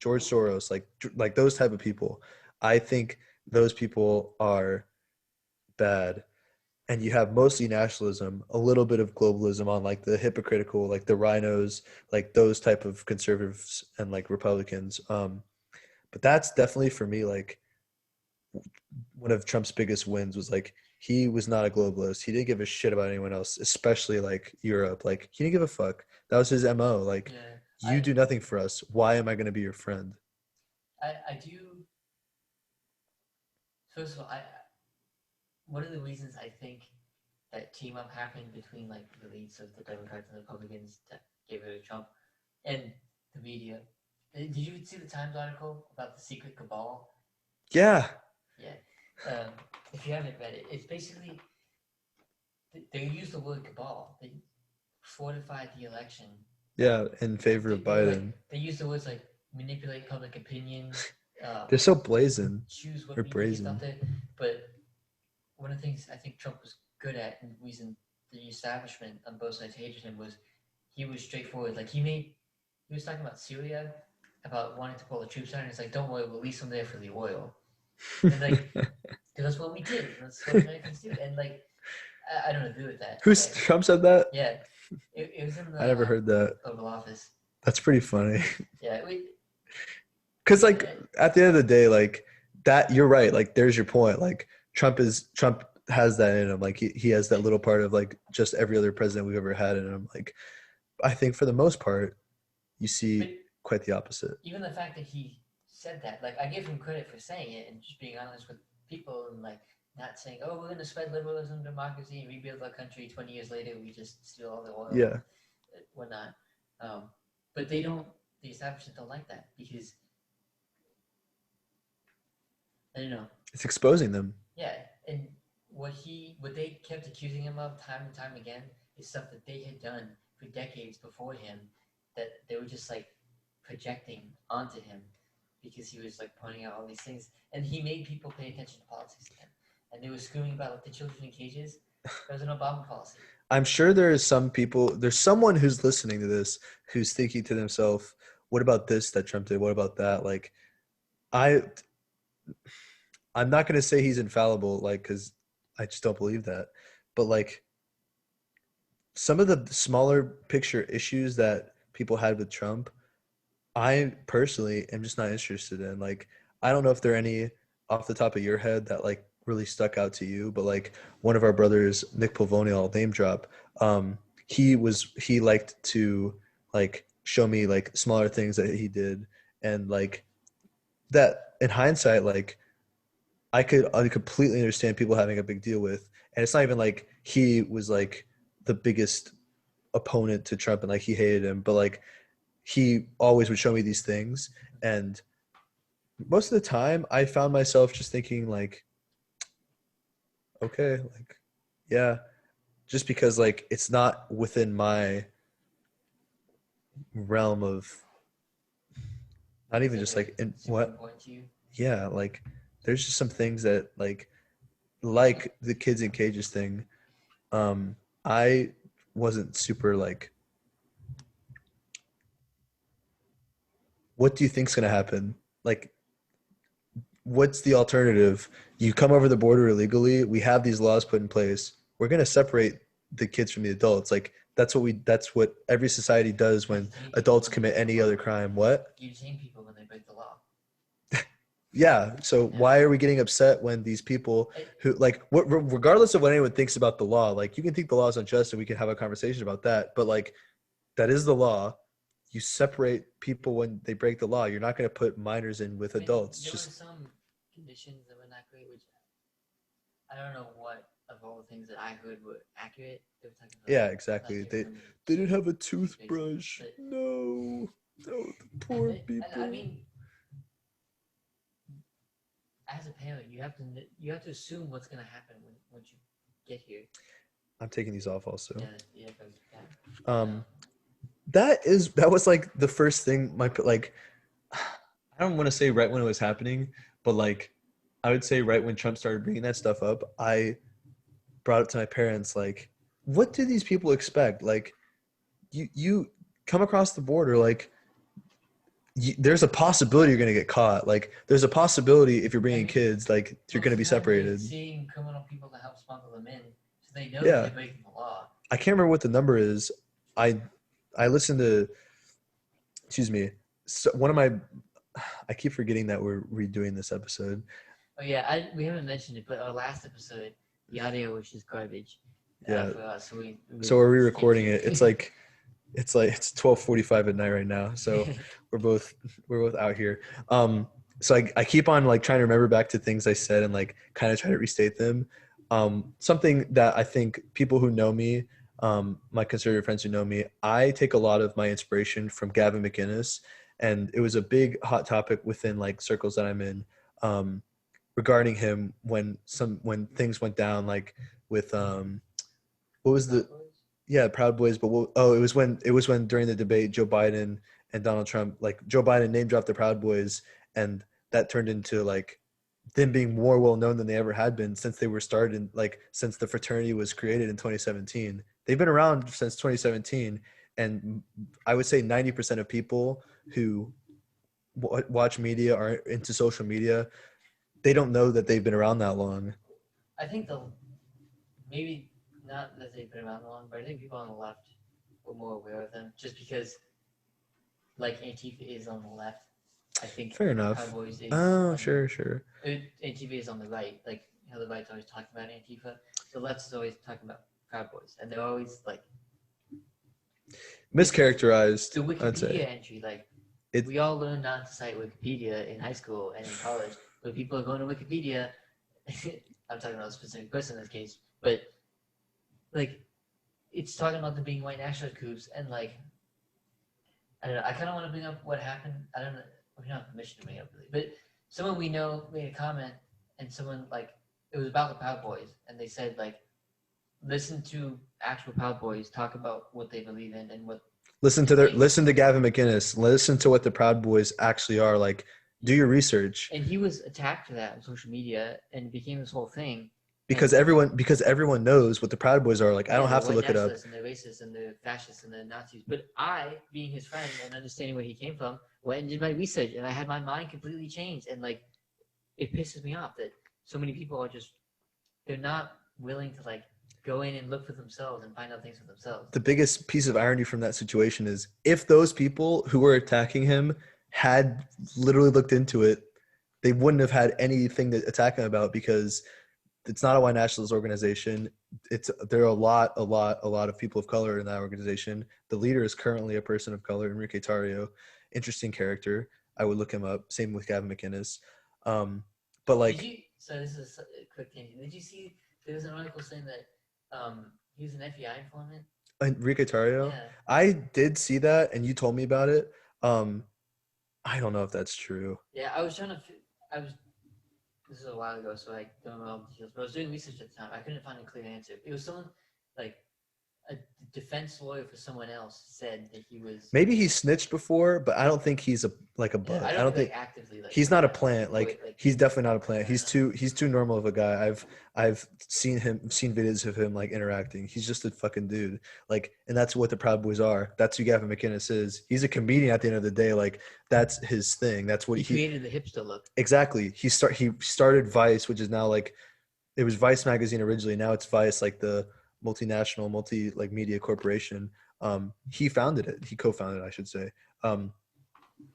George Soros, like those type of people. I think those people are bad. And you have mostly nationalism, a little bit of globalism on like the hypocritical, like the rhinos, like those type of conservatives and like Republicans. But that's definitely for me, like one of Trump's biggest wins was like, he was not a globalist. He didn't give a shit about anyone else, especially like Europe. Like, he didn't give a fuck. That was his MO. Like, you do nothing for us. Why am I going to be your friend? I do. First of all, one of the reasons I think that team up happened between like the leads of the Democrats and the Republicans to get rid of Trump and the media. Did you see the Times article about the secret cabal? Yeah. Yeah. If you haven't read it, it's basically they use the word cabal. They fortified the election. Yeah, in favor of Biden. They use the words like manipulate public opinion. They're so brazen. Choose what They're brazen. Out there. But one of the things I think Trump was good at, and the reason the establishment on both sides hated him, was he was straightforward. Like, he was talking about Syria, about wanting to pull the troops out, and it's like, don't worry, we'll leave them there for the oil. And like, that's what we did. That's what Americans do. And like, I don't agree with that. Trump said that? Yeah. It was in the I never heard that. Oval Office. That's pretty funny. Yeah. Because like, at the end of the day, like, that, you're right. Like, there's your point. Like, Trump has that in him. Like, he has that little part of like just every other president we've ever had in him. Like, I think for the most part, you see quite the opposite. Even the fact that he said that, like, I give him credit for saying it and just being honest with people and like not saying, "Oh, we're gonna spread liberalism, and democracy, and rebuild our country." 20 years later, we just steal all the oil, Yeah, and whatnot. But they don't. The establishment don't like that because I don't know. it's exposing them. Yeah, and what they kept accusing him of time and time again is stuff that they had done for decades before him, that they were just like projecting onto him because he was like pointing out all these things, and he made people pay attention to politics again. And they were screaming about like, the children in cages. That was an Obama policy. I'm sure there's someone who's listening to this who's thinking to themselves, what about this that Trump did? What about that? Like, I'm not going to say he's infallible, like, because I just don't believe that. But like, some of the smaller picture issues that people had with Trump, I personally am just not interested in. Like, I don't know if there are any off the top of your head that like really stuck out to you, but like one of our brothers, Nick Pavoni, I'll name drop. He liked to like show me like smaller things that he did, and like that in hindsight, like I completely understand people having a big deal with, and it's not even like he was like the biggest opponent to Trump and like he hated him, but like he always would show me these things, and most of the time I found myself just thinking like, okay, like, yeah, just because like it's not within my realm of, not even just like in what, yeah, like there's just some things that like the kids in cages thing, I wasn't super like, what do you think's going to happen? Like, what's the alternative? You come over the border illegally. We have these laws put in place. We're going to separate the kids from the adults. Like, that's what every society does when adults commit any other crime. What? You detain people when they break the law. Yeah. So why are we getting upset when these people who like, regardless of what anyone thinks about the law, like you can think the law is unjust and we can have a conversation about that. But like, that is the law. You separate people when they break the law. You're not going to put minors in with adults. There were some conditions that were not great, which I don't know what of all the things that I heard were accurate. They were talking about, yeah, exactly. They didn't have a toothbrush. No, the poor people. I mean, as a parent, you have to assume what's going to happen once you get here. I'm taking these off also. Yeah. That was like the first thing I don't want to say right when it was happening, but like I would say right when Trump started bringing that stuff up, I brought it to my parents like, what do these people expect? Like you come across the border, like there's a possibility you're going to get caught. Like there's a possibility if you're bringing kids, like you're going to be separated. Seeing criminal people to help smuggle them in, so they know they're breaking the law. I can't remember what the number is. I listened to, excuse me, I keep forgetting that we're redoing this episode. Oh yeah, we haven't mentioned it, but our last episode, the audio was just garbage. Yeah. For us, so we're re-recording it. It's 12:45 at night right now. So we're both out here. So I keep on like trying to remember back to things I said and like kind of try to restate them. Something that I think people who know me, my conservative friends who know me, I take a lot of my inspiration from Gavin McInnes, and it was a big hot topic within like circles that I'm in, regarding him when things went down, like with what was the Proud Boys, but it was when during the debate Joe Biden and Donald Trump, like Joe Biden name dropped the Proud Boys, and that turned into like them being more well known than they ever had been since they were started, like since the fraternity was created in 2017. They've been around since 2017, and I would say 90% of people who watch media or into social media, they don't know that they've been around that long. I think maybe not that they've been around long, but I think people on the left were more aware of them just because, like, Antifa is on the left. I think fair enough. Cowboys is sure. Antifa is on the right, like how the right's always talking about Antifa. The left is always talking about Proud Boys, and they're always like mischaracterized. The Wikipedia entry, like we all learned not to cite Wikipedia in high school and in college, but people are going to Wikipedia. I'm talking about a specific person in this case, but like it's talking about them being white nationalist groups, and like I don't know. I kind of want to bring up what happened. I don't know. We don't have permission to bring it up, really, but someone we know made a comment, and someone like it was about the Proud Boys, and they said like, listen to actual Proud Boys talk about what they believe in and what. Listen to Gavin McInnes. Listen to what the Proud Boys actually are. Like, do your research. And he was attacked for that on social media, and it became this whole thing. Because everyone knows what the Proud Boys are. Like, I don't have to look it up. And they're racist and they're fascists and they're Nazis. But I, being his friend and understanding where he came from, went and did my research, and I had my mind completely changed. And like, it pisses me off that so many people are they're not willing to like go in and look for themselves and find out things for themselves. The biggest piece of irony from that situation is if those people who were attacking him had literally looked into it, they wouldn't have had anything to attack him about, because it's not a white nationalist organization. There are a lot of people of color in that organization. The leader is currently a person of color, Enrique Tarrio. Interesting character. I would look him up. Same with Gavin McInnes. But like, so this is a quick thing. Did you see there was an article saying that he was an FBI informant? Enrique Tarrio? Yeah. I did see that, and you told me about it. I don't know if that's true. Yeah, this is a while ago, so I don't know all the details, but I was doing research at the time. I couldn't find a clear answer. It was someone, like, a defense lawyer for someone else said that he was... Maybe he snitched before, but I don't think he's a bug. Yeah, I don't think like, actively... Like, he's not a plant. Like, he's definitely not a plant. He's too normal of a guy. I've seen videos of him, like, interacting. He's just a fucking dude. Like, and that's what the Proud Boys are. That's who Gavin McInnes is. He's a comedian at the end of the day. Like, that's his thing. That's what he created the hipster look. Exactly. He started Vice, which is now, like, it was Vice magazine originally. Now it's Vice, like the multinational, media corporation. He founded it. He co-founded it, I should say.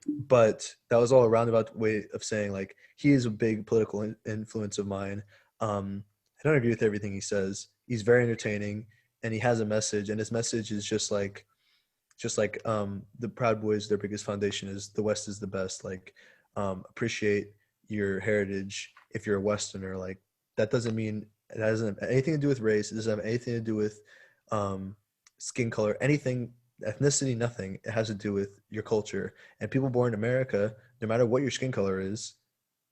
But that was all a roundabout way of saying, like, he is a big political influence of mine. I don't agree with everything he says. He's very entertaining, and he has a message, and his message is just like the Proud Boys, their biggest foundation is the West is the best. Like, appreciate your heritage. If you're a Westerner, like, that doesn't mean it doesn't have anything to do with race. It doesn't have anything to do with skin color, anything, ethnicity, nothing. It has to do with your culture. And people born in America, no matter what your skin color is,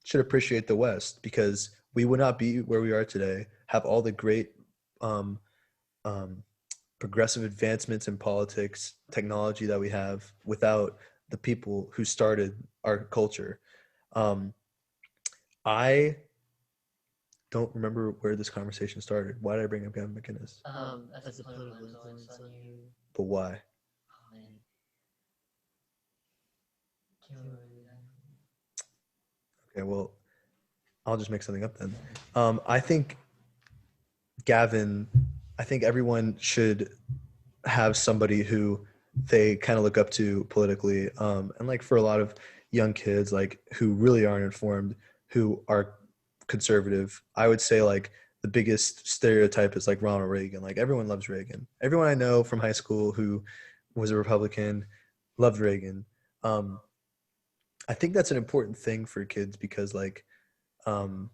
should appreciate the West, because we would not be where we are today, have all the great progressive advancements in politics, technology that we have, without the people who started our culture. I don't remember where this conversation started. Why did I bring up Gavin McInnes? That's a political influence on you. But why? Oh, man. Can't remember that. Okay, well, I'll just make something up then. I think everyone should have somebody who they kind of look up to politically. And like, for a lot of young kids, like, who really aren't informed, who are conservative, I would say, like, the biggest stereotype is like Ronald Reagan. Like, everyone loves Reagan. Everyone I know from high school who was a Republican loved Reagan. I think that's an important thing for kids, because like, or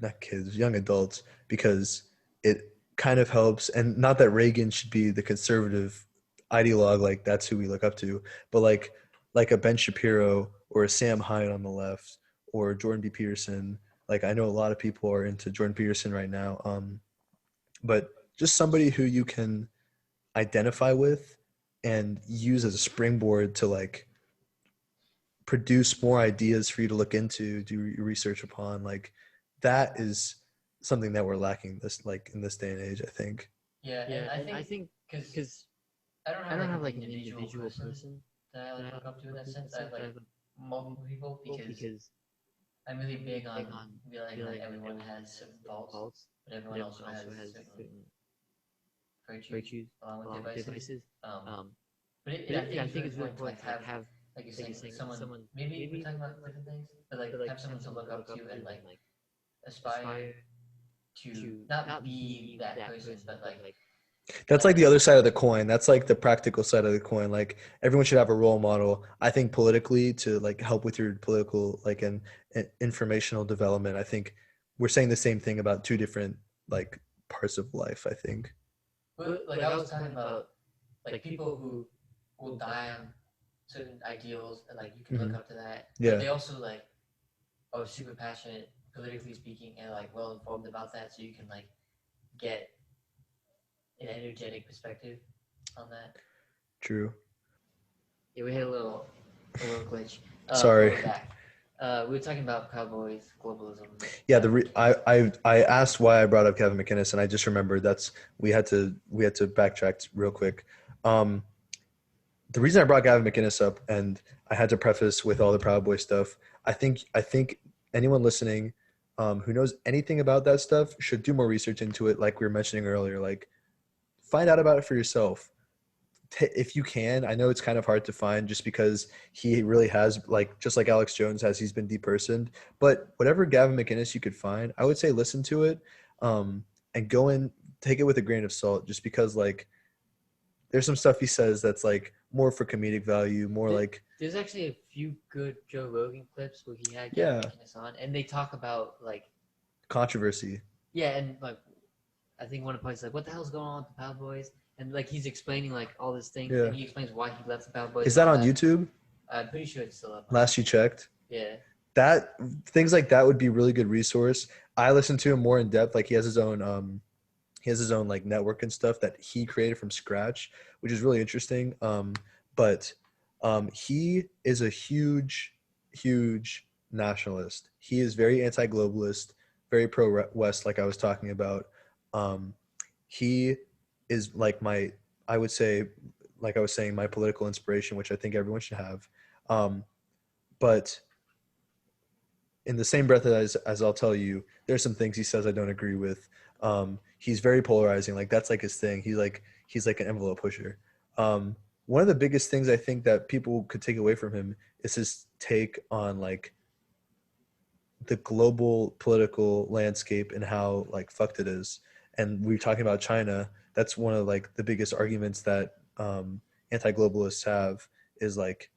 not kids, young adults, because it kind of helps. And not that Reagan should be the conservative ideologue, like that's who we look up to, but like a Ben Shapiro or a Sam Hyde on the left, or Jordan B. Peterson. Like, I know a lot of people are into Jordan Peterson right now. But just somebody who you can identify with and use as a springboard to like produce more ideas for you to look into, do your research upon. Like, that is something that we're lacking in this day and age, I think. Yeah, and I think because I don't have like an individual person that I like look up to in that sense. I have like multiple people, because I'm really big on realizing that everyone has certain faults, but everyone also has certain virtues along with their vices. But I think it's really important to have like you're saying, someone, maybe we're talking about different things, but like have someone to look up to and like aspire to not be that person, but like That's like the other side of the coin. That's like the practical side of the coin. Like everyone should have a role model. I think politically to like help with your political like and informational development. I think we're saying the same thing about two different like parts of life. I think. But like I was talking about, like people who will die on certain ideals, and like you can look up to that. Yeah. But they also like are super passionate, politically speaking, and like well informed about that, so you can like get an energetic perspective on that. True. Yeah, we had a little glitch. Sorry. We're back. We were talking about cowboys, globalism. Yeah, I asked why I brought up Kevin McInnes, and I just remembered we had to backtrack real quick. The reason I brought Gavin McInnes up, and I had to preface with all the Proud Boy stuff, I think anyone listening who knows anything about that stuff should do more research into it. Like we were mentioning earlier, like find out about it for yourself. If you can, I know it's kind of hard to find just because he really has, like, just like Alex Jones has, he's been depersoned. But whatever Gavin McInnes you could find, I would say listen to it and go in, take it with a grain of salt, just because, like, there's some stuff he says that's, like, more for comedic value, more like... There's actually a few good Joe Rogan clips where he had Gavin McInnes on, and they talk about, like... controversy. Yeah, and, like, I think one of the points like, what the hell's going on with the Proud Boys? And like he's explaining like all this thing, and he explains why he left the Proud Boys. Is that on YouTube? I'm pretty sure it's still up. Last you checked? Yeah. That things like that would be a really good resource. I listen to him more in depth. Like he has his own like network and stuff that he created from scratch, which is really interesting. But he is a huge nationalist. He is very anti-globalist, very pro-West, like I was talking about. He is like I would say, like I was saying, my political inspiration, which I think everyone should have. But in the same breath as I'll tell you, there's some things he says I don't agree with. He's very polarizing. Like that's like his thing. He's like an envelope pusher. One of the biggest things I think that people could take away from him is his take on like the global political landscape and how like fucked it is. And we're talking about China. That's one of like the biggest arguments that anti-globalists have is like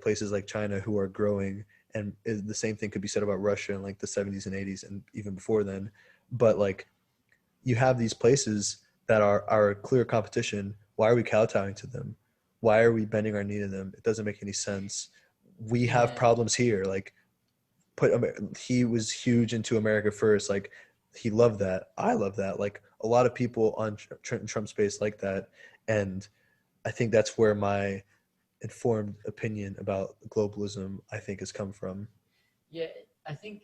places like China who are growing, and the same thing could be said about Russia in like the 70s and 80s and even before then. But like you have these places that are clear competition. Why are we kowtowing to them? Why are we bending our knee to them? It doesn't make any sense. We have problems here. Like he was huge into America first. Like he loved that. I love that. Like a lot of people on Trump's space like that. And I think that's where my informed opinion about globalism, I think, has come from. Yeah, I think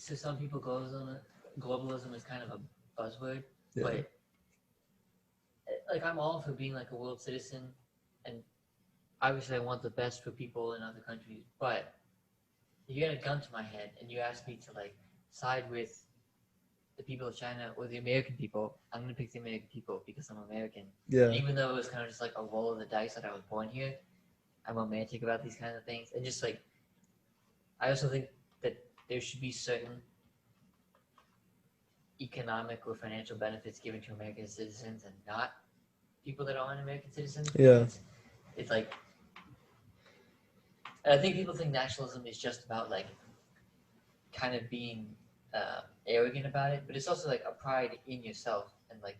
to some people globalism is kind of a buzzword, but like I'm all for being like a world citizen, and obviously I want the best for people in other countries, but if you get a gun to my head and you ask me to like side with the people of China or the American people, I'm going to pick the American people because I'm American. Yeah. And even though it was kind of just like a roll of the dice that I was born here, I'm romantic about these kind of things. And just like, I also think that there should be certain economic or financial benefits given to American citizens and not people that aren't American citizens. Yeah. It's like, I think people think nationalism is just about like kind of being arrogant about it, but it's also like a pride in yourself and like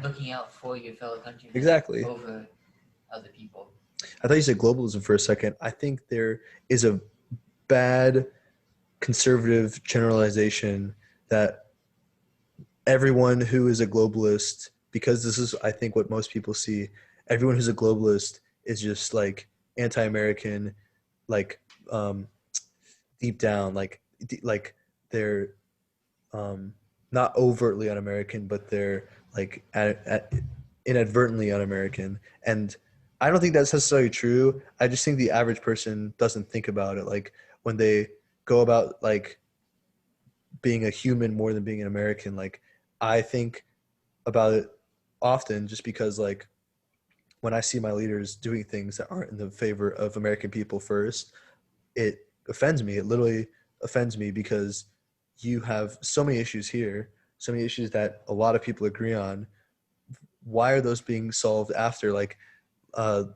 looking out for your fellow countrymen exactly over other people. I thought you said globalism for a second. I think there is a bad conservative generalization that everyone who is a globalist, because this is I think what most people see, everyone who's a globalist is just like anti-American, like deep down, like they're not overtly un-American, but they're like inadvertently un-American. And I don't think that's necessarily true. I just think the average person doesn't think about it. Like when they go about like being a human more than being an American, like I think about it often just because like when I see my leaders doing things that aren't in the favor of American people first, it offends me. It literally offends me because you have so many issues here so many issues that a lot of people agree on, why are those being solved after? Like a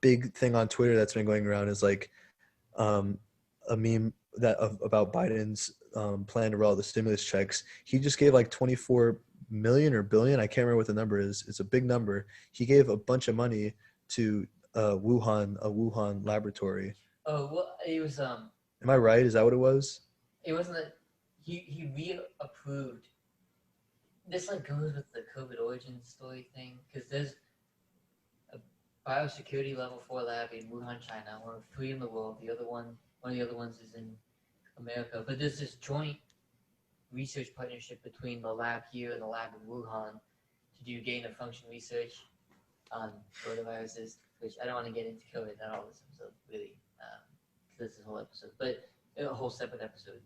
big thing on Twitter that's been going around is like um, a meme about Biden's plan to roll out the stimulus checks. He just gave like 24 million or billion. I can't remember what the number is. It's a big number. He gave a bunch of money to a Wuhan laboratory. Oh well, it was Am I right? Is that what it was? It wasn't that he reapproved. This like goes with the COVID origin story thing because there's a biosecurity level 4 lab in Wuhan, China. One of 3 in the world. One of the other ones is in America. But there's this joint research partnership between the lab here and the lab in Wuhan to do gain of function research on coronaviruses. Which I don't want to get into COVID, not all this episode really. This is a whole episode, but a whole separate episode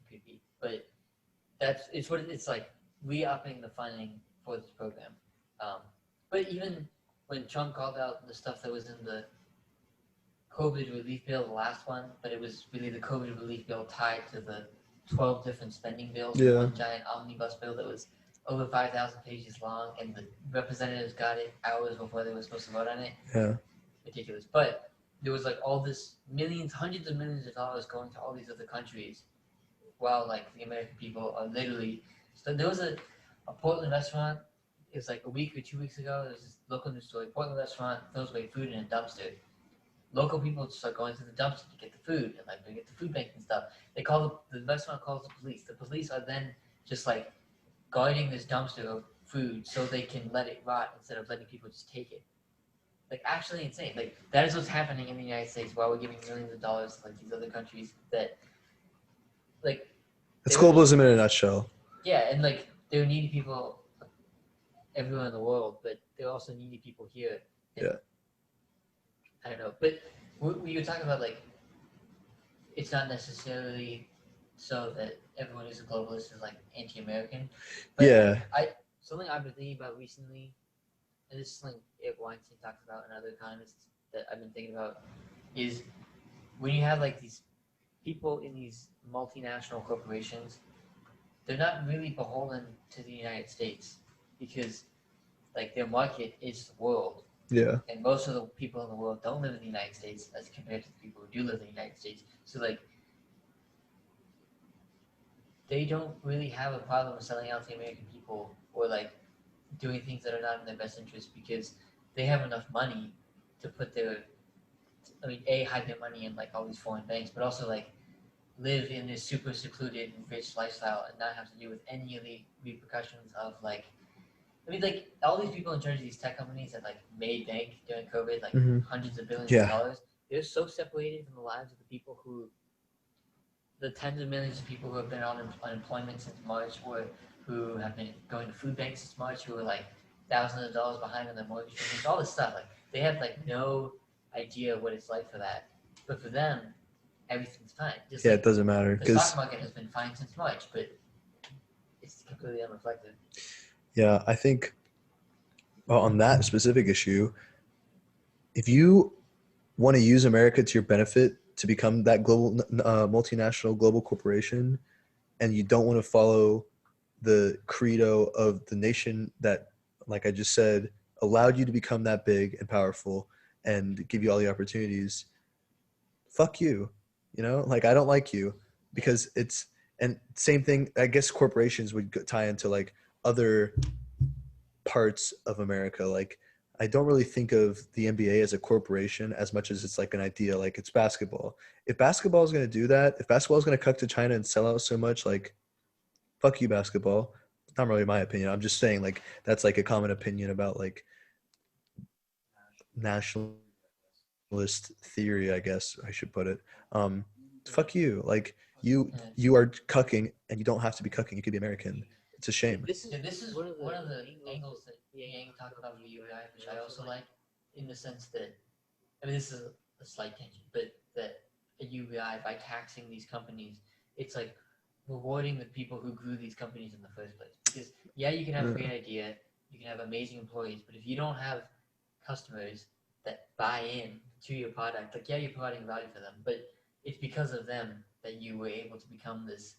could be. But it's what it's like, re-upping the funding for this program. But even when Trump called out the stuff that was in the COVID relief bill, the last one, but it was really the COVID relief bill tied to the 12 different spending bills, Yeah. one giant omnibus bill that was over 5,000 pages long, and the representatives got it hours before they were supposed to vote on it. Yeah. Ridiculous. But there was like all this millions, hundreds of millions of dollars going to all these other countries, while like the American people are literally. So there was a Portland restaurant. It was like a week or 2 weeks ago. There was this local news story. Portland restaurant throws away food in a dumpster. Local people just start going to the dumpster to get the food and like they get the food bank and stuff. They call the restaurant calls the police. The police are then just like guarding this dumpster of food so they can let it rot instead of letting people just take it. Like actually insane. Like that is what's happening in the United States while we're giving millions of dollars to like these other countries that like It's globalism in a nutshell. Yeah, and like there are needy people everywhere in the world, but there are also needy people here. Yeah. I don't know, but we were talking about like it's not necessarily so that everyone who's a globalist is like anti-American. But Yeah. Something I've been thinking about recently, and this is something Eric Weinstein talks about and other economists that I've been thinking about, is when you have like these people in these multinational corporations, they're not really beholden to the United States because like their market is the world. Yeah. And most of the people in the world don't live in the United States as compared to the people who do live in the United States. So like they don't really have a problem with selling out to American people or like doing things that are not in their best interest because they have enough money to put their hide their money in like all these foreign banks, but also like live in this super secluded and rich lifestyle and not have to deal with any of the repercussions of like like all these people in charge of these tech companies that like made bank during COVID, like hundreds of billions of dollars, they're so separated from the lives of the people the tens of millions of people who have been on unemployment since March or who have been going to food banks since March, who are like thousands of dollars behind on their mortgage payments, all this stuff. Like they have like no idea what it's like for that. But for them, everything's fine. Just it doesn't matter. The stock market has been fine since March, but it's completely unreflected. Yeah, I think on that specific issue, if you want to use America to your benefit to become that global multinational global corporation, and you don't want to follow the credo of the nation that, like I just said, allowed you to become that big and powerful and give you all the opportunities, fuck you. You know, like I don't like you because and same thing, I guess corporations would tie into like other parts of America. Like I don't really think of the NBA as a corporation as much as it's like an idea, like it's basketball. If basketball is going to do that, if basketball is going to cut to China and sell out so much, like fuck you, basketball. It's not really my opinion. I'm just saying like that's like a common opinion about like nationalist theory, I guess I should put it. Fuck you. Like you are cucking and you don't have to be cucking. You could be American. It's a shame. This is one of the angles that Yang talked about with UBI, which I also like, in the sense that, this is a slight tangent, but that at UBI, by taxing these companies, it's like rewarding the people who grew these companies in the first place. Because you can have a great idea, you can have amazing employees, but if you don't have customers that buy in to your product, like you're providing value for them, but it's because of them that you were able to become this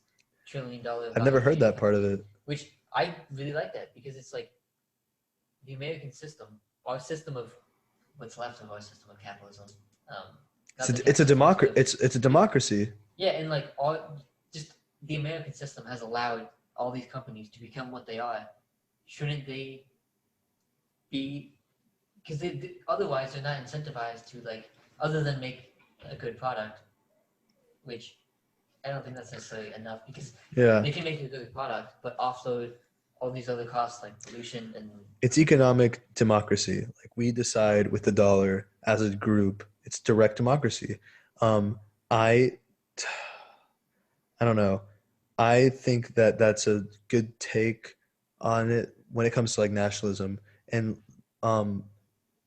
trillion-dollar. I've never heard that part of valuation, it. which I really like that because it's like the American system, our system of what's left of our system of capitalism. It's a democracy. It's a democracy. Yeah, and like just the American system has allowed all these companies to become what they are. Shouldn't they be? Because otherwise they're not incentivized to like other than make a good product, which I don't think that's necessarily enough because Yeah, they can make a good product but offload all these other costs like pollution and it's economic democracy. Like we decide with the dollar as a group. It's direct democracy. Um, I I don't know. I think that that's a good take on it when it comes to like nationalism, and um,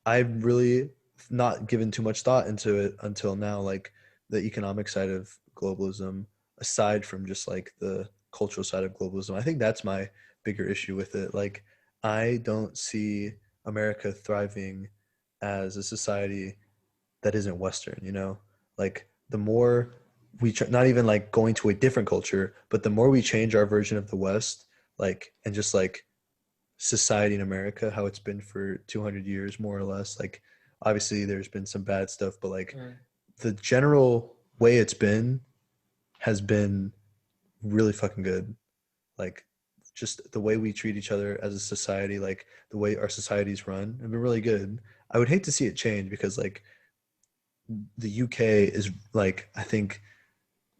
I've really not given too much thought into it until now, like the economic side of globalism, aside from just like the cultural side of globalism. I think that's my bigger issue with it. Like, I don't see America thriving as a society that isn't Western, you know? Like, the more not even like going to a different culture, but the more we change our version of the West, like, and just like society in America, how it's been for 200 years, more or less. Like, obviously, there's been some bad stuff, but like the general way it's been has been really fucking good. Like, just the way we treat each other as a society, like the way our societies run, have been really good. I would hate to see it change because like the UK is like I think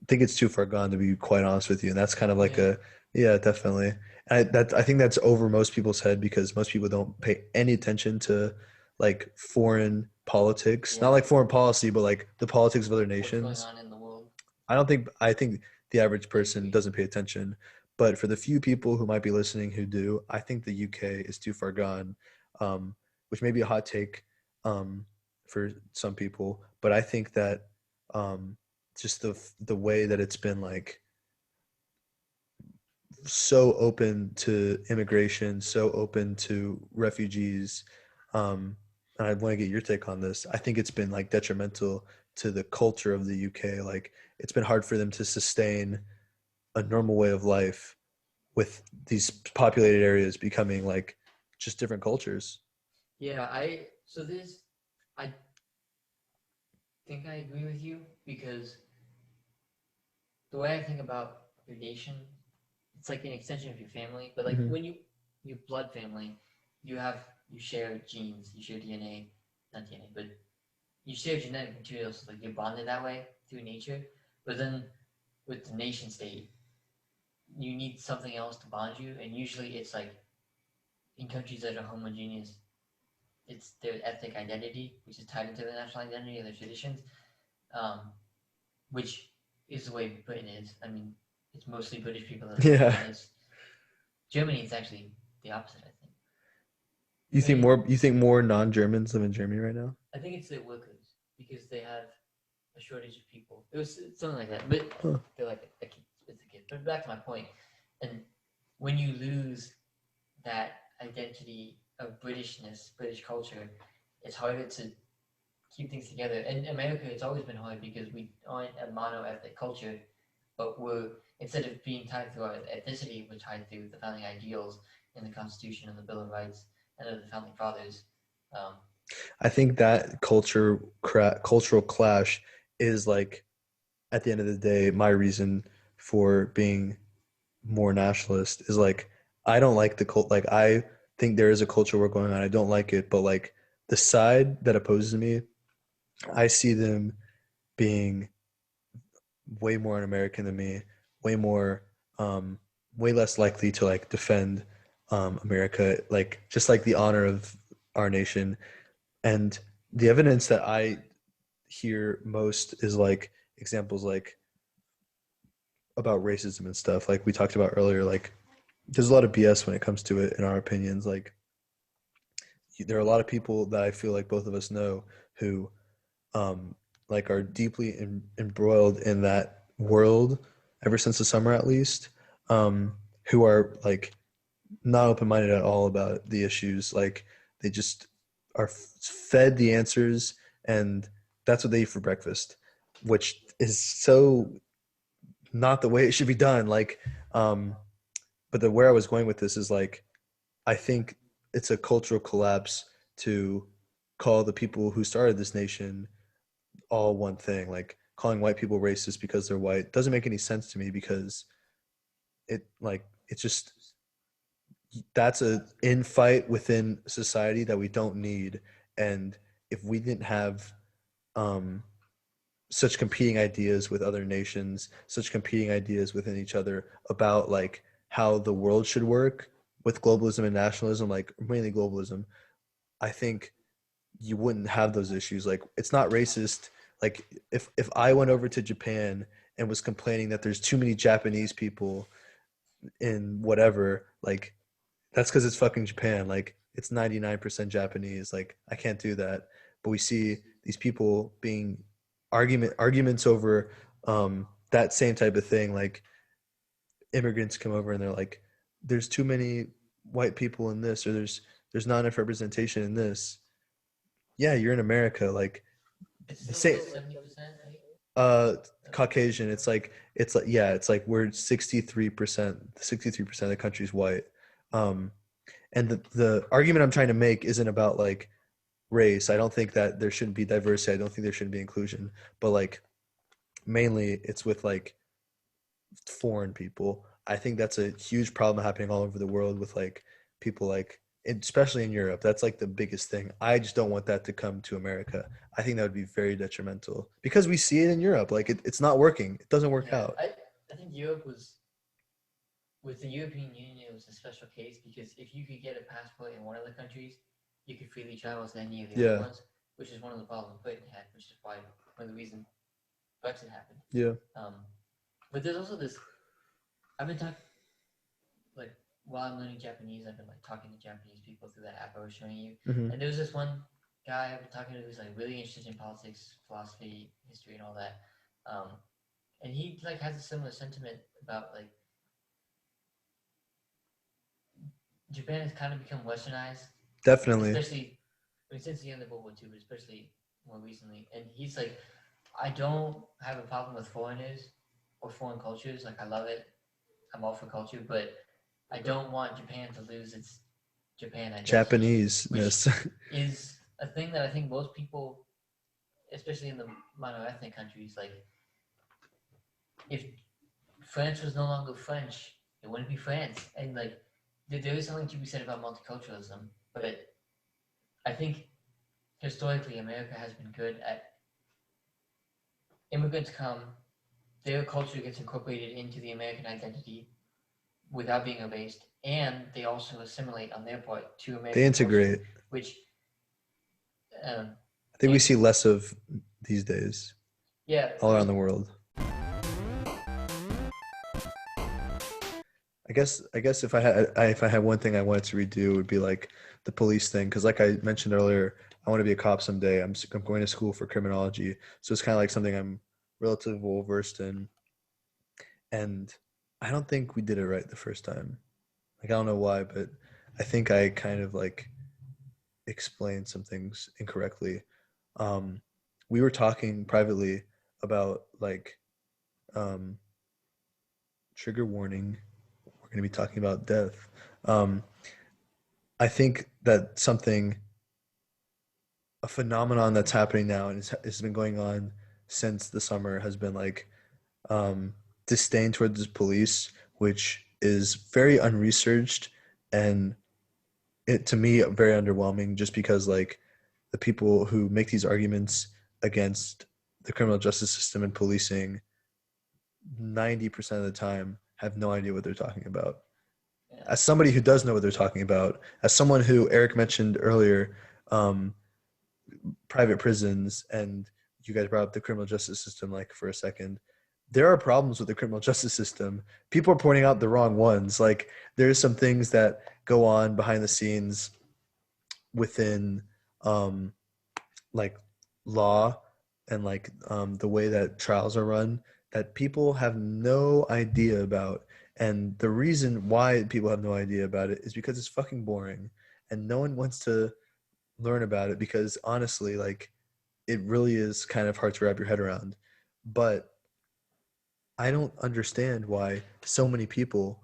it's too far gone to be quite honest with you, and that's kind of like a yeah, definitely. I think that's over most people's head because most people don't pay any attention to like foreign politics, not like foreign policy, but like the politics of other what's going nations. on in the world. I think the average person doesn't pay attention, but for the few people who might be listening who do, I think the UK is too far gone, which may be a hot take for some people, but I think that just the way that it's been like so open to immigration, so open to refugees, and I want to get your take on this. I think it's been like detrimental to the culture of the UK. Like it's been hard for them to sustain a normal way of life with these populated areas becoming like just different cultures. Yeah, I think I agree with you because the way I think about your nation, it's like an extension of your family. But like Mhm. when your blood family, you share genes, you share DNA, not DNA, but you share genetic materials. So like you're bonded that way through nature. But then with the nation state, you need something else to bond you, and usually it's like in countries that are homogeneous, it's their ethnic identity, which is tied into their national identity and their traditions, um, which is the way Britain is. I mean, it's mostly British people that live Yeah. in this. Germany is actually the opposite, I think. You think more non-Germans live in Germany right now? I think it's the workers because they have a shortage of people. It was something like that, but Huh. they're like it's a kid. But back to my point, and when you lose that identity of Britishness, British culture, it's harder to keep things together. In America, it's always been hard because we aren't a mono-ethnic culture, but instead of being tied through our ethnicity, we're tied through the founding ideals in the Constitution and the Bill of Rights and of the founding fathers. Um, I think that cultural clash is like at the end of the day my reason for being more nationalist is like I don't like the cult. Like I think there is a culture war going on. I don't like it, but like the side that opposes me, I see them being way more un-American than me, way more, way less likely to like defend America, like just like the honor of our nation. And the evidence that I hear most is like examples like about racism and stuff, like we talked about earlier. Like there's a lot of BS when it comes to it, in our opinions. Like there are a lot of people that I feel like both of us know who like are deeply embroiled in that world ever since the summer at least, who are like not open-minded at all about the issues. Like they just are fed the answers and that's what they eat for breakfast, which is so not the way it should be done. Like, but where I was going with this is like, I think it's a cultural collapse to call the people who started this nation all one thing. Like calling white people racist because they're white doesn't make any sense to me, because it's just, that's a infight within society that we don't need. And if we didn't have um, such competing ideas with other nations, such competing ideas within each other about like how the world should work with globalism and nationalism, like mainly globalism, I think you wouldn't have those issues. Like it's not racist. Like if I went over to Japan and was complaining that there's too many Japanese people in whatever, like that's because it's fucking Japan. Like it's 99% Japanese. Like I can't do that. But we see these people being arguments over that same type of thing. Like immigrants come over and they're like, there's too many white people in this, or there's not enough representation in this. Yeah, you're in America. Like It's the still same. like 70%, right? Caucasian. It's like yeah. It's like we're 63%. 63% of the country's white. Um, and the argument I'm trying to make isn't about like race. I don't think that there shouldn't be diversity. I don't think there shouldn't be inclusion. But like mainly it's with like foreign people. I think that's a huge problem happening all over the world with like people like, especially in Europe. That's like the biggest thing. I just don't want that to come to America. I think that would be very detrimental because we see it in Europe. Like it's not working. It doesn't work Yeah, out. I think Europe was, with the European Union, it was a special case because if you could get a passport in one of the countries, you could freely travel to any of the other Yeah. ones, which is one of the problems Britain had, which is why one of the reasons Brexit happened. Yeah. But there's also this. I've been talking, like, while I'm learning Japanese, I've been like talking to Japanese people through that app I was showing you. Mhm. And there was this one guy I've been talking to who's like really interested in politics, philosophy, history, and all that. And he like has a similar sentiment about like Japan has kind of become westernized, Definitely. especially since the end of World War II, but especially more recently. And he's like, I don't have a problem with foreigners or foreign cultures. Like I love it. I'm all for culture, but I don't want Japan to lose its Japan identity, Japanese-ness. which is a thing that I think most people, especially in the mono-ethnic countries, like if France was no longer French, it wouldn't be France. And like there is something to be said about multiculturalism, but I think historically America has been good at immigrants come, their culture gets incorporated into the American identity without being erased, and they also assimilate on their part to American They integrate. culture, which I think we see less of these days yeah, all around the world. I guess if I had one thing I wanted to redo, it would be like the police thing, because like I mentioned earlier, I want to be a cop someday. I'm going to school for criminology, so it's kind of like something I'm relatively well versed in, and I don't think we did it right the first time. Like I don't know why, but I think I kind of like explained some things incorrectly. We were talking privately about like trigger warning. We're going to be talking about death. I think that a phenomenon that's happening now and it's been going on since the summer has been like disdain towards the police, which is very unresearched and it to me very underwhelming. Just because like the people who make these arguments against the criminal justice system and policing 90% of the time have no idea what they're talking about. yeah. As somebody who does know what they're talking about, as someone who Eric mentioned earlier, private prisons, and you guys brought up the criminal justice system like for a second, there are problems with the criminal justice system. People are pointing out the wrong ones. Like there's some things that go on behind the scenes within like law and like the way that trials are run that people have no idea about. And the reason why people have no idea about it is because it's fucking boring and no one wants to learn about it, because honestly, like it really is kind of hard to wrap your head around. But I don't understand why so many people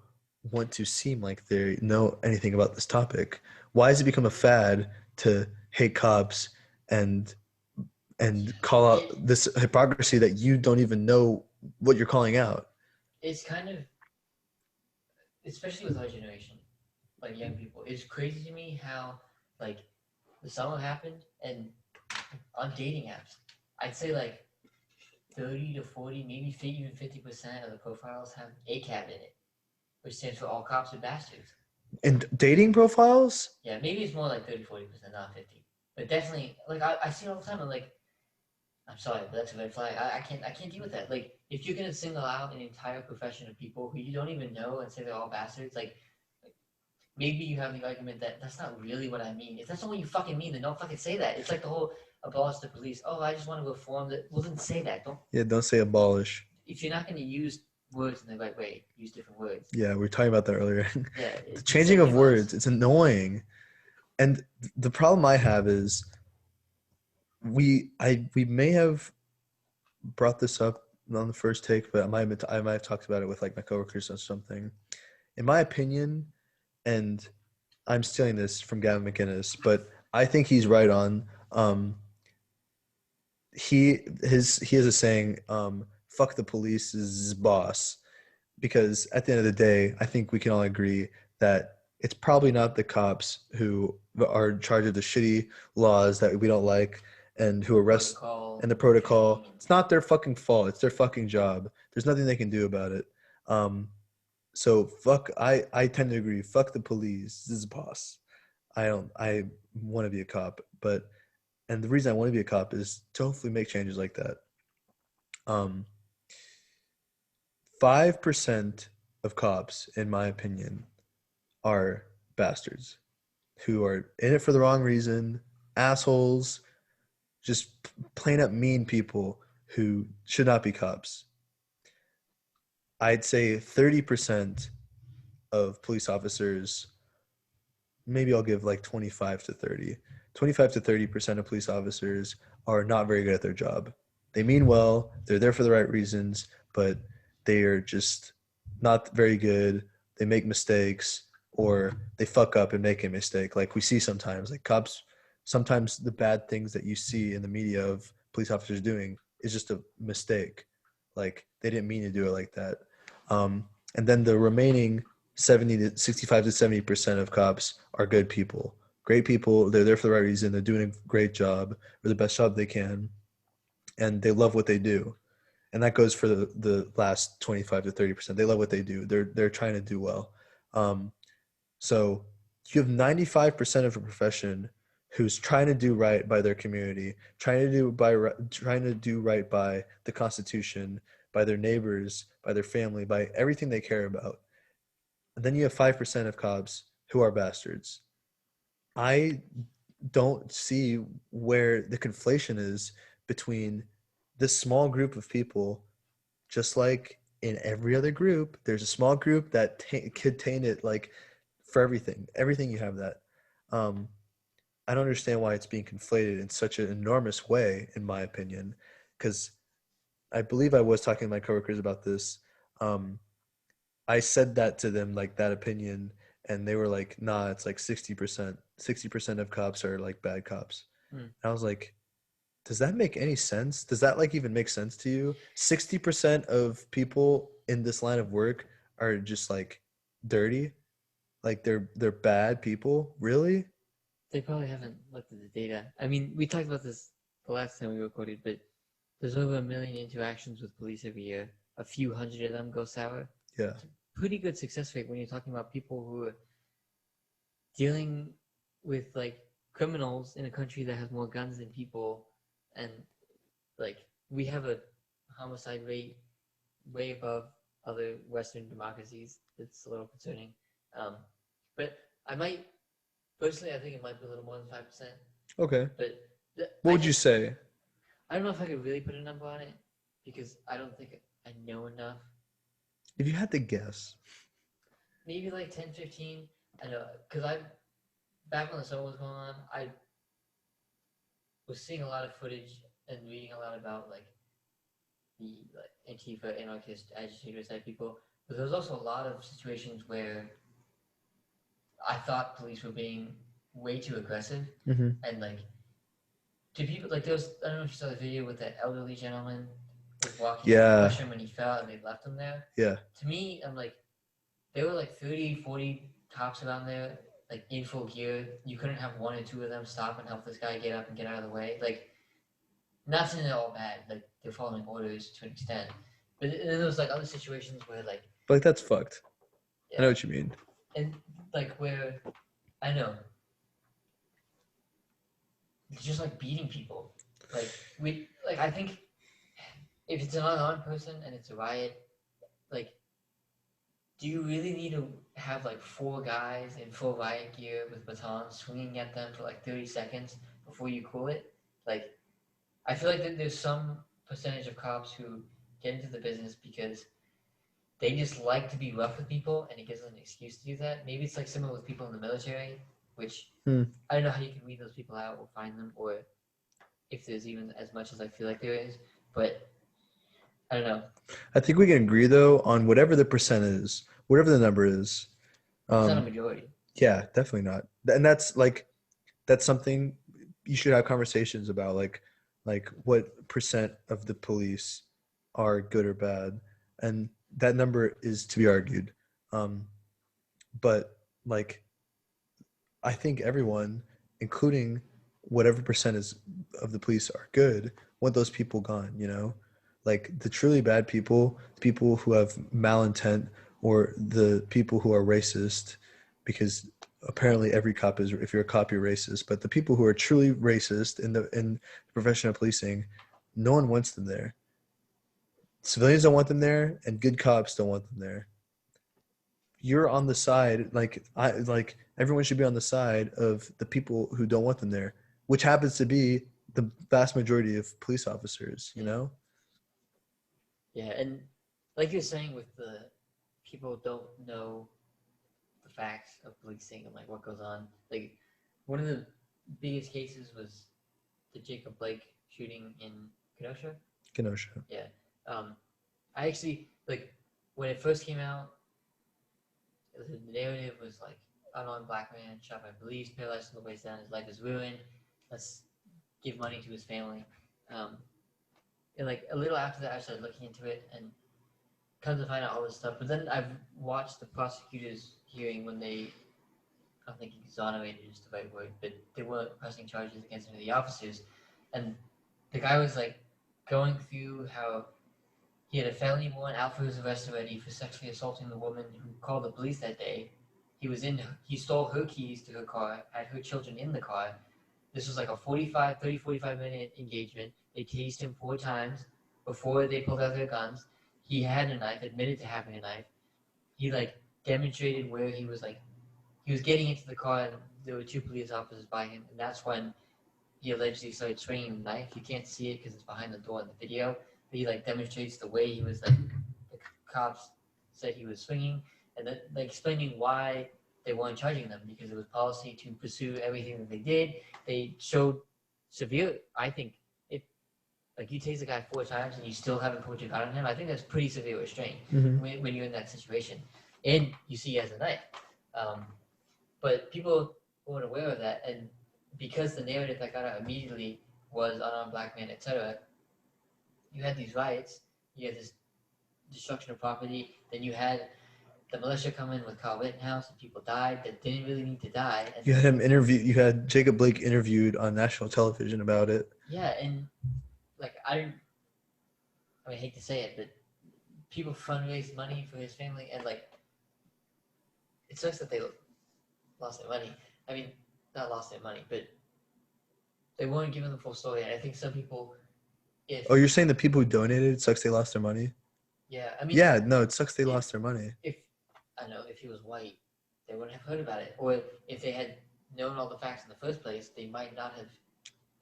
want to seem like they know anything about this topic. Why has it become a fad to hate cops and call out this hypocrisy that you don't even know what you're calling out? It's kind of, especially with our generation, like young people, it's crazy to me how like the summer happened and on dating apps, I'd say like 30 to 40, maybe even 50% of the profiles have ACAB in it, which stands for all cops are bastards. And dating profiles? Yeah, maybe it's more like 30, 40%, not 50. But definitely, like I see it all the time. I'm like, I'm sorry, but that's a red flag. I can't deal with that. Like, if you're gonna single out an entire profession of people who you don't even know and say they're all bastards, like maybe you have the argument that that's not really what I mean. If that's not what you fucking mean, then don't fucking say that. It's like the whole abolish the police. Oh, I just want to reform that. Well, then say that. Don't. Yeah, don't say abolish. If you're not going to use words in the right way, use different words. Yeah, we were talking about that earlier. Yeah, The changing of words, it's annoying. And the problem I have is we may have brought this up on the first take, but I might have talked about it with like my coworkers or something. In my opinion, and I'm stealing this from Gavin McInnes, but I think he's right on. He has a saying, "Fuck the police is boss," because at the end of the day, I think we can all agree that it's probably not the cops who are in charge of the shitty laws that we don't like and who arrest and the protocol. It's not their fucking fault. It's their fucking job. There's nothing they can do about it. So fuck. I tend to agree. Fuck the police. This is boss. I want to be a cop, and the reason I want to be a cop is to hopefully make changes like that. 5% of cops, in my opinion, are bastards who are in it for the wrong reason, assholes, just plain up mean people who should not be cops. I'd say 30% of police officers, maybe I'll give like 25 to 30. 25 to 30% of police officers are not very good at their job. They mean well, they're there for the right reasons, but they are just not very good. They make mistakes or they fuck up and make a mistake. Like we see sometimes, like cops, sometimes the bad things that you see in the media of police officers doing is just a mistake. Like they didn't mean to do it like that. And then the remaining 70 to 65 to 70% of cops are good people. Great people. They're there for the right reason. They're doing a great job or the best job they can. And they love what they do. And that goes for the last 25 to 30%. They love what they do. They're trying to do well. So you have 95% of a profession who's trying to do right by their community, trying to do right by the Constitution, by their neighbors, by their family, by everything they care about. And then you have 5% of cops who are bastards. I don't see where the conflation is between this small group of people. Just like in every other group, there's a small group that could taint it like for everything you have that. I don't understand why it's being conflated in such an enormous way, in my opinion, because I believe I was talking to my coworkers about this. I said that to them, like that opinion, and they were like, nah, it's like 60%. 60% of cops are like bad cops. And I was like, does that make any sense? Does that like even make sense to you? 60% of people in this line of work are just like dirty? Like they're bad people? Really? They probably haven't looked at the data. I mean, we talked about this the last time we recorded, but there's over 1 million interactions with police every year. A few hundred of them go sour. Yeah. It's a pretty good success rate when you're talking about people who are dealing with like criminals in a country that has more guns than people, and like we have a homicide rate way above other Western democracies. It's a little concerning. But I might personally, I think it might be a little more than 5%. Okay. But what would you say? I don't know if I could really put a number on it because I don't think I know enough. If you had to guess. Maybe like 10, 15. I know, because back when the summer was going on, I was seeing a lot of footage and reading a lot about like the like, Antifa, anarchist, agitator type people. But there was also a lot of situations where I thought police were being way too aggressive, Mm-hmm. and like to people like there was I don't know if you saw the video with that elderly gentleman was walking to Yeah. push him when he fell and they left him there. Yeah. To me, I'm like there were like 30, 40 cops around there, like in full gear. You couldn't have one or two of them stop and help this guy get up and get out of the way. Like not saying they're all bad, like they're following orders to an extent. But then there was like other situations where like But like that's fucked. I know yeah, what you mean. and like where I know just like beating people. Like I think if it's an unarmed person and it's a riot, like do you really need to have like four guys in full riot gear with batons swinging at them for like 30 seconds before you cool it? Like I feel like there's some percentage of cops who get into the business because they just like to be rough with people and it gives them an excuse to do that. Maybe it's like similar with people in the military, which I don't know how you can weed those people out or find them or if there's even as much as I feel like there is, but I don't know. I think we can agree though on whatever the percent is, whatever the number is. It's not a majority. Yeah, definitely not. And that's something you should have conversations about, like what percent of the police are good or bad, and that number is to be argued. But like, I think everyone, including whatever percent is of the police are good, want those people gone. You know, like the truly bad people, the people who have malintent, or the people who are racist, because apparently every cop is, if you're a cop you're racist, but the people who are truly racist in the profession of policing, no one wants them there. Civilians don't want them there, and good cops don't want them there. You're on the side, like everyone should be on the side of the people who don't want them there, which happens to be the vast majority of police officers, you know? Yeah, and like you're saying with the people don't know the facts of policing and like what goes on. Like one of the biggest cases was the Jacob Blake shooting in Kenosha. Kenosha. Yeah. I actually like when it first came out, the narrative was like unarmed black man shot by police, paralyzed from the waist down, his life is ruined. Let's give money to his family. And like a little after that, I started looking into it and come to find out all this stuff. But then I've watched the prosecutor's hearing when they, I don't think exonerated is the right word, but they weren't pressing charges against any of the officers. And the guy was like going through how he had a felony warrant out for his arrest already for sexually assaulting the woman who called the police that day. He stole her keys to her car, had her children in the car. This was like a 45-minute engagement. They tased him 4 times before they pulled out their guns. He had a knife, admitted to having a knife. He like demonstrated where he was getting into the car and there were 2 police officers by him, and that's when he allegedly started swinging the knife. You can't see it because it's behind the door in the video, but he like demonstrates the way he was like the cops said he was swinging, and then like explaining why they weren't charging them because it was policy to pursue everything that they did. They showed severe. I think if like you tase a guy 4 times and you still haven't put your gun on him, I think that's pretty severe restraint when you're in that situation, and you see he has a knife. But people weren't aware of that, and because the narrative that got out immediately was unarmed black man, etc., you had these riots, you had this destruction of property, then you had the militia come in with Kyle Rittenhouse and people died that didn't really need to die. And You had Jacob Blake interviewed on national television about it. Yeah, and like I hate to say it, but people fundraised money for his family, and like it sucks that they lost their money. I mean, not lost their money, but they weren't given the full story. And I think some people, you're saying the people who donated, it sucks they lost their money? Yeah, I mean. Yeah, no, it sucks they lost their money. If he was white, they wouldn't have heard about it. Or if they had known all the facts in the first place, they might not have.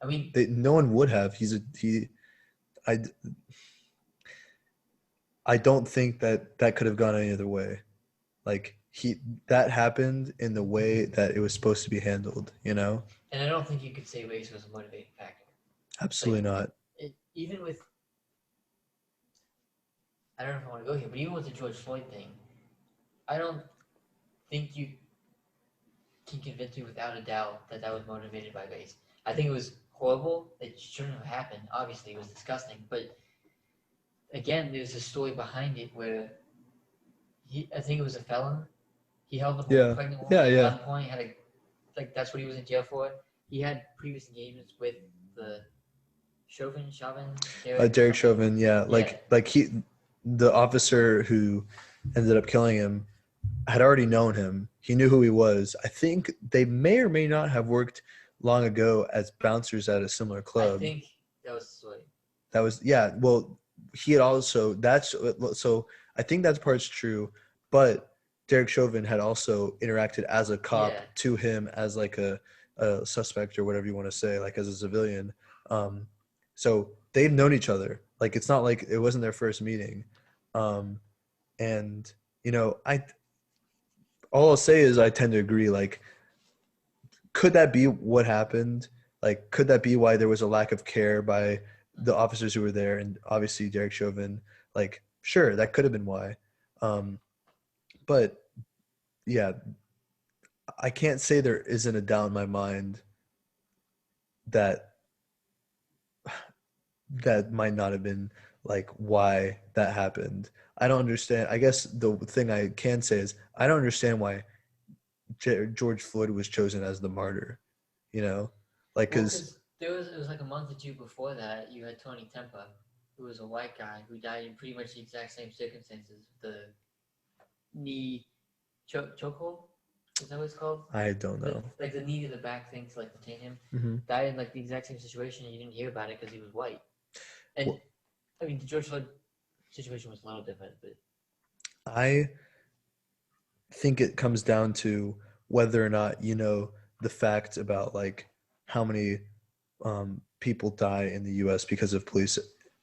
I mean, no one would have. I don't think that could have gone any other way. Like that happened in the way that it was supposed to be handled, you know? And I don't think you could say race was a motivating factor. Absolutely not. Even with I don't know if I want to go here, but even with the George Floyd thing, I don't think you can convince me without a doubt that that was motivated by race. I think it was horrible. It shouldn't have happened. Obviously, it was disgusting. But again, there's a story behind it where I think it was a felon. He held a pregnant woman at gunpoint. Had a that's what he was in jail for. He had previous engagements with the Chauvin, Derek Chauvin, the officer who ended up killing him had already known him. He knew who he was. I think they may or may not have worked long ago as bouncers at a similar club. I think that was the story. That was, yeah. Well, he had also, so I think that part's true, but Derek Chauvin had also interacted as a cop to him as like a suspect or whatever you want to say, like as a civilian. So they've known each other. Like, it's not like it wasn't their first meeting. And, you know, all I'll say is I tend to agree. Like, could that be what happened? Like, could that be why there was a lack of care by the officers who were there? And obviously Derek Chauvin, like, sure, that could have been why. But yeah, I can't say there isn't a doubt in my mind that might not have been like why that happened. I don't understand. I guess the thing I can say is I don't understand why George Floyd was chosen as the martyr, you know, like, because it was like a month or two before that you had Tony Tempa, who was a white guy who died in pretty much the exact same circumstances. The knee chokehold, is that what it's called? I don't know. Like the knee to the back thing to like detain him. Mm-hmm. Died in like the exact same situation, and you didn't hear about it because he was white. And I mean, the George Floyd situation was a little different, but I think it comes down to whether or not you know the fact about like how many people die in the U.S. because of police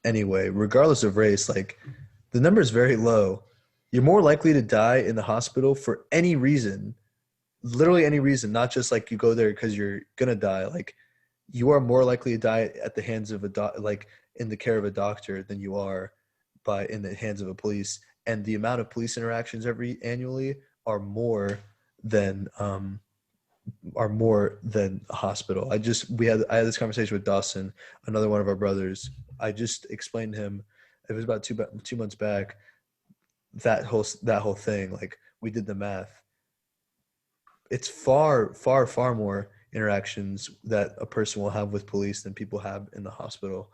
anyway, regardless of race. Like, the number is very low. You're more likely to die in the hospital for any reason, literally any reason, not just like you go there because you're gonna die. Like, you are more likely to die at the hands of like in the care of a doctor than you are in the hands of a police. And the amount of police interactions annually are more than a hospital. I had this conversation with Dawson, another one of our brothers. I just explained to him, it was about 2 months back, that whole thing. Like, we did the math. It's far, far, far more interactions that a person will have with police than people have in the hospital.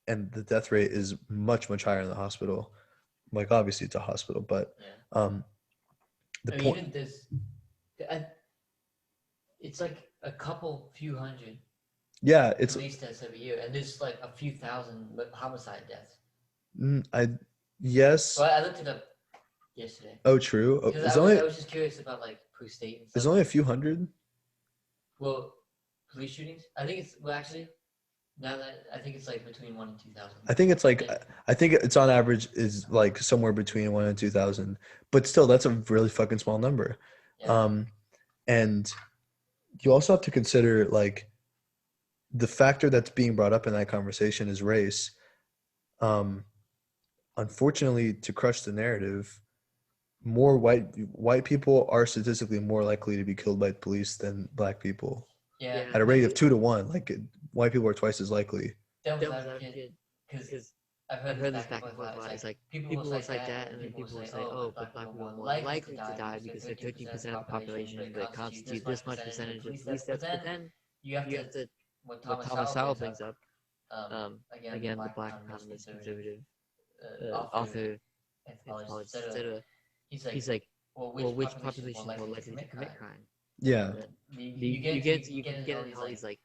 And the death rate is much, much higher in the hospital. Like, obviously it's a hospital, but even this, it's like a few hundred. Yeah, it's police deaths every year, and there's like a few thousand homicide deaths. Yes. Well, I looked it up yesterday. Oh, true. I was just curious about like per state and stuff. There's only a few hundred. Well, police shootings. I think it's actually. Now that I think it's like between 1,000 and 2,000. I think it's like I think it's on average is like somewhere between 1,000 and 2,000, but still that's a really fucking small number. Yeah. And you also have to consider like the factor that's being brought up in that conversation is race. Unfortunately, to crush the narrative, more white people are statistically more likely to be killed by police than black people. Yeah. At a rate of 2 to 1, like white people are twice as likely. Devil's advocate, because I've heard this back and forth. It's like people will cite that, and then people will say, "Oh, but black people are more likely to die because they're 13% of the population that constitute this much percentage of police deaths." But then you have to what Thomas Sowell brings up. Again, the black economist, conservative author, anthropologist, etc. He's like, well, which population is more likely to commit crime? Yeah. You get into all these like.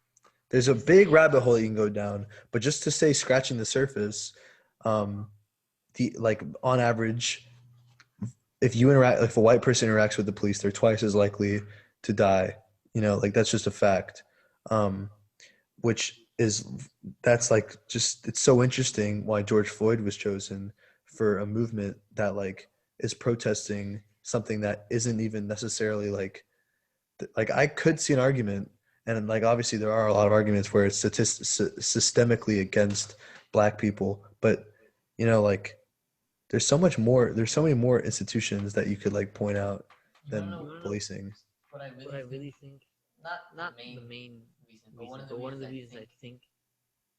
There's a big rabbit hole you can go down, but just to say, scratching the surface, like on average, if a white person interacts with the police, they're twice as likely to die. You know, like that's just a fact. That's like just, it's so interesting why George Floyd was chosen for a movement that like is protesting something that isn't even necessarily like I could see an argument. And like, obviously there are a lot of arguments where it's systemically against black people, but you know, like there's so much more. There's so many more institutions that you could like point out You than wanna know policing. what I really think? Not the main reason, but one of the reasons I think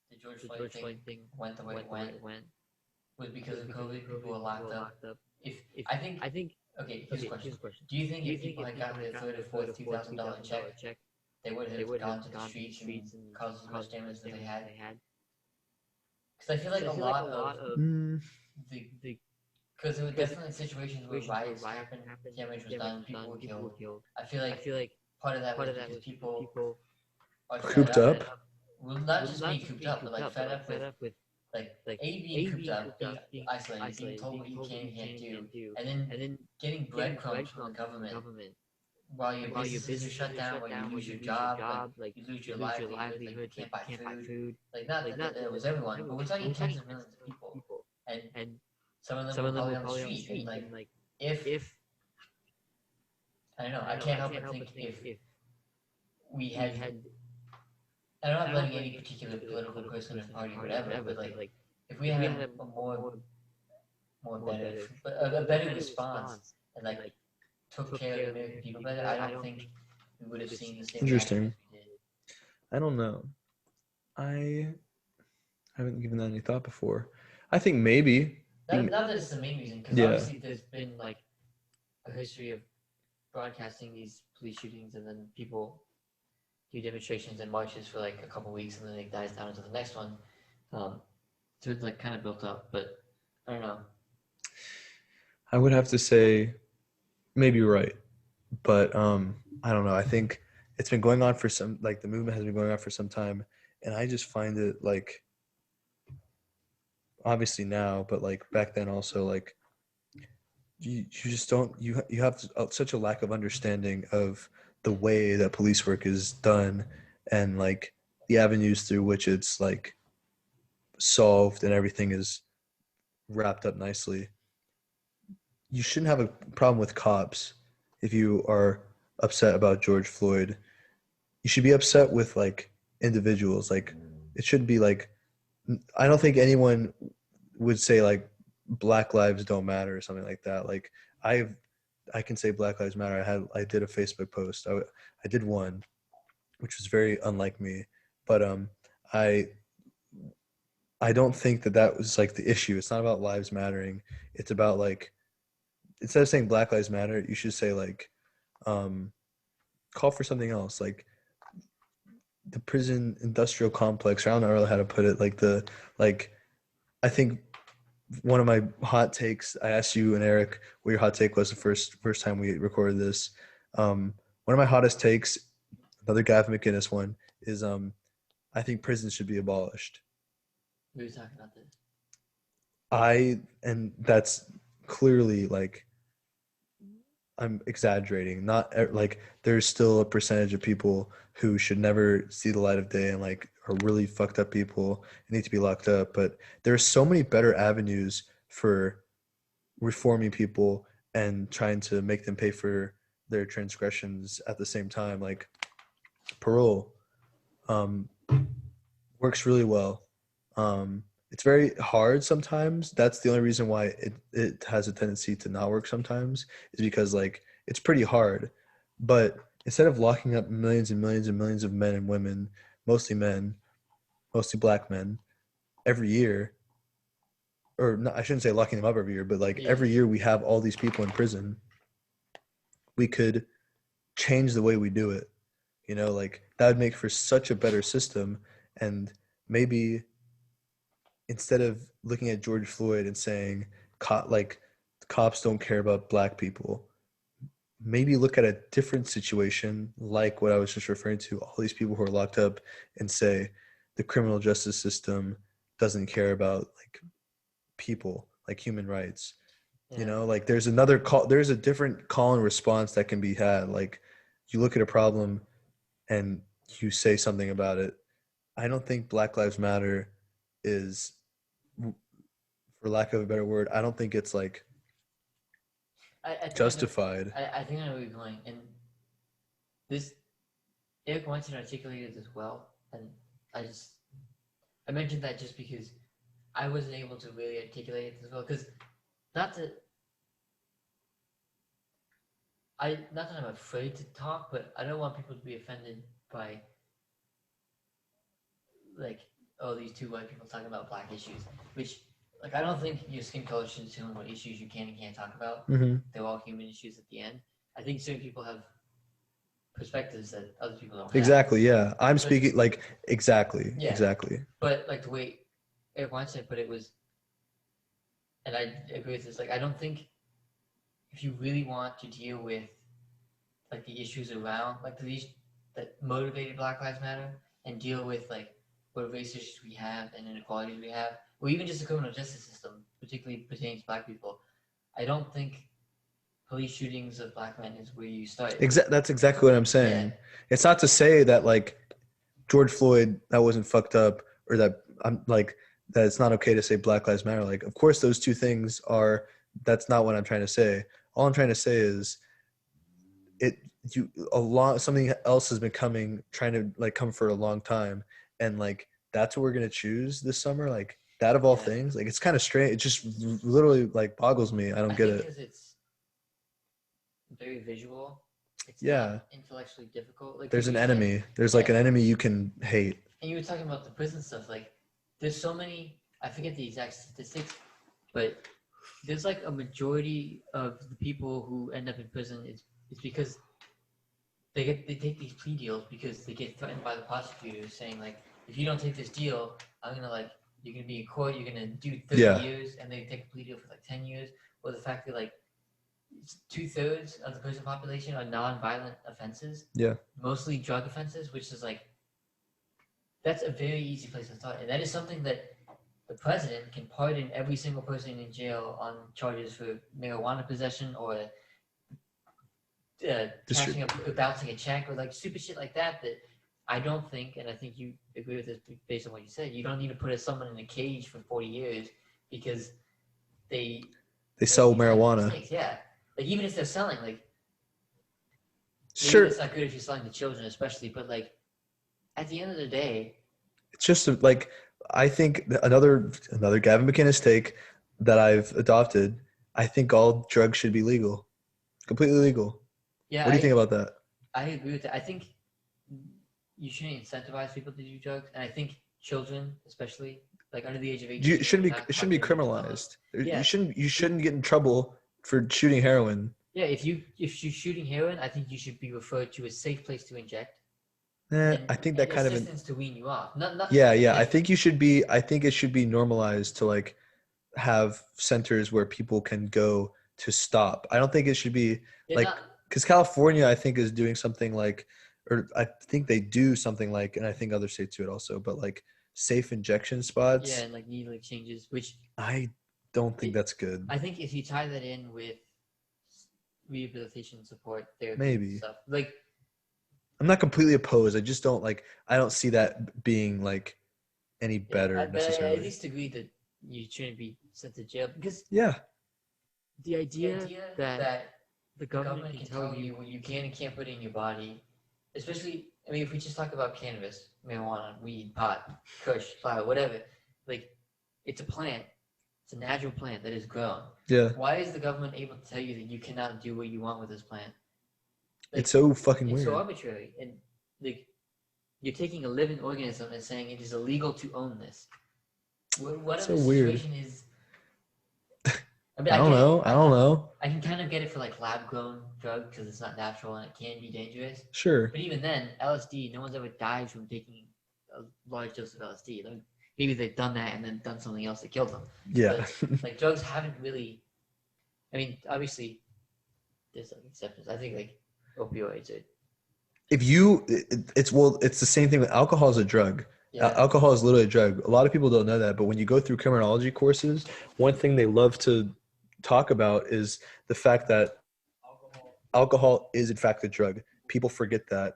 the George the Floyd George thing Floyd thing went the way it went the way went it went was because was of because of COVID. People COVID. were People locked were up. locked up. If If I think, I think, okay, here's a okay, question: here's a question. Do you think Do you if think people if had people gotten had their gotten third or their third fourth or two fourth thousand two dollar thousand check, dollar check, they would they have would have gone to the gone to the streets and streets and caused as much caused as damage much as they damage as had? they had? Because I feel like Because I a feel like a lot of lot of Mm, the the because there were because definitely situations where situations where riots riots happened, happened, damage was damage done, was people done, were people were killed. killed. I feel I like feel like part of that part was of that because was because people people are are fed cooped up. up. fed up, Well, not well, just not being just cooped being up, but cooped like up, but fed like up fed with up with like like being cooped up, being being isolated, being isolated, told what being you told what can you and can can't and do, can't do, and then and then getting getting breadcrumbs from the breadcrumbs from the government government while your while your businesses are businesses shut are down, shut while you down, while lose you your lose your job, like job, like you lose you your lose your livelihood, like you livelihood, like can't you buy can't buy food. food. Like not Like that not that that was that was everyone, but we're everyone, but talking we're tens talking of tens millions of of millions of people, people, and and some of them some were of them probably were on the probably on the street, and street, like and like if if I don't know, I I don't know, can't I help can't but help think but think if if we we had, had, and I'm and not I'm not blaming any blaming any particular particular political political person or person or party or party or whatever, whatever, but but like like if we if we had had a more more more better better, a a better better response response, and and like like took took care of care the of the American American people people better, I better, I don't don't think think we would we have would have seen the seen same reaction Interesting. as we did. I don't know. I haven't given that any thought before. I think maybe. Not that it's the main reason, because Yeah. obviously there's been like a history of broadcasting these police shootings, and then people do demonstrations and marches for like a couple weeks, and then it dies down into the next one. So it's like kind of built up, but I don't know. I would have to say maybe you're right, but I don't know. I think it's been going on for some, like the movement has been going on for some time, and I just find it like obviously now, but like back then also, like you just don't, you have such a lack of understanding of the way that police work is done, and like the avenues through which it's like solved and everything is wrapped up nicely. You shouldn't have a problem with cops if you are upset about George Floyd. You should be upset with like individuals. Like it shouldn't be like, I don't think anyone would say like Black lives don't matter or something like that. Like I I can say Black Lives Matter. I did a Facebook post. I did one, which was very unlike me, but I I don't think that that was like the issue. It's not about lives mattering. It's about like, instead of saying Black Lives Matter, you should say like um call for something else, like the prison industrial complex. Or I don't know really how to put it. Like the like I think one of my hot takes. I asked you and Eric what your hot take was the first time we recorded this. One of my hottest takes, another Gav McInnes one, is I think prisons should be abolished. We were talking about this. And that's clearly like I'm exaggerating. Not like there's still a percentage of people who should never see the light of day and like are really fucked up people and need to be locked up. But there's so many better avenues for reforming people and trying to make them pay for their transgressions at the same time. Like parole works really well. It's very hard sometimes. That's the only reason why it has a tendency to not work sometimes, is because like it's pretty hard. But instead of locking up millions and millions and millions of men and women, mostly men, mostly black men, every year, or not, I shouldn't say locking them up every year, but like every year we have all these people in prison, we could change the way we do it. You know, like that would make for such a better system. And maybe instead of looking at George Floyd and saying like cops don't care about black people, maybe look at a different situation like what I was just referring to, all these people who are locked up, and say the criminal justice system doesn't care about like people, like human rights. Yeah. You know, like there's a different call and response that can be had. Like you look at a problem and you say something about it. I don't think Black Lives Matter is, for lack of a better word, I don't think it's like justified. I think I know where you're going, and this Eric Weinstein articulated this well, and I mentioned that just because I wasn't able to really articulate it as well, because not that not that I'm afraid to talk, but I don't want people to be offended by like, oh, these two white people talking about black issues, which like I don't think your skin color should determine what issues you can and can't talk about. Mm-hmm. They're all human issues at the end. I think certain people have perspectives that other people don't have. Exactly. Yeah, I'm speaking like exactly. Yeah. Exactly. But like the way Eric Weinstein put it was, and I agree with this. Like I don't think if you really want to deal with like the issues around like these that motivated Black Lives Matter and deal with like what race issues we have and inequalities we have, or even just the criminal justice system, particularly pertaining to Black people, I don't think police shootings of Black men is where you start. That's exactly what I'm saying. Yeah. It's not to say that like George Floyd, that wasn't fucked up, or that I'm like that it's not okay to say Black Lives Matter. Like, of course, those two things are. That's not what I'm trying to say. All I'm trying to say is, something else has been trying to like come for a long time, and like that's what we're gonna choose this summer. Like that of all things, like it's kind of strange. It just literally like boggles me. I don't get it. Because it's very visual. It's not intellectually difficult. Like there's an enemy. There's like an enemy you can hate. And you were talking about the prison stuff. Like there's so many. I forget the exact statistics, but there's like a majority of the people who end up in prison. It's because they take these plea deals because they get threatened by the prosecutors saying like, if you don't take this deal, I'm gonna like you're gonna be in court. You're gonna do 30 years, and they take a plea deal for like 10 years. Or the fact that like 2/3 of the prison population are non-violent offenses. Yeah. Mostly drug offenses, which is like, that's a very easy place to start. And that is something that the president can pardon every single person in jail on charges for marijuana possession or bouncing a check or like stupid shit like that I don't think, and I think you agree with this based on what you said, you don't need to put someone in a cage for 40 years because they sell marijuana. Yeah. Like even if they're selling, like sure, it's not good if you're selling to children, especially. But like at the end of the day, it's just like I think another Gavin McInnes take that I've adopted. I think all drugs should be legal, completely legal. Yeah. What do you think about that? I agree with that. I think you shouldn't incentivize people to do drugs, and I think children, especially like under the age of 18, it shouldn't be criminalized. Yeah. You shouldn't get in trouble for shooting heroin. Yeah, if you're shooting heroin, I think you should be referred to a safe place to inject. I think that kind of assistance to wean you off. Yeah. I think it should be normalized to like have centers where people can go to stop. I don't think it should be because California, I think, is doing something like, or I think they do something like, and I think other states do it also, but like safe injection spots. Yeah, and like needle exchanges, which I don't think that's good. I think if you tie that in with rehabilitation support, therapy, maybe stuff, like I'm not completely opposed. I just don't I don't see that being like any better necessarily. I at least agree that you shouldn't be sent to jail because the idea that the government can tell you what you can and can't put in your body, especially, I mean, if we just talk about cannabis, marijuana, weed, pot, kush, flower, whatever, like it's a plant. It's a natural plant that is grown. Yeah. Why is the government able to tell you that you cannot do what you want with this plant? Like, it's so fucking weird. It's so arbitrary. And like you're taking a living organism and saying it is illegal to own this. Whatever the situation is. I mean, I don't know. I can kind of get it for like lab-grown drug because it's not natural and it can be dangerous. Sure. But even then, LSD, no one's ever died from taking a large dose of LSD. Like, maybe they've done that and then done something else that killed them. Yeah. But, like drugs haven't really. I mean, obviously, there's like exceptions. I think like opioids are. It's the same thing with alcohol is a drug. Yeah. Alcohol is literally a drug. A lot of people don't know that, but when you go through criminology courses, one thing they love to talk about is the fact that alcohol is in fact a drug. People forget that.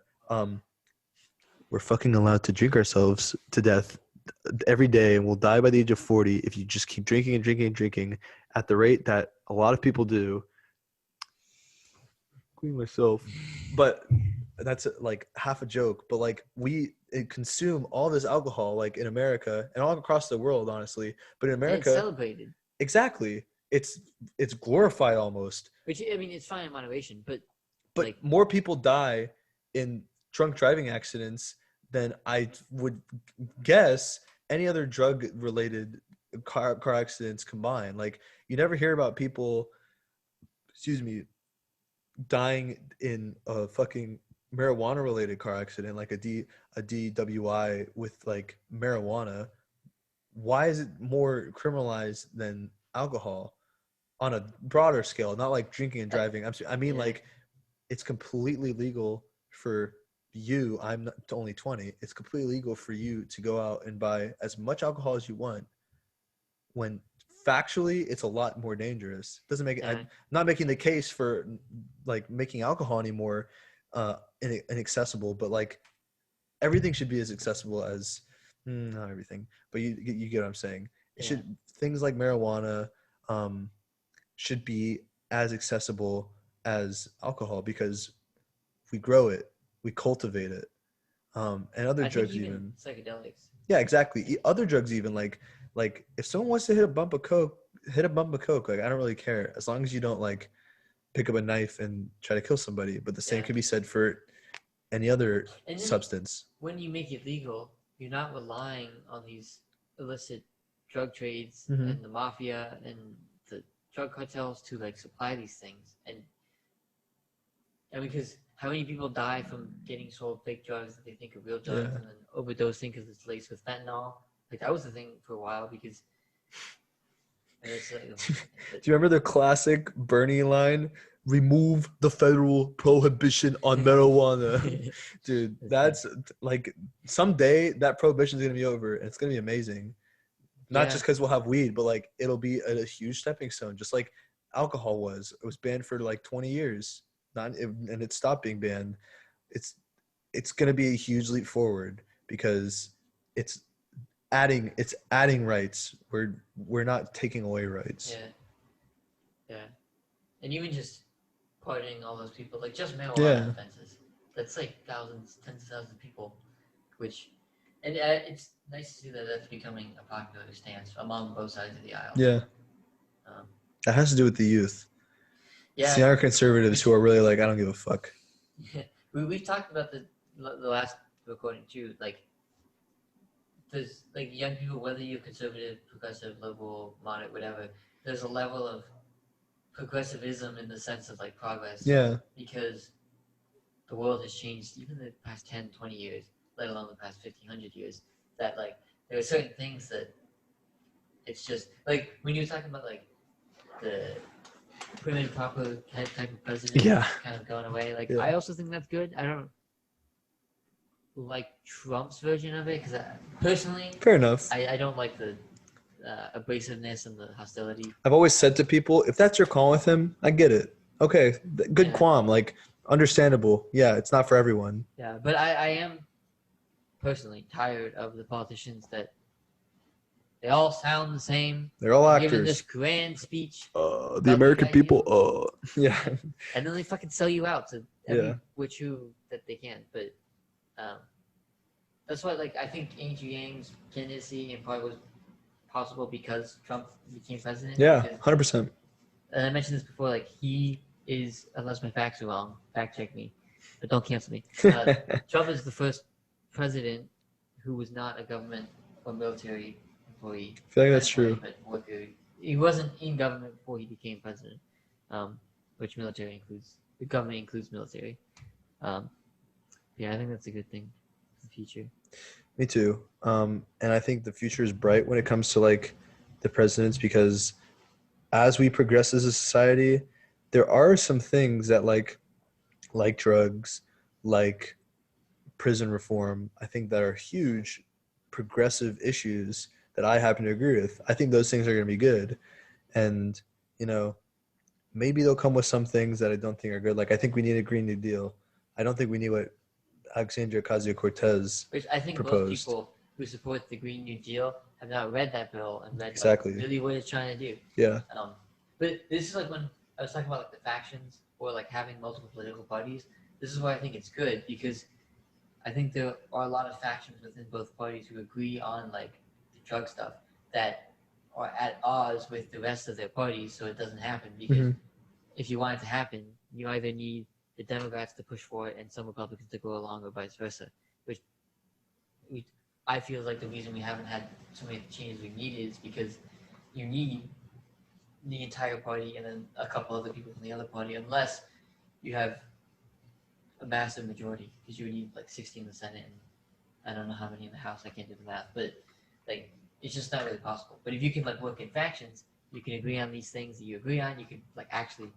We're fucking allowed to drink ourselves to death every day, and we'll die by the age of 40 if you just keep drinking and drinking and drinking at the rate that a lot of people do. Including myself. But that's like half a joke, but like we consume all this alcohol like in America and all across the world, honestly. But in America, it's celebrated. Exactly. it's glorified almost. Which, I mean, it's fine in moderation, but But more people die in drunk driving accidents than I would guess any other drug related car accidents combined. Like, you never hear about people, excuse me, dying in a fucking marijuana related car accident, like a DWI with like marijuana. Why is it more criminalized than alcohol on a broader scale? Not like drinking and driving. I mean, like, it's completely legal for you. I'm not only 20. It's completely legal for you to go out and buy as much alcohol as you want, when factually it's a lot more dangerous. Doesn't make it. I'm not making the case for like making alcohol anymore inaccessible, but like everything should be as accessible as not everything, but you get what I'm saying. It should, things like marijuana should be as accessible as alcohol, because we grow it, we cultivate it, and other drugs even psychedelics. Yeah, exactly. Other drugs even like if someone wants to hit a bump of coke. Like, I don't really care, as long as you don't like pick up a knife and try to kill somebody. But the same can be said for any other substance. When you make it legal, you're not relying on these illicit drug trades Mm-hmm. and the mafia and the drug cartels to like supply these things. And because how many people die from getting sold fake drugs that they think are real drugs and then overdosing because it's laced with fentanyl? Like, that was the thing for a while, because it's like, do you remember the classic Bernie line? Remove the federal prohibition on marijuana. Dude, that's like, someday that prohibition is going to be over and it's going to be amazing. Not just because we'll have weed, but like it'll be a huge stepping stone, just like alcohol was. It was banned for like 20 years, and it stopped being banned. It's going to be a huge leap forward, because it's adding rights. We're not taking away rights. Yeah. And even just pardoning all those people, like just marijuana offenses. That's like thousands, tens of thousands of people, and it's nice to see that that's becoming a popular stance among both sides of the aisle. Yeah. That has to do with the youth. Yeah. It's the younger conservatives who are really like, I don't give a fuck. Yeah. We've talked about the last recording too, like, there's like young people, whether you're conservative, progressive, liberal, moderate, whatever, there's a level of progressivism in the sense of like progress. Yeah. Because the world has changed even the past 10, 20 years, let alone the past 1,500 years, that like there are certain things that it's just like when you're talking about like the prim and proper type of president kind of going away. Like, I also think that's good. I don't like Trump's version of it, because personally, fair enough, I don't like the abrasiveness and the hostility. I've always said to people, if that's your call with him, I get it. Okay, good qualm, like, understandable. Yeah, it's not for everyone. Yeah, but I am personally tired of the politicians that they all sound the same. They're all actors. Giving this grand speech. The American people. Yeah. And then they fucking sell you out to every which who that they can. But that's why, like, I think Andrew Yang's candidacy in part was possible because Trump became president. Yeah, 100%. And I mentioned this before. Like, he is, unless my facts are wrong, fact check me, but don't cancel me. Trump is the first president who was not a government or military employee. I feel like that's true. But worker. He wasn't in government before he became president, which military includes. The government includes military. Yeah, I think that's a good thing for the future. Me too. And I think the future is bright when it comes to like the presidents, because as we progress as a society, there are some things that like drugs, like prison reform, I think that are huge progressive issues that I happen to agree with. I think those things are going to be good. And, you know, maybe they'll come with some things that I don't think are good. Like, I think we need a Green New Deal. I don't think we need what Alexandria Ocasio-Cortez Which I think proposed. most people who support the Green New Deal have not read that bill and read exactly like, really what it's trying to do. Yeah. But this is like when I was talking about like the factions or like having multiple political parties. This is why I think it's good, because I think there are a lot of factions within both parties who agree on like the drug stuff that are at odds with the rest of their parties, so it doesn't happen. Because Mhm. if you want it to happen, you either need the Democrats to push for it and some Republicans to go along, or vice versa. Which I feel like the reason we haven't had so many changes we needed is because you need the entire party and then a couple other people from the other party, unless you have a massive majority, because you would need like 60 in the Senate and I don't know how many in the House. I can't do the math, but like it's just not really possible. But if you can like work in factions, you can agree on these things that you agree on. You can like actually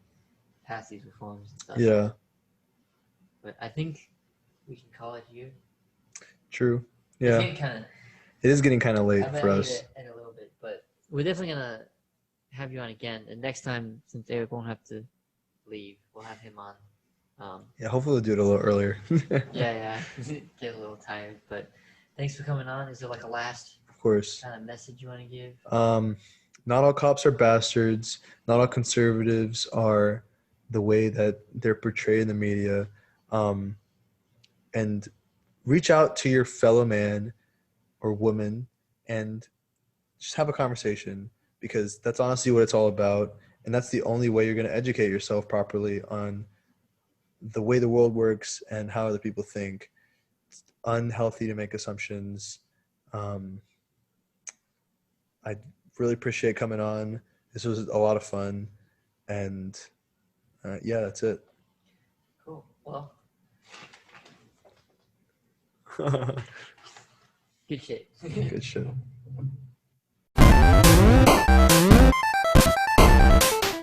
pass these reforms and stuff. Yeah, But I think we can call it here. true. It's Yeah, getting kind of. it is getting kind of late I might for need us. to end a little bit, but we're definitely gonna have you on again. And next time, since Eric won't have to leave, we'll have him on. Yeah, hopefully we'll do it a little earlier. Yeah. Get a little tired, but thanks for coming on. Is there like a last Of course. kind of message you want to give? Not all cops are bastards. Not all conservatives are the way that they're portrayed in the media. And reach out to your fellow man or woman and just have a conversation, because that's honestly what it's all about. And that's the only way you're going to educate yourself properly on the way the world works and how other people think. It's unhealthy to make assumptions. I really appreciate coming on. This was a lot of fun. And yeah, that's it. Cool. Well, good shit. Good shit.